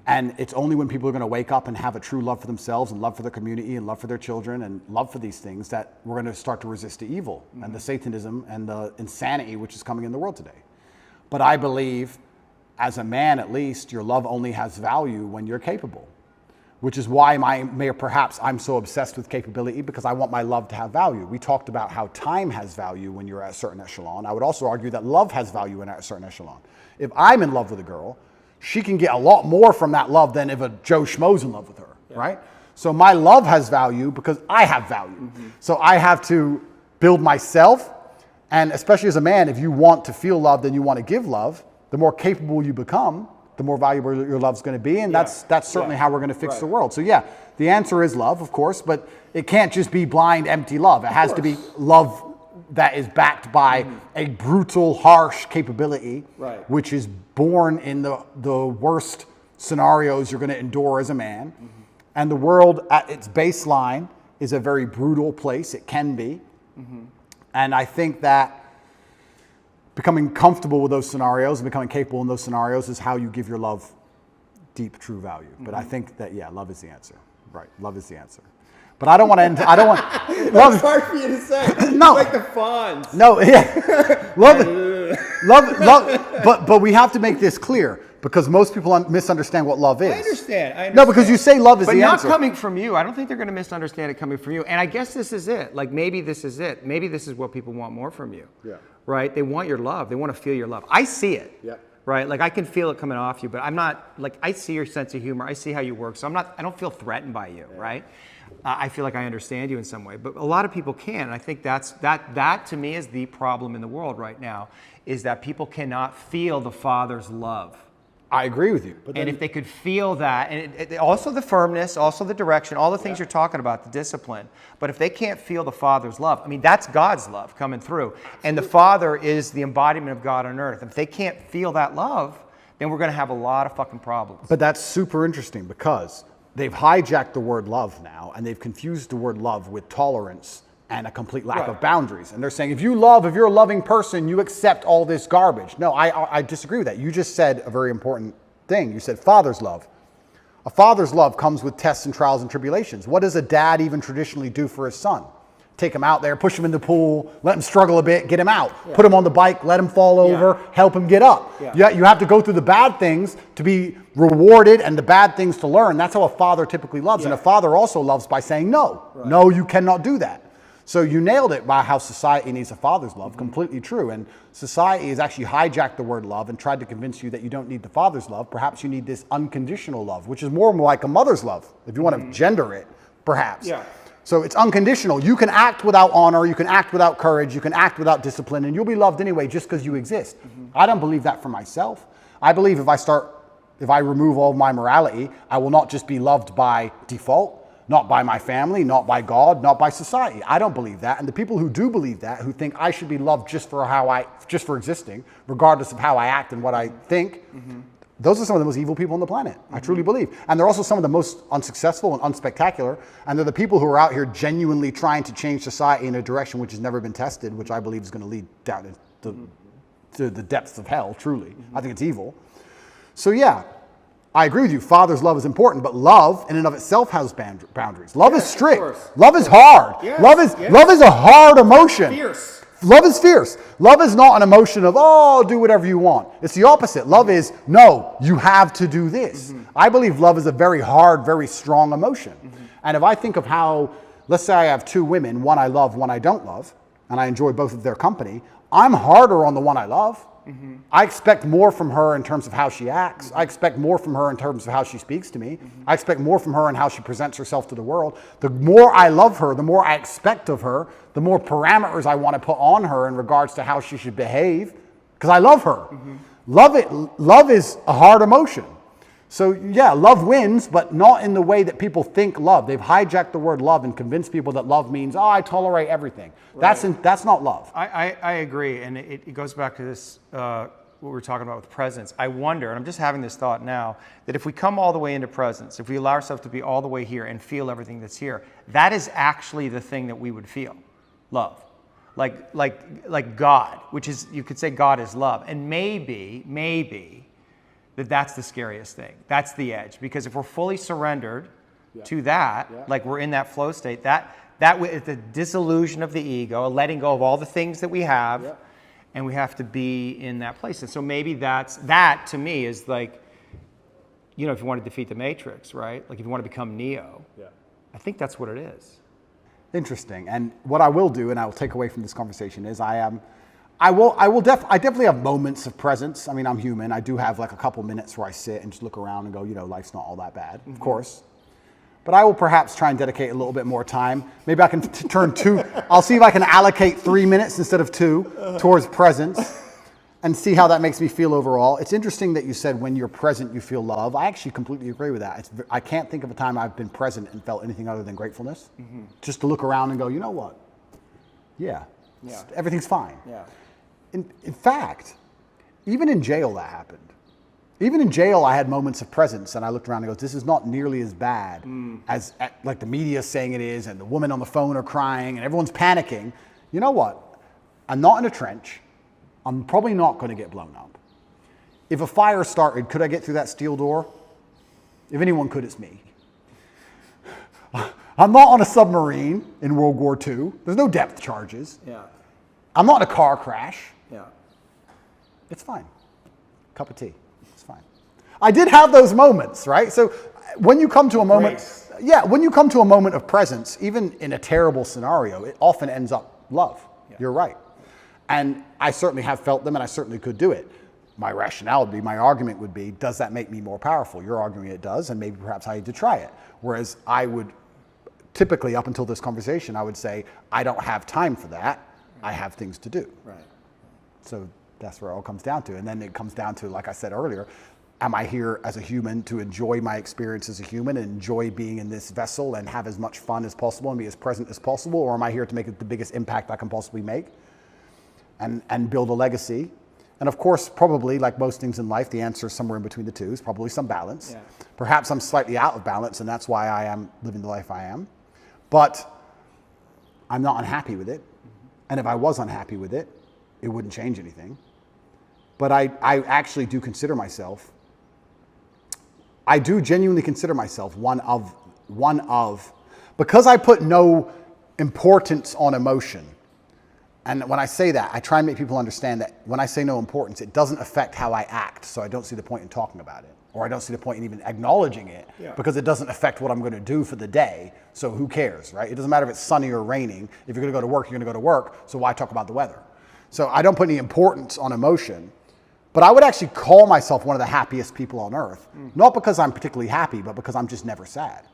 And it's only when people are going to wake up and have a true love for themselves and love for their community and love for their children and love for these things that we're going to start to resist the evil and the Satanism and the insanity which is coming in the world today. But I believe, as a man at least, your love only has value when you're capable. Which is why perhaps I'm so obsessed with capability, because I want my love to have value. We talked about how time has value when you're at a certain echelon. I would also argue that love has value when at a certain echelon. If I'm in love with a girl, she can get a lot more from that love than if a Joe Schmo's in love with her, right? So my love has value because I have value. So I have to build myself, and especially as a man, if you want to feel love, then you want to give love, the more capable you become, the more valuable your love's going to be, and that's certainly how we're going to fix the world. So yeah, the answer is love, of course, but it can't just be blind, empty love. It has to be love that is backed by a brutal, harsh capability, which is born in the worst scenarios you're going to endure as a man. And the world at its baseline is a very brutal place. It can be. And I think that becoming comfortable with those scenarios and becoming capable in those scenarios is how you give your love deep, true value. But I think that, love is the answer. Right, love is the answer. But I don't want to end, I don't want... That's hard for you to say. No. It's like the Fonz. No, but we have to make this clear, because most people misunderstand what love is. I understand. No, because you say love is But the not answer. coming from you. I don't think they're going to misunderstand it coming from you. And I guess this is it. Like, maybe this is it. Maybe this is what people want more from you. Yeah. Right? They want your love. They want to feel your love. I see it. Yeah. Right? Like, I can feel it coming off you, but I'm not, like, I see your sense of humor. I see how you work. So I don't feel threatened by you, right? I feel like I understand you in some way, but a lot of people can. And I think that to me is the problem in the world right now, is that people cannot feel the Father's love. I agree with you. But And if they could feel that, and also the firmness, also the direction, all the things you're talking about, the discipline, but if they can't feel the Father's love, I mean, that's God's love coming through. And the Father is the embodiment of God on earth. If they can't feel that love, then we're going to have a lot of fucking problems. But that's super interesting, because they've hijacked the word love now, and they've confused the word love with tolerance and a complete lack of boundaries. And they're saying, if you're a loving person, you accept all this garbage. No, I disagree with that. You just said a very important thing. You said Father's love. A father's love comes with tests and trials and tribulations. What does a dad even traditionally do for his son? Take him out there, push him in the pool, let him struggle a bit, get him out. Put him on the bike, let him fall over, help him get up. You have to go through the bad things to be rewarded and the bad things to learn. That's how a father typically loves. And a father also loves by saying no. No, you cannot do that. So you nailed it by how society needs a father's love. Completely true. And society has actually hijacked the word love and tried to convince you that you don't need the father's love. Perhaps you need this unconditional love, which is more like a mother's love, if you want to gender it, perhaps. So it's unconditional. You can act without honor, you can act without courage, you can act without discipline, and you'll be loved anyway just because you exist. I don't believe that for myself. I believe if I remove all of my morality, I will not just be loved by default, not by my family, not by God, not by society. I don't believe that. And the people who do believe that, who think I should be loved just for existing, regardless of how I act and what I think, those are some of the most evil people on the planet. I truly believe. And they're also some of the most unsuccessful and unspectacular. And they're the people who are out here genuinely trying to change society in a direction which has never been tested, which I believe is going to lead down to the depths of hell, truly. I think it's evil. So yeah, I agree with you. Father's love is important, but love in and of itself has boundaries. Love is strict. Love is hard. Yes. Love is a hard emotion. Fierce. Love is fierce. Love is not an emotion of, oh, do whatever you want. It's the opposite. Love is, no, you have to do this. I believe love is a very hard, very strong emotion. And if I think of how, let's say I have two women, one I love, one I don't love, and I enjoy both of their company, I'm harder on the one I love. I expect more from her in terms of how she acts. I expect more from her in terms of how she speaks to me. I expect more from her in how she presents herself to the world. The more I love her, the more I expect of her, the more parameters I want to put on her in regards to how she should behave, because I love her. Love is a hard emotion. So yeah, love wins, but not in the way that people think love. They've hijacked the word love and convinced people that love means, oh, I tolerate everything. Right. That's not love. I agree, and it goes back to this, what we were talking about with presence. I wonder, and I'm just having this thought now, that if we come all the way into presence, if we allow ourselves to be all the way here and feel everything that's here, that is actually the thing that we would feel, love. Like God, which is, you could say God is love. And maybe, that's the scariest thing. That's the edge. Because if we're fully surrendered to that, like we're in that flow state, that is the disillusion of the ego, a letting go of all the things that we have, and we have to be in that place. And so maybe that to me is like, you know, if you want to defeat the Matrix, right? Like if you want to become Neo, I think that's what it is. Interesting. And what I will do, and I will take away from this conversation, is I definitely have moments of presence. I mean, I'm human. I do have like a couple minutes where I sit and just look around and go, you know, life's not all that bad, of course. But I will perhaps try and dedicate a little bit more time. Maybe I can turn I'll see if I can allocate 3 minutes instead of 2 towards presence and see how that makes me feel overall. It's interesting that you said when you're present, you feel love. I actually completely agree with that. I can't think of a time I've been present and felt anything other than gratefulness. Just to look around and go, you know what? Yeah. Everything's fine. Yeah. In fact, even in jail that happened. Even in jail, I had moments of presence, and I looked around and go, this is not nearly as bad as like the media is saying it is, and the women on the phone are crying, and everyone's panicking. You know what? I'm not in a trench. I'm probably not going to get blown up. If a fire started, could I get through that steel door? If anyone could, it's me. I'm not on a submarine in World War II. There's no depth charges. I'm not in a car crash. It's fine. Cup of tea. It's fine. I did have those moments, right? So when you come to a moment, when you come to a moment of presence, even in a terrible scenario, it often ends up love. You're right. And I certainly have felt them, and I certainly could do it. My rationale would be, my argument would be, does that make me more powerful? You're arguing it does, and maybe perhaps I need to try it. Whereas I would typically, up until this conversation, I would say, I don't have time for that. I have things to do. So that's where it all comes down to. And then it comes down to, like I said earlier, am I here as a human to enjoy my experience as a human and enjoy being in this vessel and have as much fun as possible and be as present as possible? Or am I here to make the biggest impact I can possibly make and build a legacy? And of course, probably like most things in life, the answer is somewhere in between the two. It's probably some balance. Perhaps I'm slightly out of balance, and that's why I am living the life I am. But I'm not unhappy with it. And if I was unhappy with it, it wouldn't change anything. But I actually do consider myself, I do genuinely consider myself one of, because I put no importance on emotion. And when I say that, I try and make people understand that when I say no importance, it doesn't affect how I act. So I don't see the point in talking about it. Or I don't see the point in even acknowledging it because it doesn't affect what I'm going to do for the day. So who cares, right? It doesn't matter if it's sunny or raining. If you're going to go to work, you're going to go to work. So why talk about the weather? So I don't put any importance on emotion. But I would actually call myself one of the happiest people on earth. Not because I'm particularly happy, but because I'm just never sad.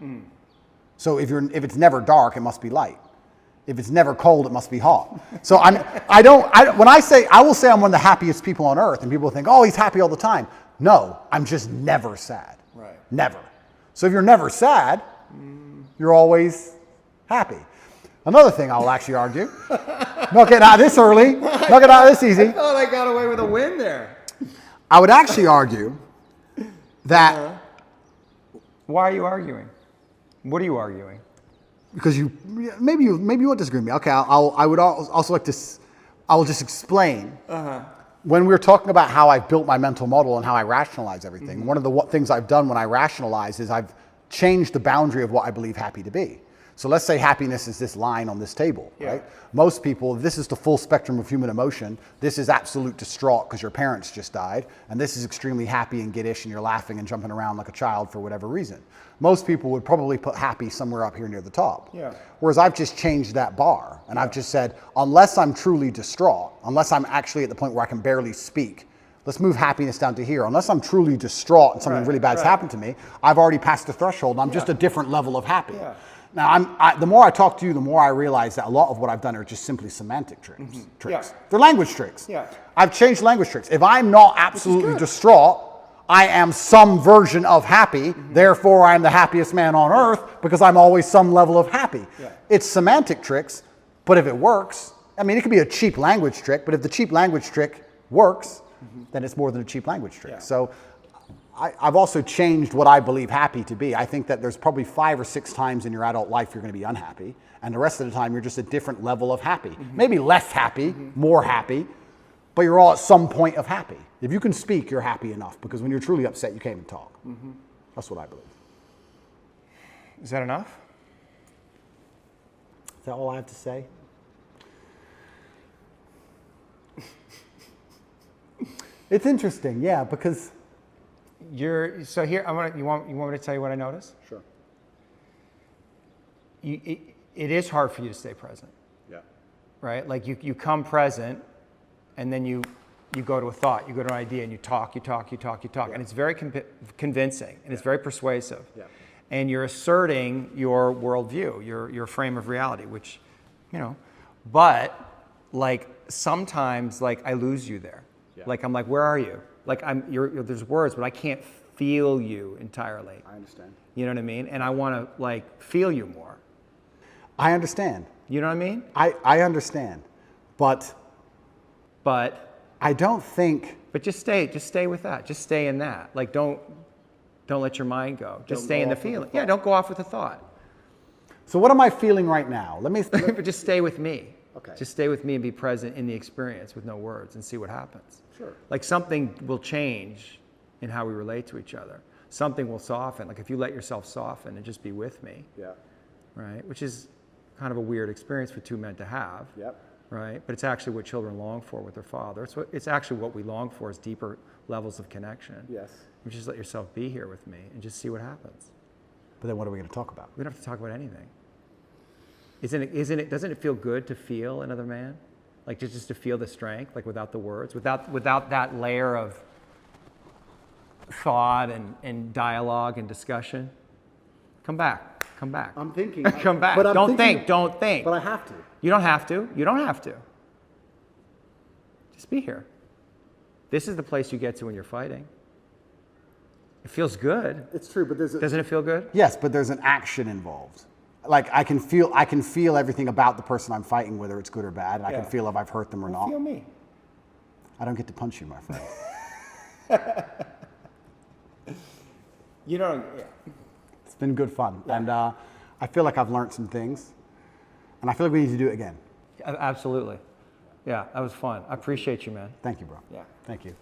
So if it's never dark, it must be light. If it's never cold, it must be hot. So when I will say I'm one of the happiest people on earth, and people think, oh, he's happy all the time. No, I'm just never sad. Never. So if you're never sad, you're always happy. Another thing I'll actually argue, not getting out of this early, not getting out of this easy. I thought I got away with a win there. I would actually argue that Why are you arguing? What are you arguing? because maybe you won't disagree with me. Okay, I would also like to. I will just explain. When we're talking about how I've built my mental model and how I rationalize everything, one of the things I've done when I rationalize is I've changed the boundary of what I believe happy to be. So let's say happiness is this line on this table, right? Most people, this is the full spectrum of human emotion. This is absolute distraught because your parents just died. And this is extremely happy and giddish and you're laughing and jumping around like a child for whatever reason. Most people would probably put happy somewhere up here near the top. Whereas I've just changed that bar. And I've just said, unless I'm truly distraught, unless I'm actually at the point where I can barely speak, let's move happiness down to here. Unless I'm truly distraught and something really bad's happened to me, I've already passed the threshold and I'm just a different level of happy. Now, the more I talk to you, the more I realize that a lot of what I've done are just simply semantic tricks. They're language tricks. I've changed language tricks. If I'm not absolutely distraught, I am some version of happy. Therefore, I'm the happiest man on earth because I'm always some level of happy. It's semantic tricks, but if it works, I mean, it could be a cheap language trick, but if the cheap language trick works, then it's more than a cheap language trick. So I've also changed what I believe happy to be. I think that there's probably 5 or 6 times in your adult life you're going to be unhappy, and the rest of the time you're just a different level of happy. Maybe less happy, more happy, but you're all at some point of happy. If you can speak, you're happy enough, because when you're truly upset, you can't even talk. That's what I believe. Is that enough? Is that all I have to say? It's interesting, yeah, because So here, you want me to tell you what I noticed? Sure. It is hard for you to stay present. Right? Like you come present, and then you go to a thought, you go to an idea, and you talk, and it's very convincing, and it's very persuasive. And you're asserting your worldview, your frame of reality, which, but like sometimes like I lose you there. Like I'm like, where are you? Like there's words, but I can't feel you entirely. I understand. You know what I mean? And I want to like feel you more. I understand. You know what I mean? I understand, but I don't think. But just stay with that. Just stay in that. Like don't let your mind go. Just stay in the feeling. Yeah, don't go off with the thought. So what am I feeling right now? But just stay with me. Okay. Just stay with me and be present in the experience with no words and see what happens. Sure. Like something will change in how we relate to each other. Something will soften. Like if you let yourself soften and just be with me. Right? Which is kind of a weird experience for 2 men to have. Right? But it's actually what children long for with their father. It's actually what we long for is deeper levels of connection. Yes. You just let yourself be here with me and just see what happens. But then what are we going to talk about? We don't have to talk about anything. Doesn't it feel good to feel another man? Like just to feel the strength, like without the words, without that layer of thought and dialogue and discussion? Come back. I'm thinking. Come back. But Don't think. But I have to. You don't have to. Just be here. This is the place you get to when you're fighting. It feels good. It's true, but Doesn't it feel good? Yes, but there's an action involved. Like I can feel everything about the person I'm fighting, whether it's good or bad. And I can feel if I've hurt them or not. Feel me. I don't get to punch you, my friend. It's been good fun, and I feel like I've learned some things, and I feel like we need to do it again. Absolutely. Yeah, that was fun. I appreciate you, man. Thank you, bro. Yeah. Thank you.